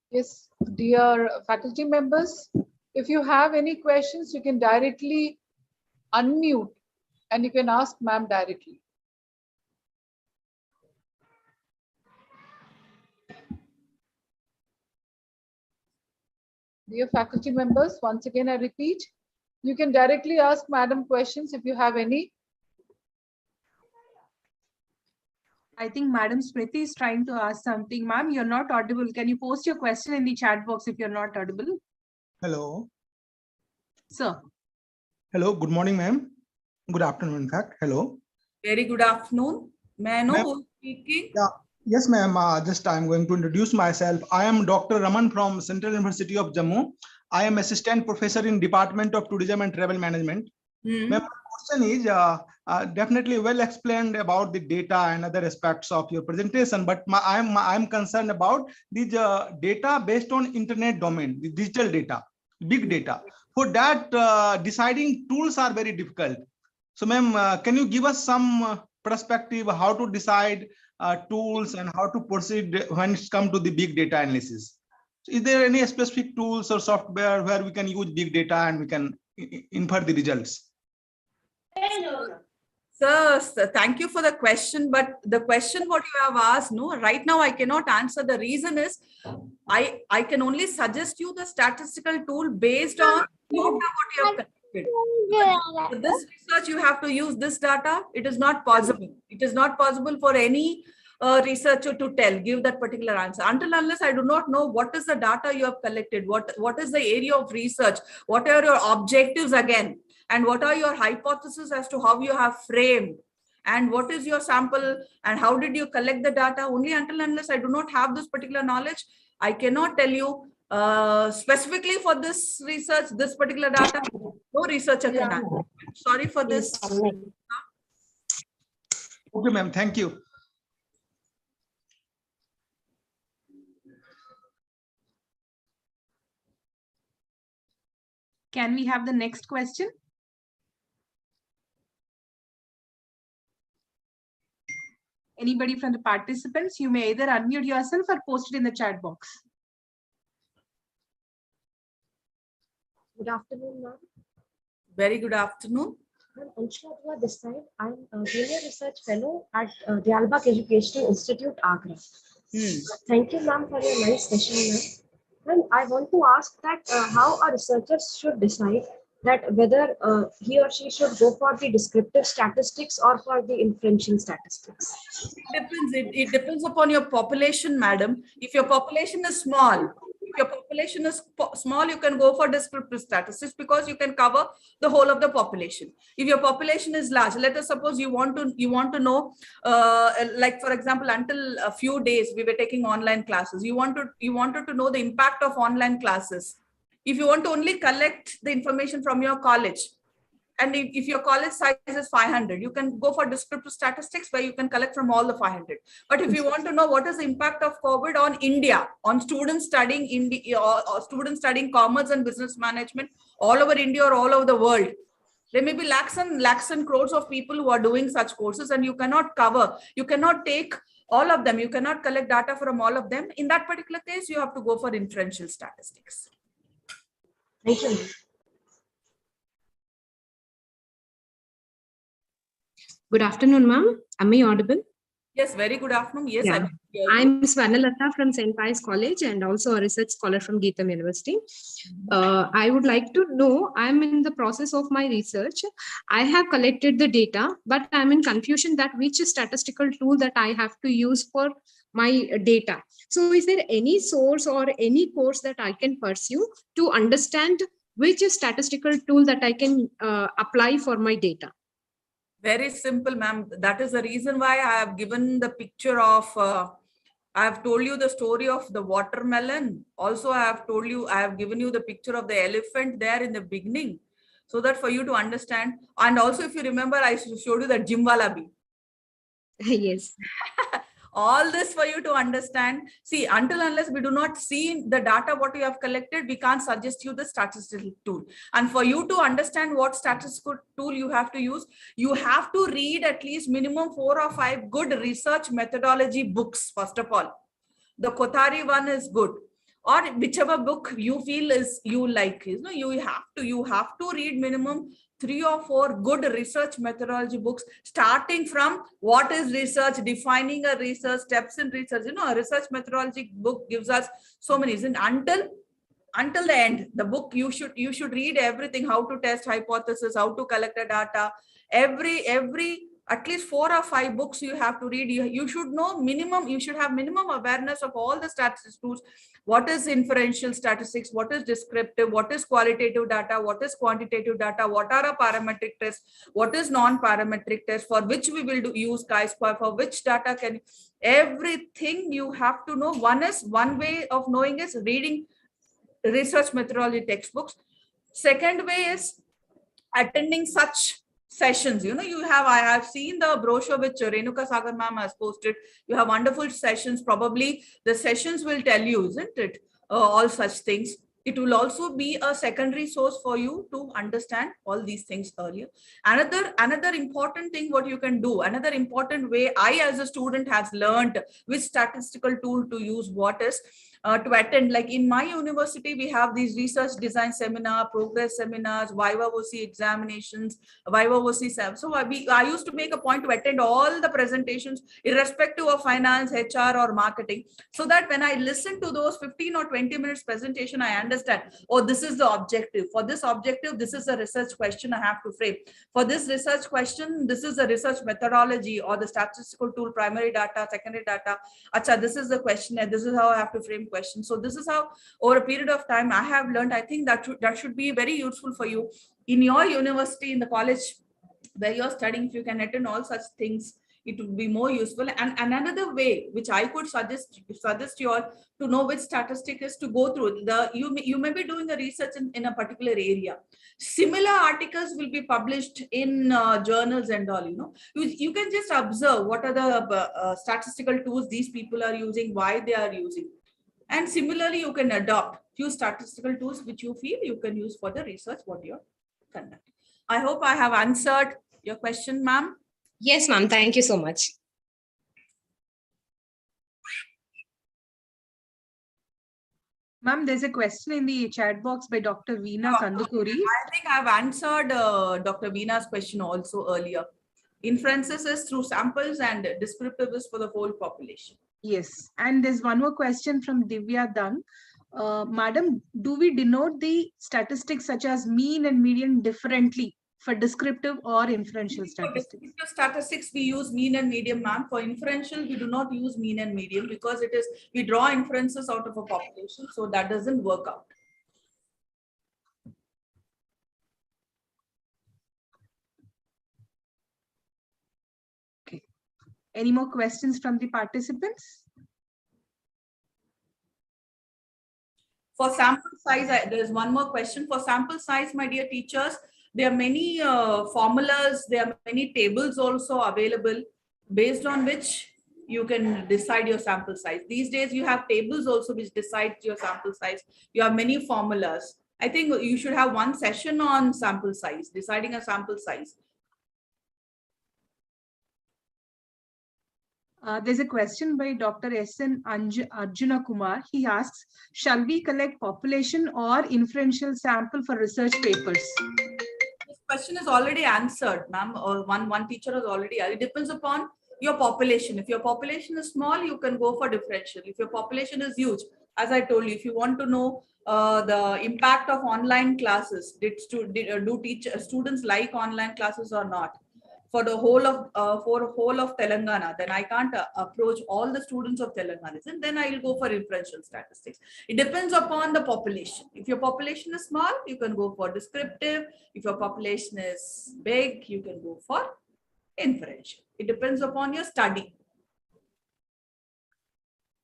A: Yes, dear faculty members, if you have any questions, you can directly unmute and you can ask ma'am directly. Dear faculty members, once again I repeat, you can directly ask madam questions if you have any.
J: I think Madam Smriti is trying to ask something. Ma'am, you're not audible. Can you post your question in the chat box if you're not audible?
K: Hello.
J: Sir.
K: Hello. Good morning, ma'am. Good afternoon, in fact. Hello.
I: Very good afternoon. May I know who's speaking?
K: Yeah. Yes, ma'am. Just I'm going to introduce myself. I am Dr. Raman from Central University of Jammu. I am assistant professor in Department of Tourism and Travel Management. Ma'am, my question is definitely well explained about the data and other aspects of your presentation, but I'm concerned about the data based on internet domain, the digital data, big data. For that, deciding tools are very difficult. So, ma'am, can you give us some perspective how to decide tools and how to proceed when it comes to the big data analysis? So is there any specific tools or software where we can use big data and we can infer the results?
I: Sir, thank you for the question, but the question what you have asked, no, right now I cannot answer. The reason is I can only suggest you the statistical tool based on what you have collected. For this research, you have to use this data. It is not possible. It is not possible for any researcher to give that particular answer until unless I do not know what is the data you have collected, what is the area of research, what are your objectives again, and what are your hypotheses as to how you have framed, and what is your sample and how did you collect the data. Only until unless I do not have this particular knowledge, I cannot tell you specifically for this research, this particular data, no researcher can answer. Sorry for this.
K: Okay, ma'am. Thank you.
J: Can we have the next question? Anybody from the participants, you may either unmute yourself or post it in the chat box.
L: Good afternoon, ma'am.
I: Very good afternoon.
L: I'm Anshula this side. I'm a junior research fellow at Dialbag Educational Institute, Agra. Thank you, ma'am, for your nice session, ma'am. And I want to ask that how a researcher should decide that whether he or she should go for the descriptive statistics or for the inferential statistics.
I: It depends. It depends upon your population, madam. If your population is small, you can go for descriptive statistics because you can cover the whole of the population. If your population is large, let us suppose you want to know, like for example, until a few days we were taking online classes. You wanted to know the impact of online classes. If you want to only collect the information from your college, and if your college size is 500, you can go for descriptive statistics where you can collect from all the 500. But if you want to know what is the impact of COVID on India, on students studying India or students studying commerce and business management all over India or all over the world, there may be lakhs and crores of people who are doing such courses, and you cannot take all of them. You cannot collect data from all of them. In that particular case, you have to go for inferential statistics.
L: Thank you.
M: Good afternoon, ma'am. Am I audible?
I: Yes, very good afternoon. Yes,
M: yeah. I'm Swarnalata from St. Pius College and also a research scholar from Geetham University. I would like to know, I'm in the process of my research. I have collected the data, but I'm in confusion that which statistical tool that I have to use for my data. So is there any source or any course that I can pursue to understand which statistical tool that I can apply for my data?
I: Very simple, ma'am. That is the reason why I have given the picture of, I have told you the story of the watermelon. Also, I have given you the picture of the elephant there in the beginning, so that for you to understand. And also, if you remember, I showed you that Jimwalabi.
M: Yes.
I: All this for you to understand. See, until unless we do not see the data what you have collected, we can't suggest you the statistical tool. And for you to understand what statistical tool you have to use, you have to read at least minimum 4 or 5 good research methodology books. First of all, the Kothari one is good, or whichever book you feel is you like. You have to read minimum 3 or 4 good research methodology books, starting from what is research, defining a research, steps in research. A research methodology book gives us so many. Until the end, the book you should read everything: how to test hypothesis, how to collect the data. Every at least 4 or 5 books you have to read. You should know minimum. You should have minimum awareness of all the statistics tools. What is inferential statistics? What is descriptive? What is qualitative data? What is quantitative data? What are a parametric test? What is non-parametric test? For which we will use chi-square? For which data can? Everything you have to know. One way of knowing is reading research methodology textbooks. Second way is attending such sessions. I have seen the brochure which Renuka Sagar ma'am has posted. You have wonderful sessions. Probably the sessions will tell you, isn't it? All such things. It will also be a secondary source for you to understand all these things earlier. Another important thing what you can do, another important way I as a student has learned which statistical tool to use, what is to attend. Like in my university, we have these research design seminar, progress seminars, Viva OC examinations, Viva OC. So I used to make a point to attend all the presentations, irrespective of finance, HR, or marketing, so that when I listen to those 15 or 20 minutes presentation, I understand, oh, this is the objective. For this objective, this is a research question I have to frame. For this research question, this is a research methodology or the statistical tool, primary data, secondary data. Acha, this is the questionnaire. This is how I have to frame questions. So this is how over a period of time I have learned. I think that should be very useful for you in your university, in the college where you're studying, if you can attend all such things, it would be more useful. And another way which I could suggest you all to know which statistic is to go through you may be doing a research in a particular area. Similar articles will be published in journals and all. You can just observe what are the statistical tools these people are using, why they are using, and similarly you can adopt few statistical tools which you feel you can use for the research what you're conducting. I hope I have answered your question, ma'am.
M: Yes, ma'am. Thank you so much.
J: Ma'am, there's a question in the chat box by Dr. Veena Kandukuri.
I: I think I've answered Dr. Veena's question also earlier. Inferences is through samples and descriptive is for the whole population.
J: Yes, and there's one more question from Divya Dung. Madam, do we denote the statistics such as mean and median differently for descriptive or inferential statistics?
I: For descriptive statistics, we use mean and median, ma'am. For inferential, we do not use mean and median because we draw inferences out of a population, so that doesn't work out.
J: Okay. Any more questions from the participants?
I: For sample size, there's one more question. For sample size, my dear teachers, there are many formulas, there are many tables also available based on which you can decide your sample size. These days, you have tables also which decide your sample size. You have many formulas. I think you should have one session on sample size, deciding a sample size.
J: There's a question by Dr. S.N. Arjuna Kumar. He asks, shall we collect population or inferential sample for research papers?
I: This question is already answered, ma'am. Or one teacher has already. It depends upon your population. If your population is small, you can go for differential. If your population is huge, as I told you, if you want to know the impact of online classes, do students like online classes or not? For the whole of Telangana, then I can't approach all the students of Telangana, and then I will go for inferential statistics. It depends upon the population. If your population is small, you can go for descriptive. If your population is big, you can go for inferential. It depends upon your study.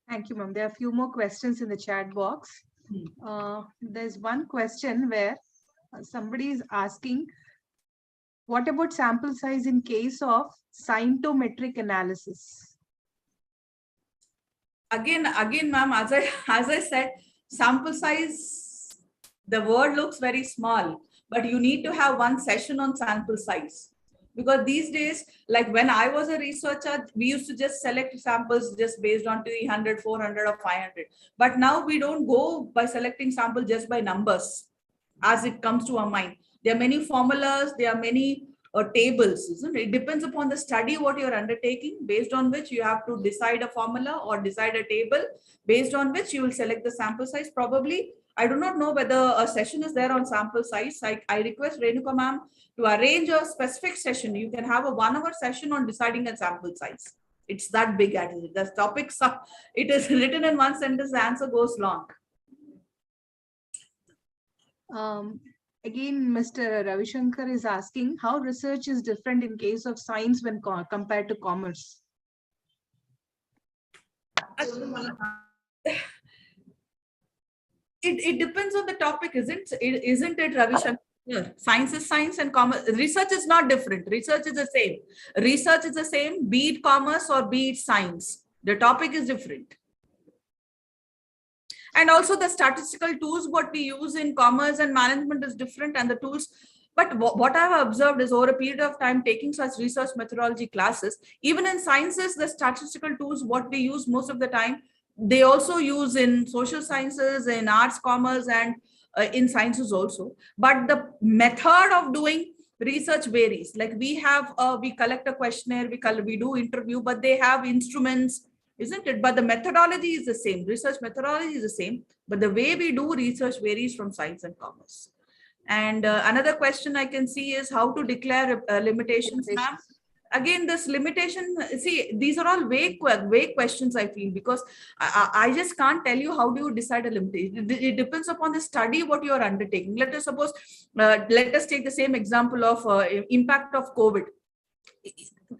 J: Thank you, ma'am. There are a few more questions in the chat box. There's one question where somebody is asking, what about sample size in case of scientometric analysis?
I: Again, ma'am, as I said, sample size, the word looks very small, but you need to have one session on sample size. Because these days, like when I was a researcher, we used to just select samples just based on 300, 400 or 500. But now we don't go by selecting sample just by numbers as it comes to our mind. There are many formulas, there are many tables, isn't it? It depends upon the study what you're undertaking, based on which you have to decide a formula or decide a table, based on which you will select the sample size. Probably, I do not know whether a session is there on sample size. I request Renuka ma'am to arrange a specific session. You can have a 1 hour session on deciding a sample size. It's that big at it. The topics, it is written in one sentence, the answer goes long.
J: Again, Mr. Ravi Shankar is asking how research is different in case of science when compared to commerce.
I: It depends on the topic, isn't it, Ravi Shankar? Yeah. Science is science and commerce. Research is not different. Research is the same. Research is the same, be it commerce or be it science. The topic is different. And also the statistical tools, what we use in commerce and management is different, and the tools. But what I have observed is over a period of time taking such research methodology classes, even in sciences, the statistical tools, what we use most of the time, they also use in social sciences, in arts, commerce, and in sciences also. But the method of doing research varies. Like we collect a questionnaire, we do interview, but they have instruments, isn't it? But the methodology is the same. Research methodology is the same, but the way we do research varies from science and commerce. And another question I can see is how to declare limitations, ma'am. again, this limitation, see, these are all vague questions, I feel, because I just can't tell you how do you decide a limitation. It depends upon the study what you are undertaking. Let us suppose, let us take the same example of impact of COVID.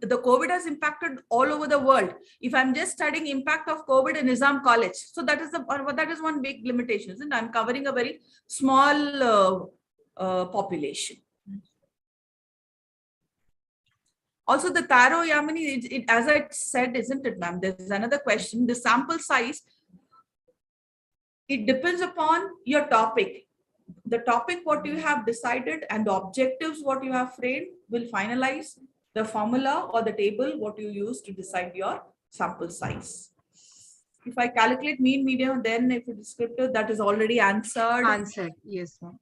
I: The COVID has impacted all over the world. If I'm just studying impact of COVID in Nizam College, so that is one big limitation, isn't it? I'm covering a very small population. Also, the Taro Yamini, as I said, isn't it, ma'am? There's another question. The sample size, it depends upon your topic. The topic what you have decided and the objectives what you have framed will finalize the formula or the table what you use to decide your sample size. If I calculate mean, median, then if it is descriptive, that is already answered.
J: Answered, yes, ma'am.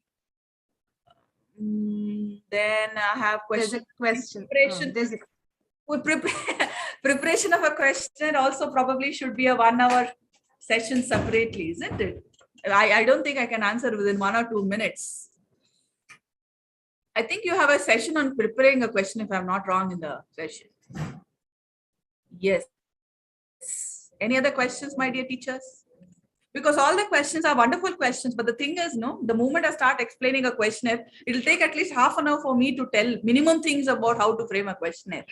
I: Then I have question.
J: There's a question.
I: Preparation of a question also probably should be a 1 hour session separately, isn't it? I don't think I can answer within 1 or 2 minutes. I think you have a session on preparing a question, if I'm not wrong, in the session. Yes. Any other questions, my dear teachers? Because all the questions are wonderful questions, but the thing is, no, the moment I start explaining a questionnaire, it will take at least half an hour for me to tell minimum things about how to frame a questionnaire.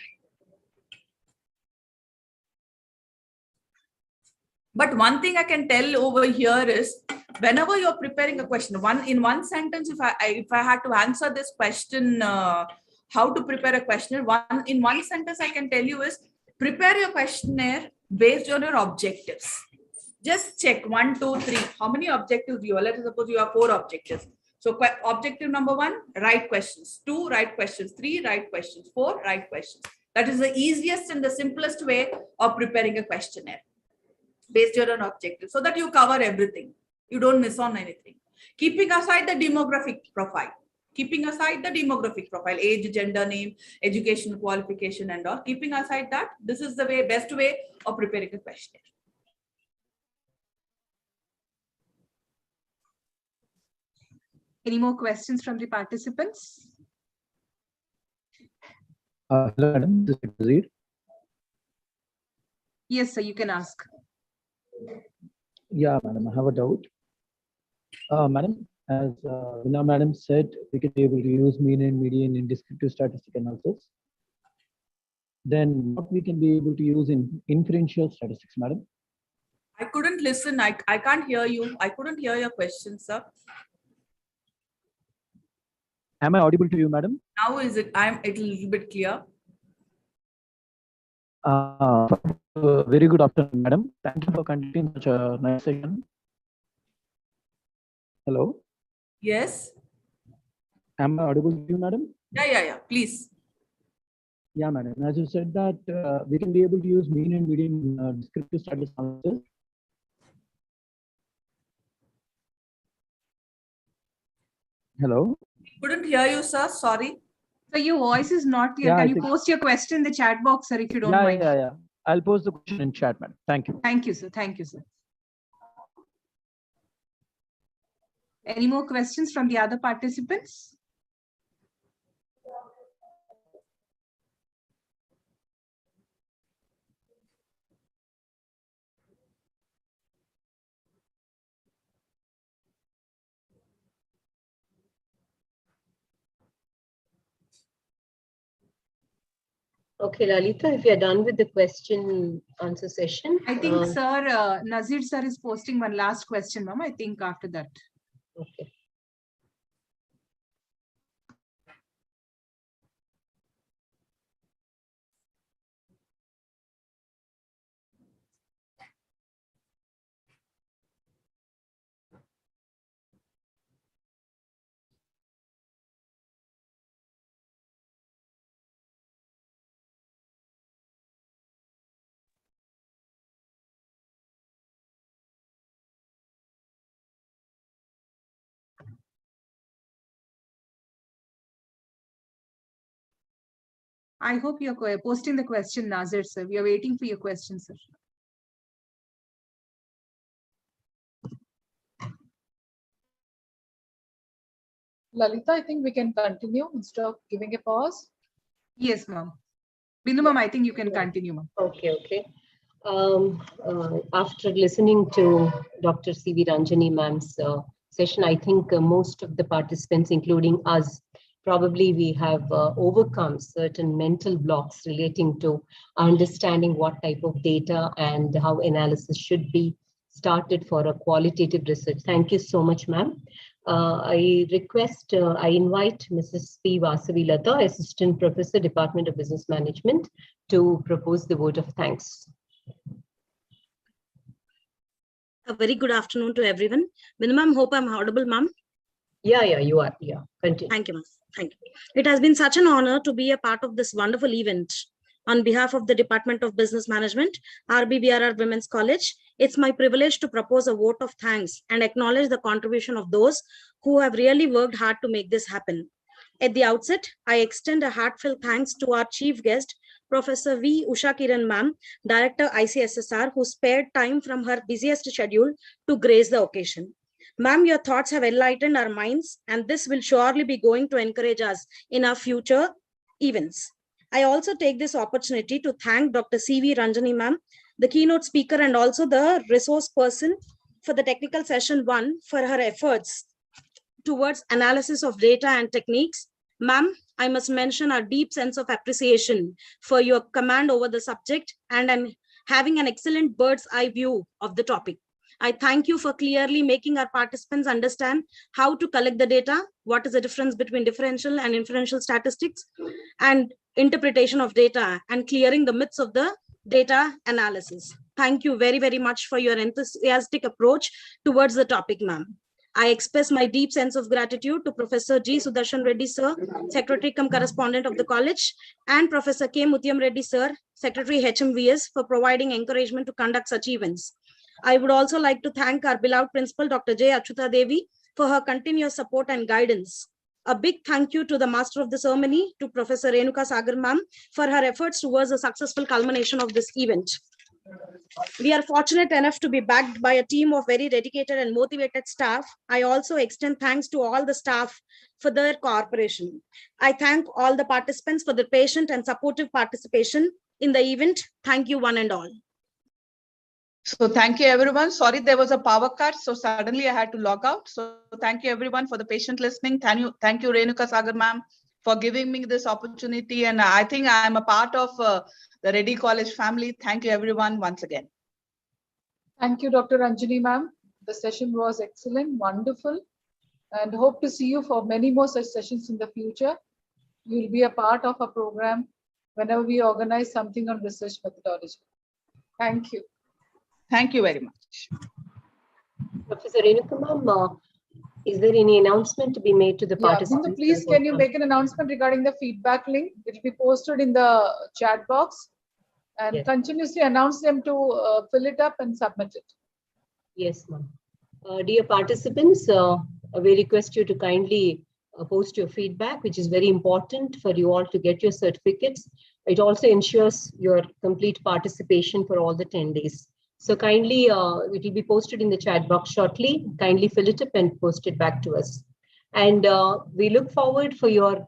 I: But one thing I can tell over here is, whenever you're preparing a question, in one sentence, if I had to answer this question, how to prepare a questionnaire, in one sentence I can tell you is, prepare your questionnaire based on your objectives. Just check 1, 2, 3. How many objectives you have? Let us suppose you have 4 objectives. So objective number 1, write questions. 2, write questions. 3, write questions. 4, write questions. That is the easiest and the simplest way of preparing a questionnaire based on an objective, so that you cover everything. You don't miss on anything. Keeping aside the demographic profile. Age, gender, name, education, qualification, and all. Keeping aside that, this is the best way of preparing a questionnaire.
J: Any more questions from the participants?
N: Hello, madam. This is Nazir.
J: Yes, sir, you can ask.
N: Yeah, madam, I have a doubt. Madam, as Vina madam said, we can be able to use mean and median in descriptive statistic analysis. Then what we can be able to use in inferential statistics, madam?
I: I couldn't listen. I can't hear you. I couldn't hear your question, sir.
N: Am I audible to you, madam?
I: Now is it? I'm a little bit clear.
N: Very good afternoon, madam. Thank you for conducting such a nice session. Hello.
I: Yes.
N: Am I audible to you, madam?
I: Yeah. Please.
N: Yeah, madam. As you said that we can be able to use mean and median descriptive statistics analysis. Hello.
I: Couldn't hear you, sir. Sorry.
J: So your voice is not clear.
N: Yeah,
J: Can you post your question in the chat box, sir, if you don't mind?
N: Yeah. I'll post the question in chat, madam. Thank you.
J: Thank you, sir. Thank you, sir. Any more questions from the other participants?
C: Okay, Lalita, if you're done with the question answer session.
J: I think, sir, Nazir sir is posting one last question, ma'am. I think after that.
C: Okay.
J: I hope you're posting the question, Nazir sir. We are waiting for your question, sir.
A: Lalita, I think we can continue instead of giving a pause.
J: Yes, ma'am. Bindu ma'am, I think you can continue, ma'am.
C: Okay. After listening to Dr. C.V. Ranjani ma'am's session, I think most of the participants, including us, probably we have overcome certain mental blocks relating to understanding what type of data and how analysis should be started for a qualitative research. Thank you so much, ma'am. I invite Mrs. P. Vasavi Lata, Assistant Professor, Department of Business Management, to propose the vote of thanks.
O: A very good afternoon to everyone. Ma'am, hope I'm audible, ma'am.
C: Yeah, you are. Yeah, continue.
O: Thank you, ma'am. Thank you. It has been such an honor to be a part of this wonderful event. On behalf of the Department of Business Management, RBBRR Women's College, it's my privilege to propose a vote of thanks and acknowledge the contribution of those who have really worked hard to make this happen. At the outset, I extend a heartfelt thanks to our chief guest, Professor V. Usha Kiran ma'am, Director ICSSR, who spared time from her busiest schedule to grace the occasion. Ma'am, your thoughts have enlightened our minds, and this will surely be going to encourage us in our future events. I also take this opportunity to thank Dr. C.V. Ranjani ma'am, the keynote speaker and also the resource person for the technical session 1 for her efforts towards analysis of data and techniques. Ma'am, I must mention our deep sense of appreciation for your command over the subject and having an excellent bird's eye view of the topic. I thank you for clearly making our participants understand how to collect the data, what is the difference between differential and inferential statistics, and interpretation of data, and clearing the myths of the data analysis. Thank you very, very much for your enthusiastic approach towards the topic, ma'am. I express my deep sense of gratitude to Professor G. Sudarshan Reddy, sir, Secretary cum Correspondent of the college, and Professor K. Mutyam Reddy, sir, Secretary HMVS, for providing encouragement to conduct such events. I would also like to thank our beloved principal, Dr. J. Achyuta Devi, for her continuous support and guidance. A big thank you to the master of the ceremony, to Professor Renuka Sagar ma'am, for her efforts towards the successful culmination of this event. We are fortunate enough to be backed by a team of very dedicated and motivated staff. I also extend thanks to all the staff for their cooperation. I thank all the participants for their patient and supportive participation in the event. Thank you, one and all.
A: So thank you, everyone. Sorry, there was a power cut, so suddenly I had to log out. So thank you, everyone, for the patient listening. Thank you, Renuka Sagar ma'am, for giving me this opportunity. And I think I'm a part of the Reddy College family. Thank you, everyone, once again. Thank you, Dr. Ranjani ma'am. The session was excellent, wonderful, and hope to see you for many more such sessions in the future. You'll be a part of our program whenever we organize something on research methodology. Thank you. Thank you very much.
C: Professor Renuka ma'am, is there any announcement to be made to the participants?
A: Bindu, please, can you make an announcement regarding the feedback link? It will be posted in the chat box, and continuously announce them to fill it up and submit it.
C: Yes, ma'am. Dear participants, we request you to kindly post your feedback, which is very important for you all to get your certificates. It also ensures your complete participation for all the 10 days. So kindly, it will be posted in the chat box shortly. Kindly fill it up and post it back to us. And we look forward for your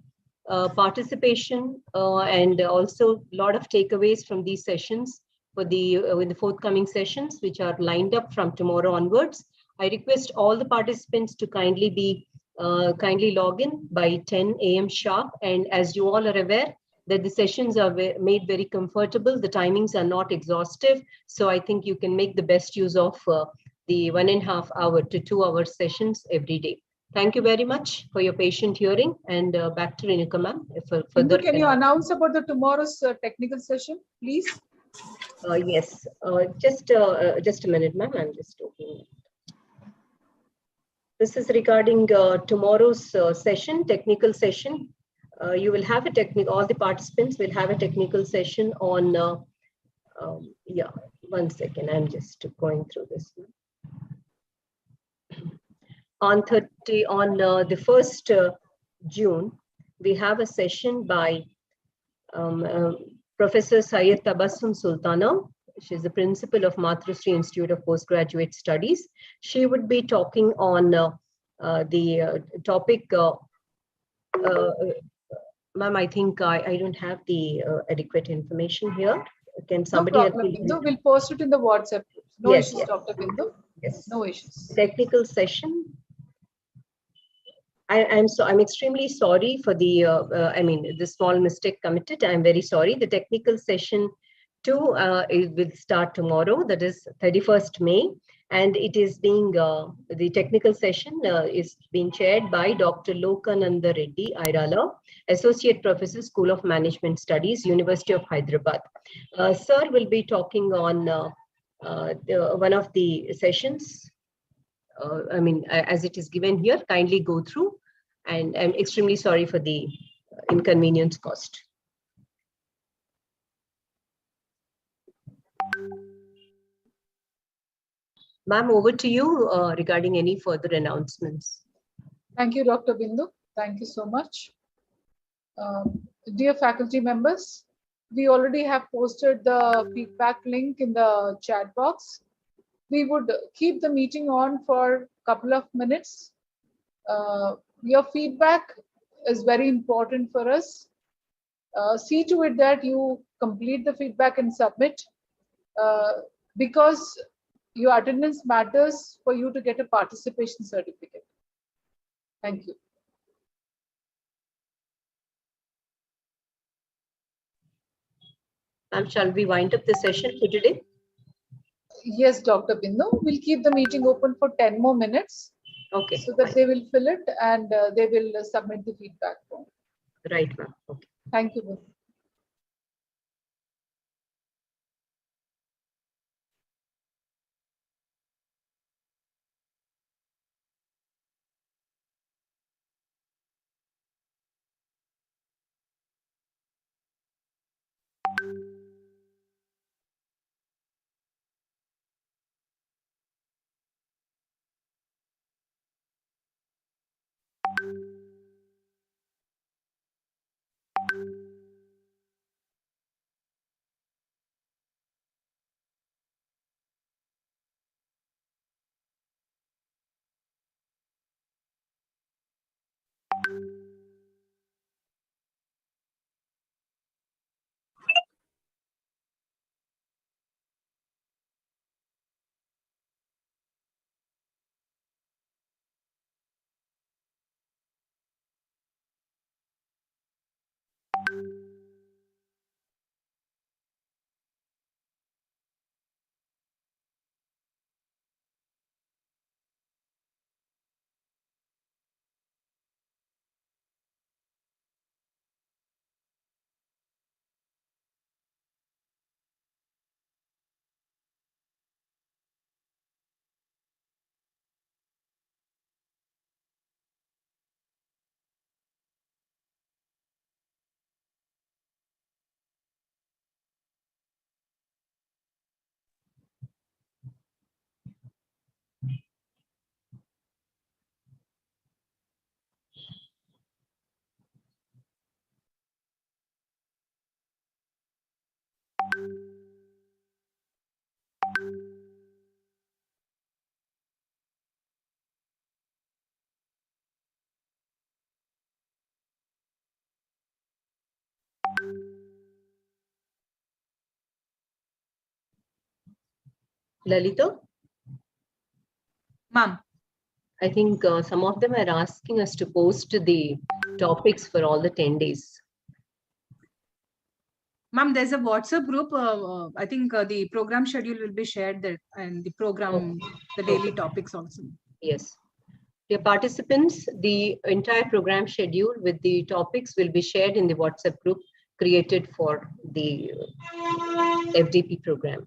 C: participation and also a lot of takeaways from these sessions for the forthcoming sessions, which are lined up from tomorrow onwards. I request all the participants to kindly log in by 10 a.m. sharp. And as you all are aware, that the sessions are made very comfortable. The timings are not exhaustive. So I think you can make the best use of the 1.5 hour to 2 hour sessions every day. Thank you very much for your patient hearing, and back to Renuka ma'am.
A: Bindu, can you announce about the tomorrow's technical session, please?
C: Yes, just a minute, ma'am. I'm just opening it. This is regarding tomorrow's session, technical session. You will have all the participants will have a technical session on, yeah, 1 second, I'm just going through this. On the 1st June, we have a session by Professor Syed Tabassum Sultana. She is the principal of Mathrusri Institute of Postgraduate Studies. She would be talking on the topic Ma'am, I think I don't have the adequate information here. Can
A: No
C: somebody help
A: problem,
C: me?
A: Bindu. We'll post it in the WhatsApp group. No
C: Yes,
A: issues,
C: yes.
A: Dr. Bindu.
C: Yes.
A: No issues.
C: Technical session. I'm extremely sorry for the the small mistake committed. I'm very sorry. The technical session 2 it will start tomorrow, that is 31st May, and it is being the technical session is being chaired by Dr. Lokananda Reddy Airala, Associate Professor, School of Management Studies, University of Hyderabad. Sir will be talking on one of the sessions. As it is given here, kindly go through, and I'm extremely sorry for the inconvenience caused. Ma'am, over to you regarding any further announcements.
A: Thank you, Dr. Bindu. Thank you so much. Dear faculty members, we already have posted the feedback link in the chat box. We would keep the meeting on for a couple of minutes. Your feedback is very important for us. See to it that you complete the feedback and submit, because your attendance matters for you to get a participation certificate. Thank you.
C: Ma'am, shall we wind up the session for today?
A: Yes, Dr. Bindu. We'll keep the meeting open for 10 more minutes.
C: Okay.
A: So that they will fill it and they will submit the feedback form.
C: Right, ma'am. Okay.
A: Thank you, Bindu.
C: Lalita?
J: Ma'am.
C: I think some of them are asking us to post the topics for all the 10 days.
J: Ma'am, there's a WhatsApp group. I think the program schedule will be shared there, and the program, the daily topics also.
C: Yes. Dear participants, the entire program schedule with the topics will be shared in the WhatsApp group created for the FDP program.